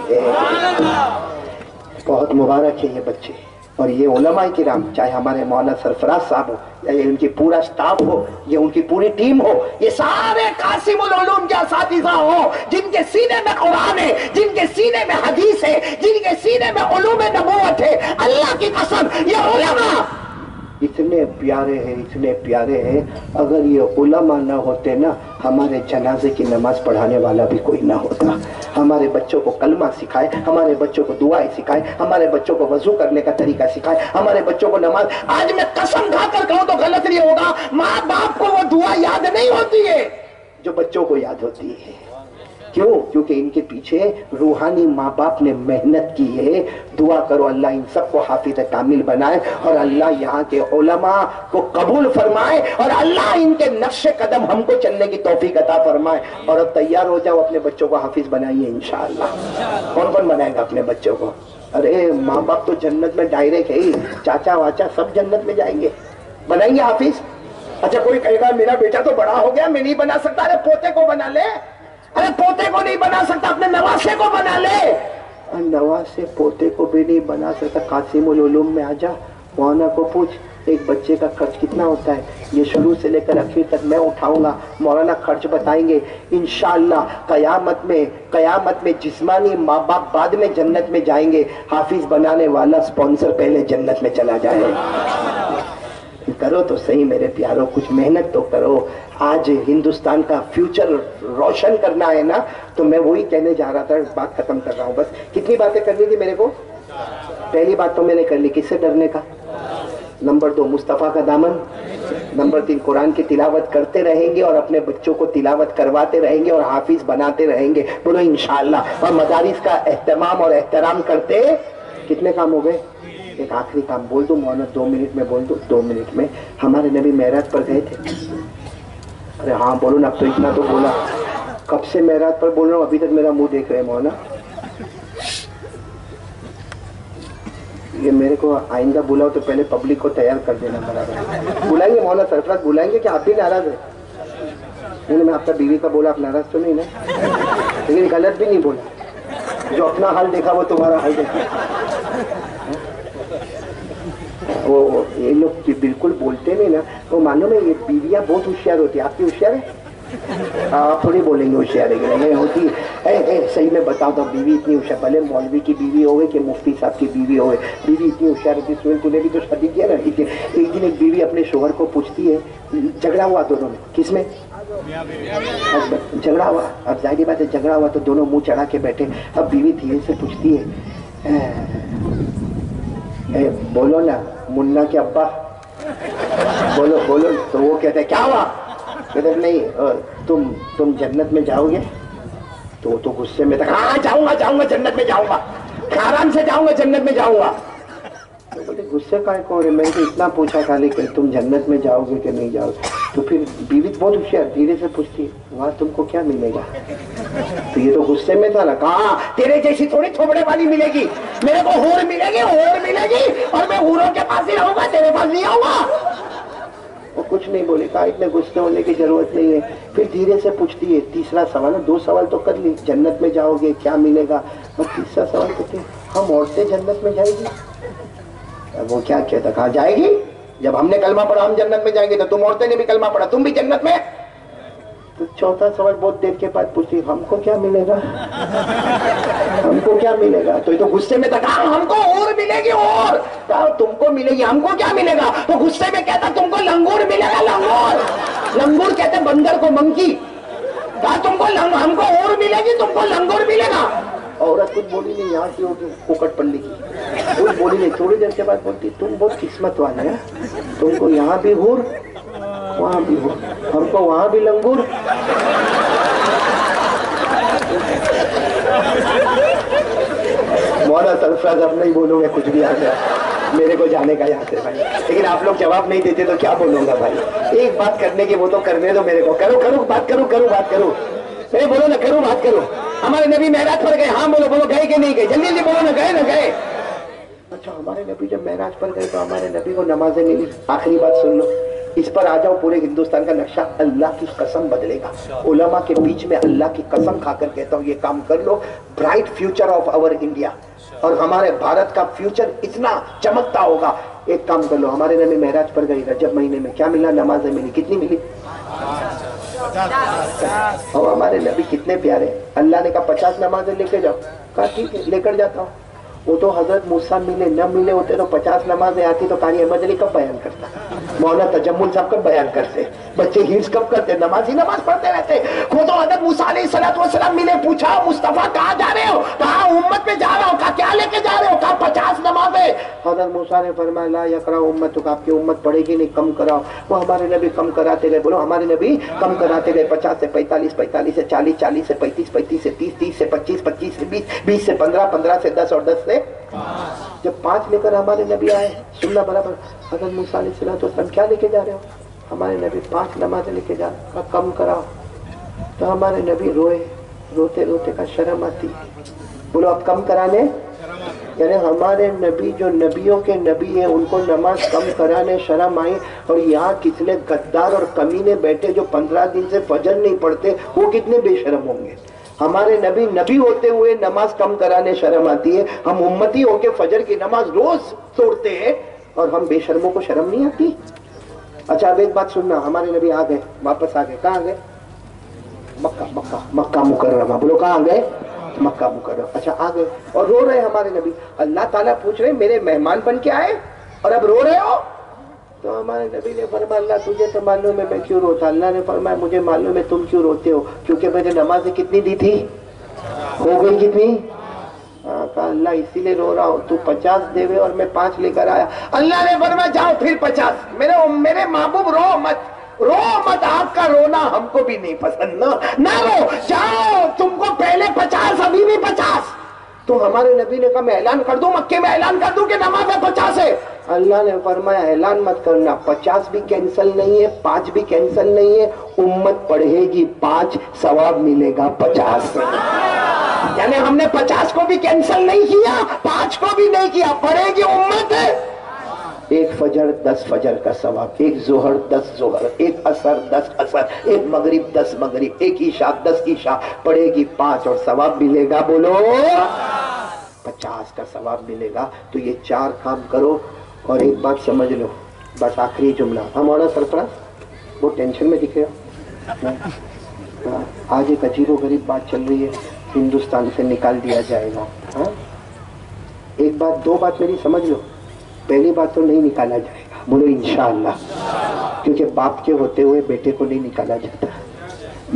بہت مبارک ہے یہ بچے, اور یہ علماء کرام چاہے ہمارے مولانا سرفراز صاحب ہو یا یہ ان کی پورا سٹاف ہو، یہ ان کی پوری ٹیم ہو، یہ سارے قاسم العلوم کے اساتذہ ہو جن کے سینے میں قرآن ہے، جن کے سینے میں حدیث ہے، جن کے سینے میں علوم نبوت ہے، اللہ کی قسم یہ علماء اتنے پیارے ہیں. اگر یہ علماء نہ ہوتے نا، ہمارے جنازے کی نماز پڑھانے والا بھی کوئی نہ ہوتا. ہمارے بچوں کو کلمہ سکھائے، ہمارے بچوں کو دعائیں سکھائے، ہمارے بچوں کو وضو کرنے کا طریقہ سکھائے، ہمارے بچوں کو نماز. آج میں قسم کھا کر کہوں تو غلط نہیں ہوگا، ماں باپ کو وہ دعا یاد نہیں ہوتی ہے جو بچوں کو یاد ہوتی ہے. کیوں؟ کیونکہ ان کے پیچھے روحانی ماں باپ نے محنت کی ہے. دعا کرو اللہ ان سب کو حافظ کامل بنائے، اور اللہ یہاں کے علماء کو قبول فرمائے، اور اللہ ان کے نقش قدم ہم کو چلنے کی توفیق عطا فرمائے. اور اب تیار ہو جاؤ، اپنے بچوں کو حافظ بنائیے انشاءاللہ. کون بنائے گا اپنے بچوں کو؟ ارے ماں باپ تو جنت میں ڈائریکٹ ہے ہی، چاچا واچا سب جنت میں جائیں گے. بنائیں گے حافظ. اچھا کوئی کہے گا میرا بیٹا تو بڑا ہو گیا، میں نہیں بنا سکتا. ارے پوتے کو بنا لے. ارے پوتے کو نہیں بنا سکتا، اپنے نواسے کو بنا لے. نواسے پوتے کو بھی نہیں بنا سکتا. قاسم العلوم میں آ جا، مولانا کو پوچھ ایک بچے کا خرچ کتنا ہوتا ہے. یہ شروع سے لے کر اخیر تک میں اٹھاؤں گا، مولانا خرچ بتائیں گے انشاءاللہ. قیامت میں جسمانی ماں باپ بعد میں جنت میں جائیں گے، حافظ بنانے والا سپانسر پہلے جنت میں چلا جائے. کرو تو صحیح میرے پیاروں، کچھ محنت تو کرو. آج ہندوستان کا فیوچر روشن کرنا ہے نا. تو میں وہی کہنے جا رہا تھا، بات ختم کر رہا ہوں. بس کتنی باتیں کرنی تھی میرے کو؟ پہلی بات تو میں نے کر لی، کس سے ڈرنے کا. نمبر 2 مصطفیٰ کا دامن. نمبر 3 قرآن کی تلاوت کرتے رہیں گے اور اپنے بچوں کو تلاوت کرواتے رہیں گے اور حافظ بناتے رہیں گے. بولو انشاءاللہ. اور مدارس کا اہتمام اور احترام کرتے. کتنے کام ہو گئے؟ ایک آخری کام بول دو مولانا، 2 منٹ میں بول دو. 2 منٹ میں. ہمارے نبی معراج پر گئے تھے. ارے ہاں بولو نا، اب تو اتنا تو بولا. کب سے معراج پر بول رہا ہوں، ابھی تک میرا منہ دیکھ رہے ہیں مولانا. یہ میرے کو آئندہ بلاؤ تو پہلے پبلک کو تیار کر دینا برابر. بلائیں گے مولانا سرفراز، بلائیں گے کہ آپ بھی ناراض ہیں؟ میں آپ کا بیوی کا بولا، آپ ناراض تو نہیں نا؟ لیکن غلط بھی نہیں بولا. جو اپنا حال دیکھا وہ تمہارا حال دیکھا. وہ یہ لوگ بالکل بولتے نہیں نا. وہ معلوم ہے یہ بیویاں بہت ہوشیار ہوتی ہیں. آپ کی ہوشیار ہے؟ آپ تھوڑی بولیں گے ہوشیار ہے کہ نہیں ہوتی. صحیح میں بتاؤ تو بیوی اتنی ہوشیار، بھلے مولوی کی بیوی ہوئے کہ مفتی صاحب کی بیوی ہوئے، بیوی اتنی ہوشیار ہوتی ہے. سہیل تو نے بھی تو شادی کیا نا. ایک دن ایک بیوی اپنے شوہر کو پوچھتی ہے، جھگڑا ہوا دونوں میں. کس میں؟ جھگڑا ہوا. اب ظاہری بات ہے جھگڑا ہوا تو دونوں منہ چڑھا کے بیٹھے. اب بیوی دھیرے سے پوچھتی ہے، بولو نا منا کے ابا، بولو. تو وہ کہتے ہیں کیا ہوا؟ کہتے نہیں تم جنت میں جاؤ گے. تو غصے میں تھا، ہاں جاؤں گا جنت میں جاؤں گا، آرام سے جاؤں گا جنت میں جاؤں گا. تو بولے غصے کا کون ہے، میں نے اتنا پوچھا تھا لیکن تم جنت میں جاؤ گے کہ نہیں جاؤ گے. تو پھر بیوی بہت ہوشیار دھیرے سے پوچھتی ہے، وہاں تم کو کیا ملے گا؟ تو یہ تو غصے میں تھا نا. کہاں تیرے جیسی تھوڑی تھوبڑے والی ملے گی، میرے کو ہور ملے گی اور میں ہوروں کے پاس ہی رہوں گا، تیرے پاس نہیں آؤں گا. وہ کچھ نہیں بولے. کہا اتنے غصے ہونے کی ضرورت نہیں ہے. پھر دھیرے سے پوچھتی ہے تیسرا سوال. 2 سوال تو کر لی، جنت میں جاؤ گے کیا ملے گا، اور تیسرا سوال کرتے ہم عورتیں جنت میں جائے گی. وہ کیا کہتا، کہاں جائے گی؟ جب ہم نے کلمہ پڑھا ہم جنت میں جائیں گے تو تم عورتیں نے بھی کلمہ پڑھا، تم بھی جنت میں. تو چوتھا سوال بہت دیر کے بعد پوچھتی ہم کو کیا ملے گا، ہم کو کیا ملے گا. تو یہ تو غصے میں تھا، کہا ہم کو اور ملے گی. اور کہا تم کو ملے گی، ہم کو کیا ملے گا. تو غصے میں کہتا تم کو لنگور ملے گا. لنگور کہتے بندر کو، منکی. کہا تم کو ہم کو اور ملے گی، تم کو لنگور ملے گا. عورت کچھ بولی نہیں، یہاں کی ہوگی پوکٹ پلی کی، کچھ بولی نہیں. تھوڑی دیر کے بعد بولتی تم بہت قسمت والے ہیں، تم کو یہاں بھی ہور وہاں بھی ہور، ہم کو وہاں بھی لنگور. مولانا سرفراز اب نہیں بولوں گے کچھ بھی آ جائے، میرے کو جانے کا یاد ہے بھائی. لیکن آپ لوگ جواب نہیں دیتے تو کیا بولوں گا بھائی. ایک بات کرنے کی وہ تو کرنے دو میرے کو. کرو بات کرو. نہیں بولو نا، کرو بات کرو. ہمارے نبی معراج پر گئے. ہاں بولو گئے کہ نہیں گئے، جلدی بولو نا، گئے نہ گئے. اچھا ہمارے نبی جب معراج پر گئے تو ہمارے نبی کو نمازیں ملی. آخری بات سن لو. اس پر آ جاؤ، پورے ہندوستان کا نقشہ اللہ کی قسم بدلے گا. علماء کے بیچ میں اللہ کی قسم کھا کر کہتا ہوں یہ کام کر لو، bright future of our India اور ہمارے بھارت کا فیوچر اتنا چمکتا ہوگا. ایک کام کر لو، ہمارے نبی معراج پر گئی رجب مہینے میں، کیا ملا؟ نمازیں ملی. کتنی ملی؟ اور ہمارے نبی کتنے پیارے. اللہ نے کہا 50 نمازیں لے کے جاؤ. کہا ٹھیک ہے لے کر جاتا ہوں. وہ تو حضرت موسیٰ ملے نہ ملے ہوتے تو 50 نمازیں آتی تو قاری احمد علی کب بیان کرتا، مولانا تجمل صاحب کب بیان کرتے، بچے ہیرس کب کرتے، نماز ہی نماز پڑھتے رہتے. وہ تو حضرت موسیٰ علیہ السلام ملے، پوچھا مصطفیٰ کہاں جا رہے ہو؟ کہا امت میں جا رہا ہوں. کہا کیا لے کے جا رہے ہو؟ کہا 50 نمازیں. حضرت موسیٰ نے فرمایا لا یقرأ امتک، آپ کی امت پڑھے گی نہیں، کم کراؤ. وہ ہمارے نبی کم کراتے گئے. بولو ہمارے نبی کم کراتے گئے. 50 سے 45، 45 سے 40، 40 سے 35، 35 سے 30، 30 سے 25، 25 سے 20، 20 سے 15، 15 سے 10 اور 10 سے جب 5 لے کر ہمارے نبی آئے. سننا برابر. حضرت موسیٰ علیہ السلام کیا لے کے جا رہے ہو؟ ہمارے نبی 5 نمازیں لے کے جا رہے. کہا کم کراؤ. تو ہمارے نبی روئے. روتے روتے کا شرم آتی. بولو اب کم کرانے، یعنی ہمارے نبی جو نبیوں کے نبی ہیں ان کو نماز کم کرانے شرم آئی. اور یہاں کتنے غدار اور کمینے بیٹھے جو 15 دن سے فجر نہیں پڑھتے، وہ کتنے بے شرم ہوں گے. ہمارے نبی نبی ہوتے ہوئے نماز کم کرانے شرم آتی ہے. ہم امتی ہو کے فجر کی نماز روز توڑتے ہیں اور ہم بے شرموں کو شرم نہیں آتی. اچھا اب ایک بات سننا، ہمارے نبی آ گئے، واپس آ گئے. کہاں گئے؟ مکہ مکرمہ. بولو کہاں گئے؟ مکہ مکرمہ. اچھا آ گئے اور رو رہے ہمارے نبی. اللہ تعالیٰ پوچھ رہے میرے مہمان بن کے آئے اور اب رو رہے ہو؟ تو ہمارے نبی نے فرمایا اللہ تجھے تو معلوم ہے میں کیوں روتا. اللہ نے فرمایا مجھے معلوم ہے تم کیوں روتے ہو، کیونکہ میں نے نمازیں کتنی دی تھی؟ ہو گئی کتنی؟ کہا اللہ اسی لیے رو رہا ہوں، تو 50 دے ہوئے اور میں 5 لے کر آیا. اللہ نے فرمایا جاؤ پھر 50. میرے محبوب رو مت، رو مت. آپ کا رونا ہم کو بھی نہیں پسند، نہ رو. جاؤ تم کو پہلے 50 ابھی بھی 50. تو ہمارے نبی نے کہا میں اعلان کر دوں، مکے میں اعلان کر دوں کہ نماز 50 ہے. اللہ نے فرمایا اعلان مت کرنا، 50 بھی کینسل نہیں ہے، 5 بھی کینسل نہیں ہے. امت پڑھے گی 5، ثواب ملے گا 50. یعنی ہم نے 50 کو بھی کینسل نہیں کیا، 5 کو بھی نہیں کیا، پڑھے گی امت. ایک فجر 10 فجر کا ثواب، ایک ظہر 10 ظہر، ایک عصر 10 عصر، ایک مغرب 10 مغرب، ایک عشاء 10 عشاء، پڑھے گی 5 اور ثواب ملے گا. بولو 50 کا ثواب ملے گا. تو یہ 4 کام کرو. اور ایک بات سمجھ لو، بس آخری جملہ. ہمارا سرفراز وہ ٹینشن میں دکھے گا. آج ایک عجیب و غریب بات چل رہی ہے، ہندوستان سے نکال دیا جائے گا. ایک بات، 2 بات میری سمجھ لو. پہلی بات تو نہیں نکالا جائے گا. بولو انشاءاللہ. کیونکہ باپ کے ہوتے ہوئے بیٹے کو نہیں نکالا جاتا،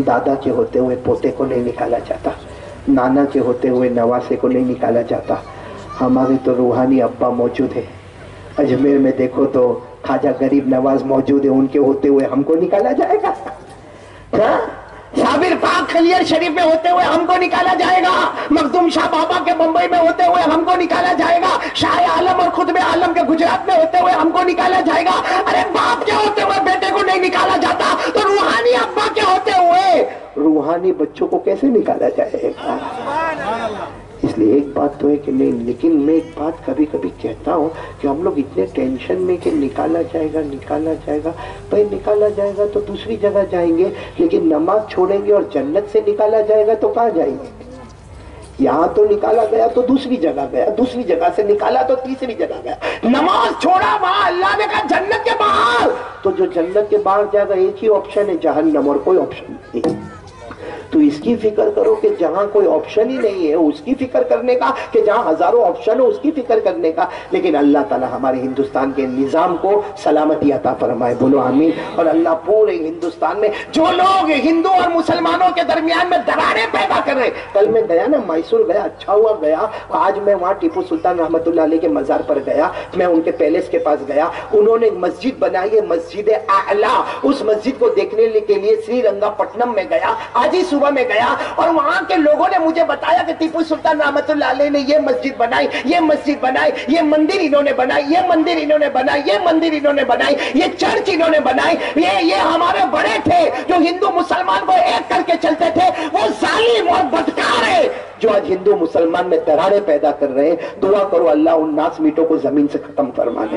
دادا کے ہوتے ہوئے پوتے کو نہیں نکالا جاتا، نانا کے ہوتے ہوئے نواسے کو نہیں نکالا جاتا. ہمارے تو روحانی ابا موجود ہے. اجمیر میں دیکھو تو خواجہ غریب نواز موجود ہے، ان کے ہوتے ہوئے ہم کو نکالا جائے گا. صابر پاک خلیل شریف میں ہوتے ہوئے ہم کو نکالا جائے گا. مخدوم شاہ بابا کے بمبئی میں ہوتے ہوئے ہم کو نکالا جائے گا. شاہ عالم اور خطب عالم کے گجرات میں ہوتے ہوئے ہم کو نکالا جائے گا. ارے باپ کے ہوتے ہوئے بیٹے کو نہیں نکالا جاتا تو روحانی ابا کے ہوتے ہوئے روحانی بچوں کو کیسے نکالا جائے گا؟ اس لیے ایک بات تو ہے کہ نہیں، لیکن میں ایک بات کبھی کبھی کہتا ہوں کہ ہم لوگ اتنے ٹینشن میں کہ نکالا جائے گا نکالا جائے گا. بھائی نکالا جائے گا تو دوسری جگہ جائیں گے، لیکن نماز چھوڑیں گے اور جنت سے نکالا جائے گا تو کہاں جائیں گے؟ یہاں تو نکالا گیا تو دوسری جگہ گیا، دوسری جگہ سے نکالا تو تیسری جگہ گیا. نماز چھوڑا وہاں اللہ نے کہا جنت کے باہر. تو جو جنت کے باہر جائے گا ایک ہی آپشن ہے، جہنم، اور کوئی آپشن نہیں. تو اس کی فکر کرو کہ جہاں کوئی آپشن ہی نہیں ہے اس کی فکر کرنے کا، کہ جہاں ہزاروں آپشن ہو اس کی فکر کرنے کا. لیکن اللہ تعالی ہمارے ہندوستان کے نظام کو سلامتی عطا فرمائے. بولو آمین. اور اللہ پورے ہندوستان میں جو لوگ ہندو اور مسلمانوں کے درمیان میں دراڑیں پیدا کر رہے. کل میں گیا نا میسور گیا، اچھا ہوا گیا. آج میں وہاں ٹیپو سلطان رحمت اللہ علیہ کے مزار پر گیا، میں ان کے پیلس کے پاس گیا. انہوں نے ایک مسجد بنائی ہے، مسجد اعلیٰ. اس مسجد کو دیکھنے کے لیے سری رنگا پٹنم میں گیا، آج ہی صبح میں گیا. اور وہاں کے لوگوں نے مجھے بتایا کہ ٹیپو سلطان رحمت اللہ علیہ نے یہ مسجد بنائی، یہ مسجد بنائی، یہ مندر انہوں نے بنائی، یہ مندر انہوں نے بنائی، یہ مندر انہوں نے بنائی، یہ چرچ انہوں نے بنائی. یہ ہمارے بڑے تھے جو ہندو مسلمان کو ایک کر کے چلتے تھے. وہ ظالم اور بدکار ہے جو آج ہندو مسلمان میں دراڑیں پیدا کر رہے ہیں، دعا کرو اللہ ان ناس میٹوں کو زمین سے ختم فرما دے،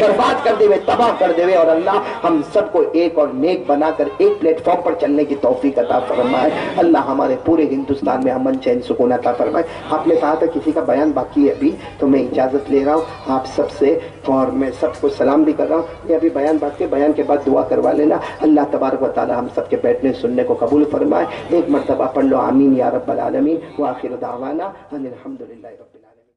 برباد کر دے ہوئے، تباہ کر دے ہوئے، اور اللہ ہم سب کو ایک اور نیک بنا کر ایک پلیٹ فارم پر چلنے کی توفیق عطا فرمائے۔ اللہ ہمارے پورے ہندوستان میں امن چین سکون عطا فرمائے۔ آپ نے کہا تھا کسی کا بیان باقی ہے ابھی، تو میں اجازت لے رہا ہوں آپ سب سے، اور میں سب کو سلام بھی کر رہا ہوں۔ یہ ابھی بیان باقی ہے، بیان کے بعد دعا کروا لینا۔ اللہ تبارک و تعالی ہم سب کے بیٹھنے سننے کو قبول فرمائے۔ ایک مرتبہ پڑھ لو آمین یا رب العالمین، وآخر دعوانا ان الحمدللہ رب العالمین۔